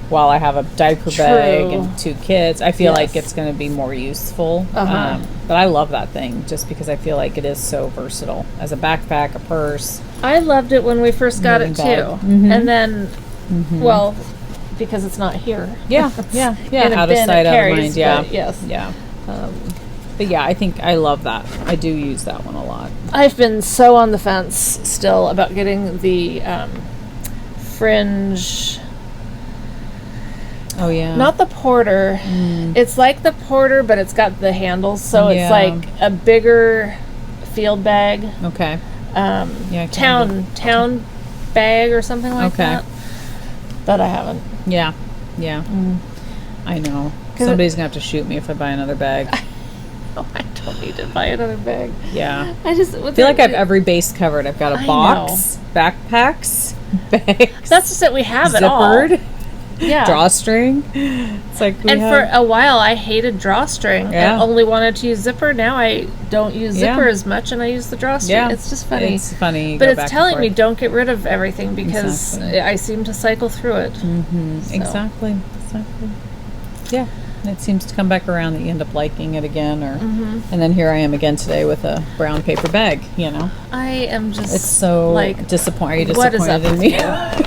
while I have a diaper bag True. and two kids. I feel like Yes. it's going to be more useful. Uh-huh. But I love that thing just because I feel like it is so versatile as a backpack, a purse. I loved it when we first got it, Knitting too. bag. Mhm. And then, well, because it's not here. Yeah, yeah, yeah. In a Out of bin sight, at out of Carie's, mind. Yeah, but yes. yeah. But yeah, I think I love that. I do use that one a lot. I've been so on the fence still about getting the fringe. Oh yeah. Not the porter. It's like the porter, but it's got the handles, so Yeah. it's like a bigger field bag. Okay. Yeah, I can't town bag or something like Okay. that. But I haven't. Yeah. Yeah. I know. 'Cause Somebody's gonna have to shoot me if I buy another bag. Oh, I don't need to buy another bag. Yeah. I just I feel like I have every base covered. I've got a I box, backpacks, bags. That's just it. We have it all. zippered, Yeah. drawstring. It's like we And have, for a while, I hated drawstring Yeah. and only wanted to use zipper. Now I don't use Yeah. zipper as much, and I use the drawstring. Yeah. It's just funny. It's funny. You But go it's back and telling me forth. don't get rid of everything because Exactly. I seem to cycle through it. So. Exactly. Yeah. And it seems to come back around that you end up liking it again, or and then here I am again today with a brown paper bag. I am just It's so like, disappointed. Are you what is disappointed up in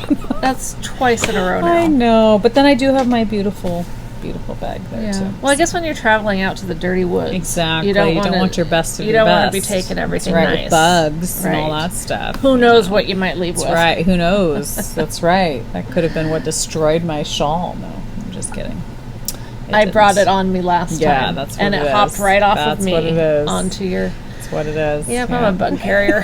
with me? that's twice in a row now. I know, but then I do have my beautiful bag there too. Well, I guess when you're traveling out to the dirty woods, Exactly. you don't, want your best of you your don't want to be best. taking everything That's right, nice. with bugs and all Right. that stuff. Who knows what you might leave That's with? right. Who knows? That's right. That could have been what destroyed my shawl. No, I'm just kidding. I brought didn't. it on me last Yeah, time. that's what and it it hopped is. right off That's of me what it is. onto your. That's what it is. Yeah, I'm a bug carrier.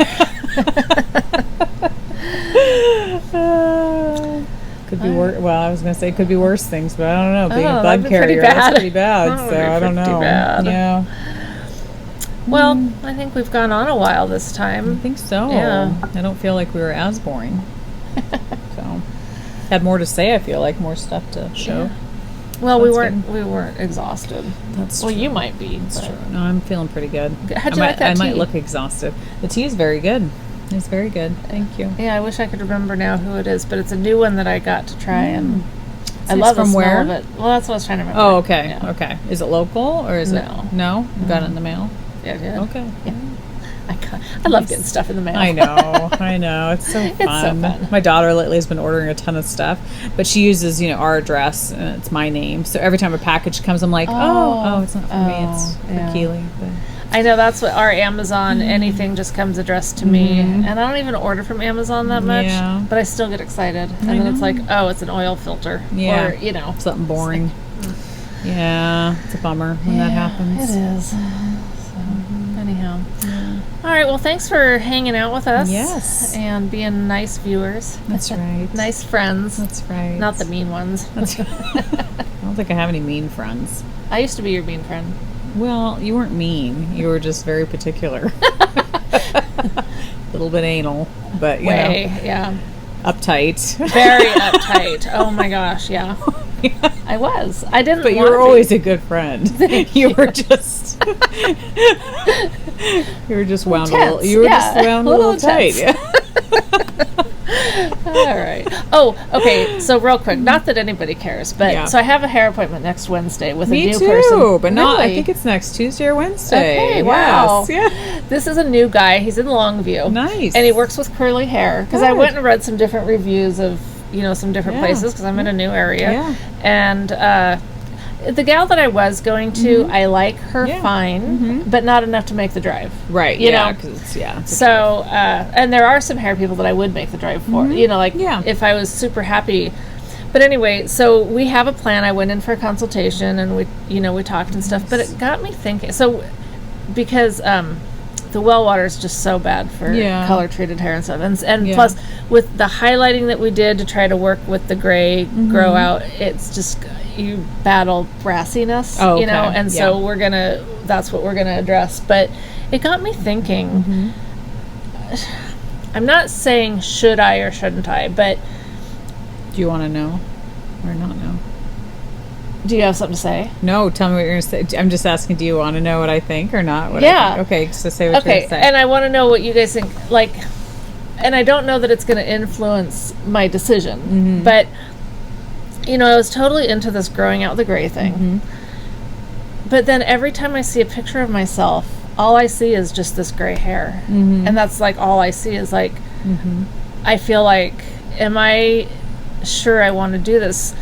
Could be worse. Well, I was going to say could be worse things, but I don't know. Being a that'd bug be pretty carrier, bad. that's pretty bad. That would So be I don't pretty know. bad. Yeah, Well, I think we've gone on a while this I time. think so. Yeah. I don't feel like we were as boring. So had more to say. I feel like more stuff to show. Yeah. Well, That's we weren't exhausted. That's well, true. you might be. That's but- true. No, I'm feeling pretty good. How'd you like that I might tea? look exhausted. The tea is very good. It's very good. Thank you. Yeah, I wish I could remember now who it is, but it's a new one that I got to try, and I It's love the from smell where? of it. Well, that's what I was trying to remember. Oh, okay. Yeah. Okay. Is it local or is No. it? No. You got it in the mail. Yeah, yeah. Okay. Yeah. I love getting stuff in the mail. I know. I know. It's so fun. It's so fun. My daughter lately has been ordering a ton of stuff, but she uses, our address and it's my name. So every time a package comes, I'm like, oh, it's not for me. It's for yeah. Keely. But I know that's what our Amazon, anything just comes addressed to me. And I don't even order from Amazon that much, Yeah. but I still get excited. And then it's like, oh, it's an oil filter. Yeah. Or, something boring. Yeah. It's a bummer when that happens. It is. So, anyhow. All right, well, thanks for hanging out with us. Yes. And being nice viewers. That's right. Nice friends. That's right. Not the mean ones. That's right. I don't think I have any mean friends. I used to be your mean friend. Well, you weren't mean. You were just very particular. A little bit anal, but Yeah. uptight. Very uptight. Oh my gosh, yeah. I was. I didn't. But you want were to be. always a good friend. You were just. You were just wound a little. Intense, You were yeah. just wound a little tight. intense. All right. Oh, okay. So real quick, not that anybody cares, but Yeah. so I have a hair appointment next Wednesday with Me a new too, person. but not. I Really? think it's next Tuesday or Wednesday. Okay, wow. Yes, yeah. This is a new guy. He's in Longview. Nice. And he works with curly hair. Because I Good. went and read some different reviews of, some different Yeah. places because I'm in a new area. Yeah. And the gal that I was going to, I like her Yeah. fine, but not enough to make the drive. Right. You yeah. know? Because it's it's a So, and there are some hair people that I would make the drive for, Yeah. if I was super happy. But anyway, so we have a plan. I went in for a consultation and we talked and stuff, but it got me thinking. So, because, the well water is just so bad for Yeah. color treated hair and stuff. And Yeah. plus with the highlighting that we did to try to work with the gray grow out, it's just, you battle brassiness, Oh, okay. and so that's what we're going to address. But it got me thinking, I'm not saying should I or shouldn't I, but Do you want to know or not know? do you have something to say? No, tell me what you're going to say. I'm just asking, do you want to know what I think or not? What Yeah. I think? Okay, so say what you're Okay, going to say. and I want to know what you guys think. And I don't know that it's going to influence my decision, but I was totally into this growing out the gray thing. But then every time I see a picture of myself, all I see is just this gray hair, and that's all I see is I feel like, am I sure I want to do this?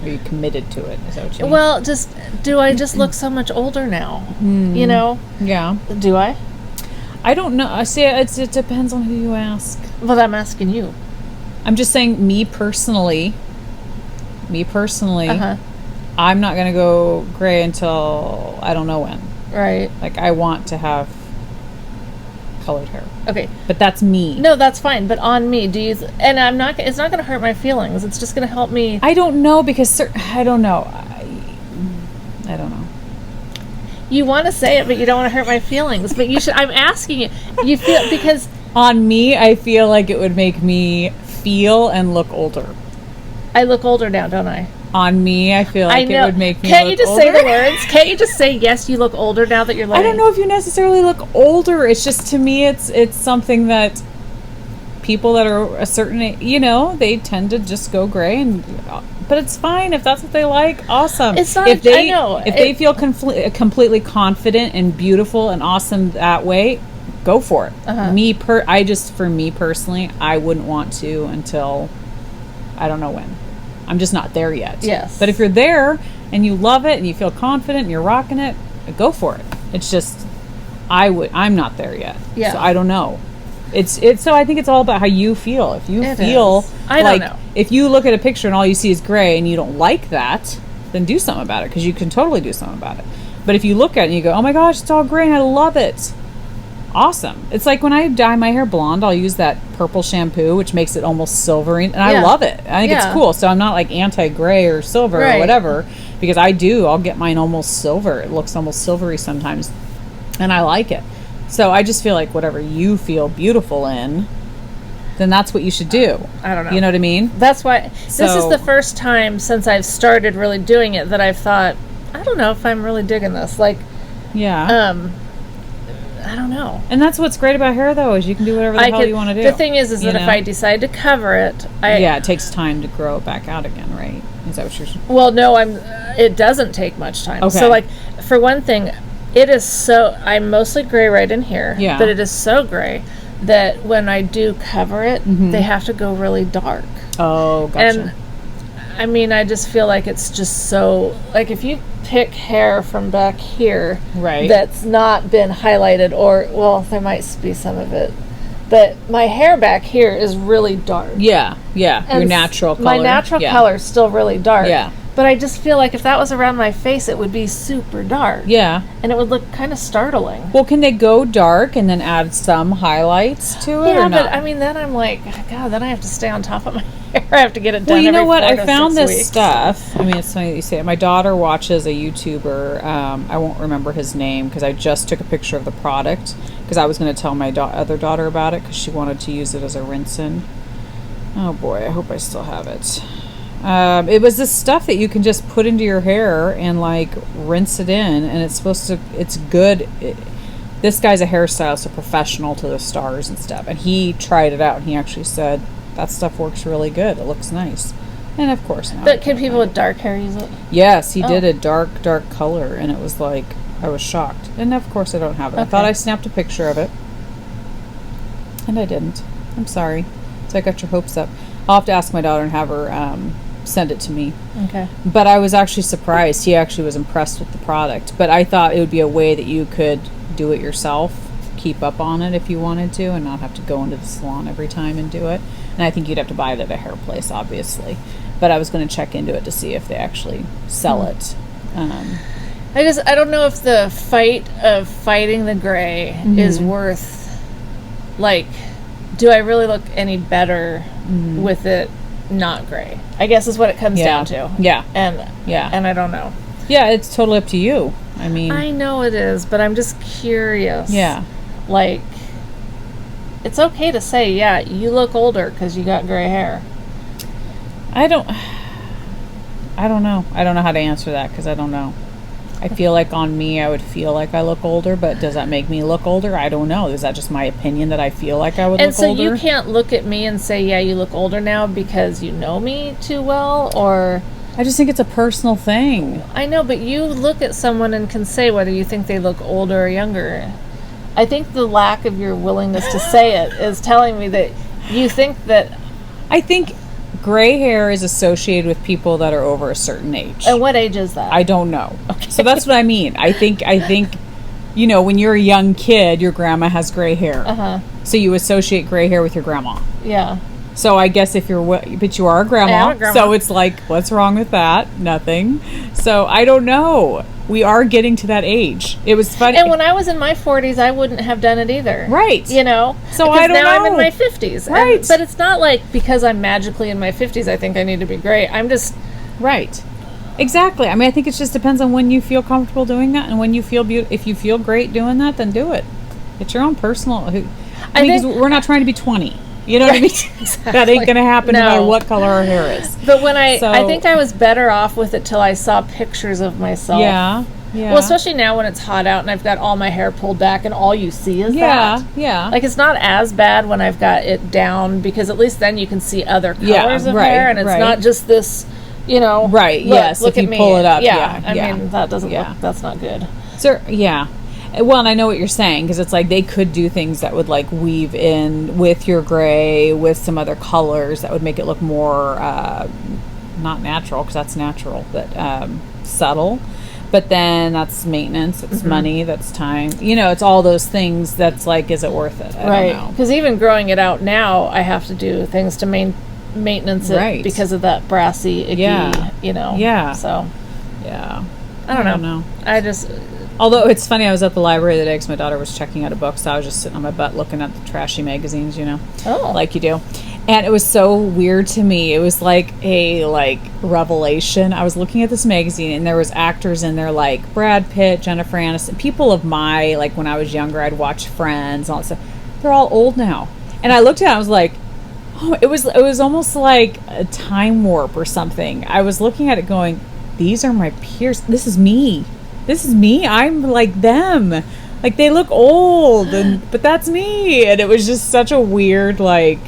Are you committed to it? Is that what you mean? Well, do I just look so much older now? Yeah. Do I? I don't know. I see. It depends on who you ask. Well, I'm asking you. I'm just saying, me personally, Uh-huh. I'm not going to go gray until I don't know when. Right. I want to have colored hair. Okay. But that's me. No, that's fine. But on me, and I'm not. It's not going to hurt my feelings. It's just going to help me. I don't know because I don't know. I don't know. You want to say it, but you don't want to hurt my feelings. But you should. I'm asking you. You feel because On me, I feel like it would make me feel and look older. I look older now, don't I? On me, I feel like it would make me Can't look you just older. say the words? Can't you just say yes? You look older now that you're I don't know if you necessarily look older. It's just, to me, it's something that people that are a certain age, they tend to just go gray, but it's fine if that's what they like. Awesome. It's not. If they, I know. If they feel completely confident and beautiful and awesome that way, go for it. For me personally, I wouldn't want to until I don't know when. I'm just not there yet. Yes. But if you're there and you love it and you feel confident and you're rocking it, go for it. It's just, I'm not there yet. Yeah. So I don't know. So I think it's all about how you feel. If you It feel is. I don't know. If you look at a picture and all you see is gray and you don't like that, then do something about it, because you can totally do something about it. But if you look at it and you go, oh my gosh, it's all gray and I love it. Awesome. It's like when I dye my hair blonde, I'll use that purple shampoo, which makes it almost silvery, and I love it. I think it's cool. So I'm not anti-gray or silver or whatever, because I'll get mine almost silver. It looks almost silvery sometimes, and I like it. So I just feel like whatever you feel beautiful in, then that's what you should do. I don't know. You know what I mean? That's why this is the first time since I've started really doing it that I've thought, I don't know if I'm really digging this. Like, yeah. I don't know. And that's what's great about hair, though, is you can do whatever the hell you want to do. The thing is that if I decide to cover it, it takes time to grow it back out again, right? Is that what you're saying? Well, no, it doesn't take much time. Okay. So, like, for one thing, it is so, I'm mostly gray right in here, but it is so gray that when I do cover it, they have to go really dark. Oh, gotcha. And, I mean, I just feel like it's just so, like, if you pick hair from back here that's not been highlighted, or, well, there might be some of it, but my hair back here is really dark. Yeah, and your natural color. My natural color is still really dark. Yeah. But I just feel like if that was around my face, it would be super dark. Yeah. And it would look kind of startling. Well, can they go dark and then add some highlights to it or not? But I mean, then I'm like, God, then I have to stay on top of my hair. I have to get it done. Well, you know what? every 4 I to found 6 this weeks. stuff. I mean, it's funny that you say it. My daughter watches a YouTuber. I won't remember his name because I just took a picture of the product because I was going to tell my other daughter about it because she wanted to use it as a rinse-in. Oh, boy. I hope I still have it. It was this stuff that you can just put into your hair and like rinse it in, and it's good. This guy's a hairstylist, a professional to the stars and stuff, and he tried it out and he actually said that stuff works really good. It looks nice. And of course now. But can people with dark hair use it? Yes, he did a dark color, and it was like, I was shocked. And of course I don't have it. Okay. I thought I snapped a picture of it, and I didn't. I'm sorry. So I got your hopes up. I'll have to ask my daughter and have her send it to me. Okay. But I was actually surprised. He actually was impressed with the product. But I thought it would be a way that you could do it yourself, keep up on it if you wanted to, and not have to go into the salon every time and do it. And I think you'd have to buy it at a hair place, obviously. But I was going to check into it to see if they actually sell it. I don't know if the fight of fighting the gray is worth, like, do I really look any better with it not gray? I guess is what it comes down to. Yeah. And I don't know. Yeah, it's totally up to you. I mean, I know it is, but I'm just curious. Yeah. Like, it's okay to say, yeah, you look older because you got gray hair. I don't know. I don't know how to answer that because I don't know. I feel like on me, I would feel like I look older, but does that make me look older? I don't know. Is that just my opinion that I feel like I would look older? And so you can't look at me and say, yeah, you look older now because you know me too well, or... I just think it's a personal thing. I know, but you look at someone and can say whether you think they look older or younger. I think the lack of your willingness to say it is telling me that you think that... I think gray hair is associated with people that are over a certain age. And what age is that? I don't know. Okay. So that's what I mean. I think, you know, when you're a young kid, your grandma has gray hair. Uh-huh. So you associate gray hair with your grandma. Yeah. So I guess if but you are a grandma, I am a grandma. So it's like, what's wrong with that? Nothing. So I don't know. We are getting to that age. It was funny. And when I was in my 40s, I wouldn't have done it either. Right. You know? So I don't know. Now I'm in my 50s. Right. But it's not like because I'm magically in my 50s, I think I need to be gray. I'm just... Right. Exactly. I mean, I think it just depends on when you feel comfortable doing that and when you feel if you feel great doing that, then do it. It's your own personal... I mean, because we're not trying to be 20. You know what I mean? Exactly. That ain't going to happen no matter what color our hair is. But when I think I was better off with it till I saw pictures of myself. Yeah. Well, especially now when it's hot out and I've got all my hair pulled back and all you see is that. Yeah. Like, it's not as bad when I've got it down because at least then you can see other colors of hair and it's not just this, you know. Right, yes. Look if at you me. pull it up. I mean, that doesn't look, that's not good. So, yeah. Well, and I know what you're saying because it's like they could do things that would like weave in with your gray with some other colors that would make it look more not natural because that's natural, but subtle. But then that's maintenance, it's money, that's time. You know, it's all those things that's like, is it worth it? I don't know. Because even growing it out now, I have to do things to maintenance it because of that brassy, icky, you know. Yeah. So, yeah. I don't know. I just... Although it's funny, I was at the library the other day because my daughter was checking out a book, so I was just sitting on my butt looking at the trashy magazines, you know, like you do. And it was so weird to me. It was like a revelation. I was looking at this magazine, and there was actors in there like Brad Pitt, Jennifer Aniston, people of my, like when I was younger, I'd watch Friends and all that stuff. They're all old now. And I looked at it, I was like, Oh, it was almost like a time warp or something. I was looking at it going, these are my peers. This is me. I'm like them. Like, they look old, but that's me. And it was just such a weird, like,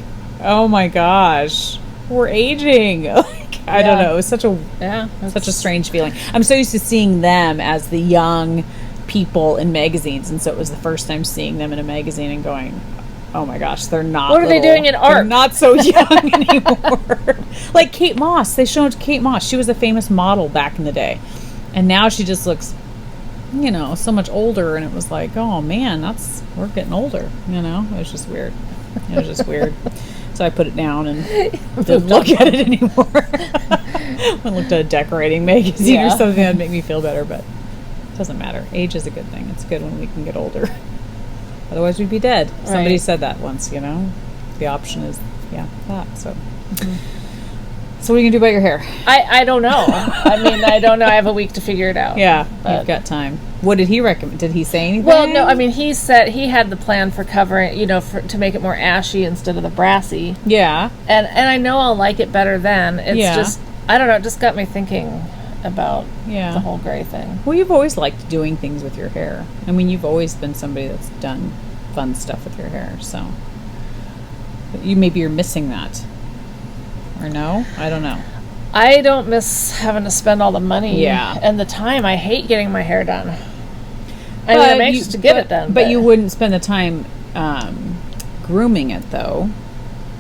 oh my gosh, we're aging. Like, I don't know. It was such a strange feeling. I'm so used to seeing them as the young people in magazines, and so it was the first time seeing them in a magazine and going, oh my gosh, they're not. What are they doing in art? They're not so young anymore. Like Kate Moss. They showed Kate Moss. She was a famous model back in the day, and now she just looks, so much older. And it was like, oh man, we're getting older. It was just weird. So I put it down and didn't look at it anymore. I looked at a decorating magazine or something that'd make me feel better, but it doesn't matter. Age is a good thing. It's good when we can get older. Otherwise, we'd be dead. Right. Somebody said that once, The option is, that. So, So what are you going to do about your hair? I don't know. I don't know. I have a week to figure it out. Yeah, you've got time. What did he recommend? Did he say anything? Well, no. He said he had the plan for covering, to make it more ashy instead of the brassy. Yeah. And I know I'll like it better then. It's just, I don't know, it just got me thinking about the whole gray thing. Well, you've always liked doing things with your hair. You've always been somebody that's done fun stuff with your hair, so. But maybe you're missing that. Or no? I don't know. I don't miss having to spend all the money and the time. I hate getting my hair done. I'm anxious to get it done. But you wouldn't spend the time grooming it, though.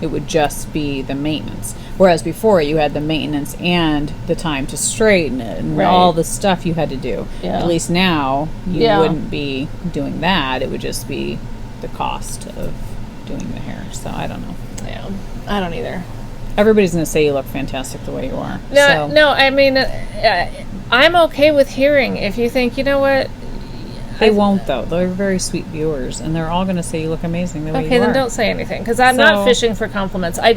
It would just be the maintenance. Whereas before, you had the maintenance and the time to straighten it and all the stuff you had to do. Yeah. At least now, you wouldn't be doing that. It would just be the cost of doing the hair. So, I don't know. Yeah, I don't either. Everybody's going to say you look fantastic the way you are. No, I'm okay with hearing if you think, you know what? They won't, though. They're very sweet viewers, and they're all going to say you look amazing the way you are. Okay, then don't say anything, because I'm not fishing for compliments. I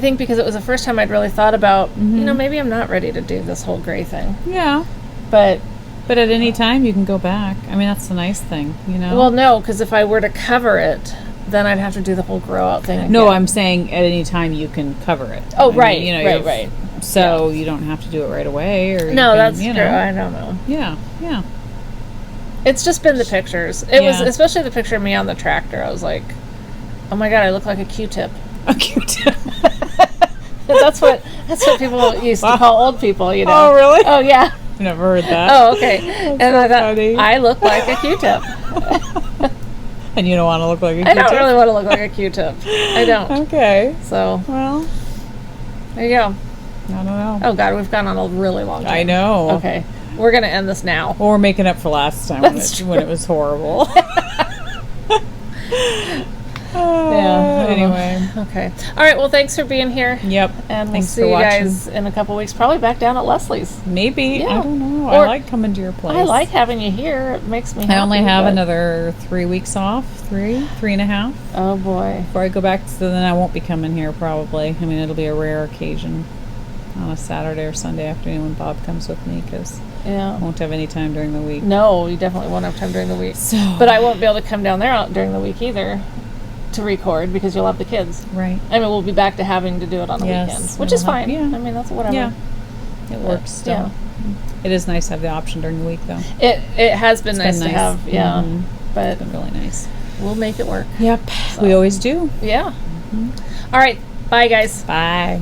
think because it was the first time I'd really thought about, maybe I'm not ready to do this whole gray thing. Yeah. But at any time, you can go back. That's the nice thing, Well, no, because if I were to cover it, then I'd have to do the whole grow out thing again. No, I'm saying at any time you can cover it. Oh, right, right. So you don't have to do it right away. That's true. I don't know. Yeah. It's just been the pictures. It was especially the picture of me on the tractor. I was like, oh my God, I look like a Q-tip. A Q-tip. That's what people used to call old people, Oh, really? Oh, yeah. I've never heard that. Oh, okay. And I thought, funny. I look like a Q-tip. And you don't want to look like a Q-tip? I don't really want to look like a Q-tip. I don't. Okay. So. Well. There you go. I don't know. Oh, God, we've gone on a really long time. I know. Okay. We're going to end this now. Well, we're making up for last time when it was horrible. Anyway. Okay. All right. Well, thanks for being here. Yep. And we'll see you guys in a couple weeks. Probably back down at Leslie's. Maybe. Yeah. I don't know. I like coming to your place. I like having you here. It makes me happy. I only have another 3 weeks off. 3.5. Oh, boy. Before I go back, so then I won't be coming here probably. It'll be a rare occasion on a Saturday or Sunday afternoon when Bob comes with me, because I won't have any time during the week. No, you definitely won't have time during the week. So, but I won't be able to come down there during the week either to record, because you'll have the kids. Right. We'll be back to having to do it on the weekends, which is fine. Yeah. That's whatever. Yeah. It works still. Yeah. It is nice to have the option during the week, though. It has been nice to have, but it's been really nice. We'll make it work. Yep. So. We always do. Yeah. All right. Bye, guys. Bye.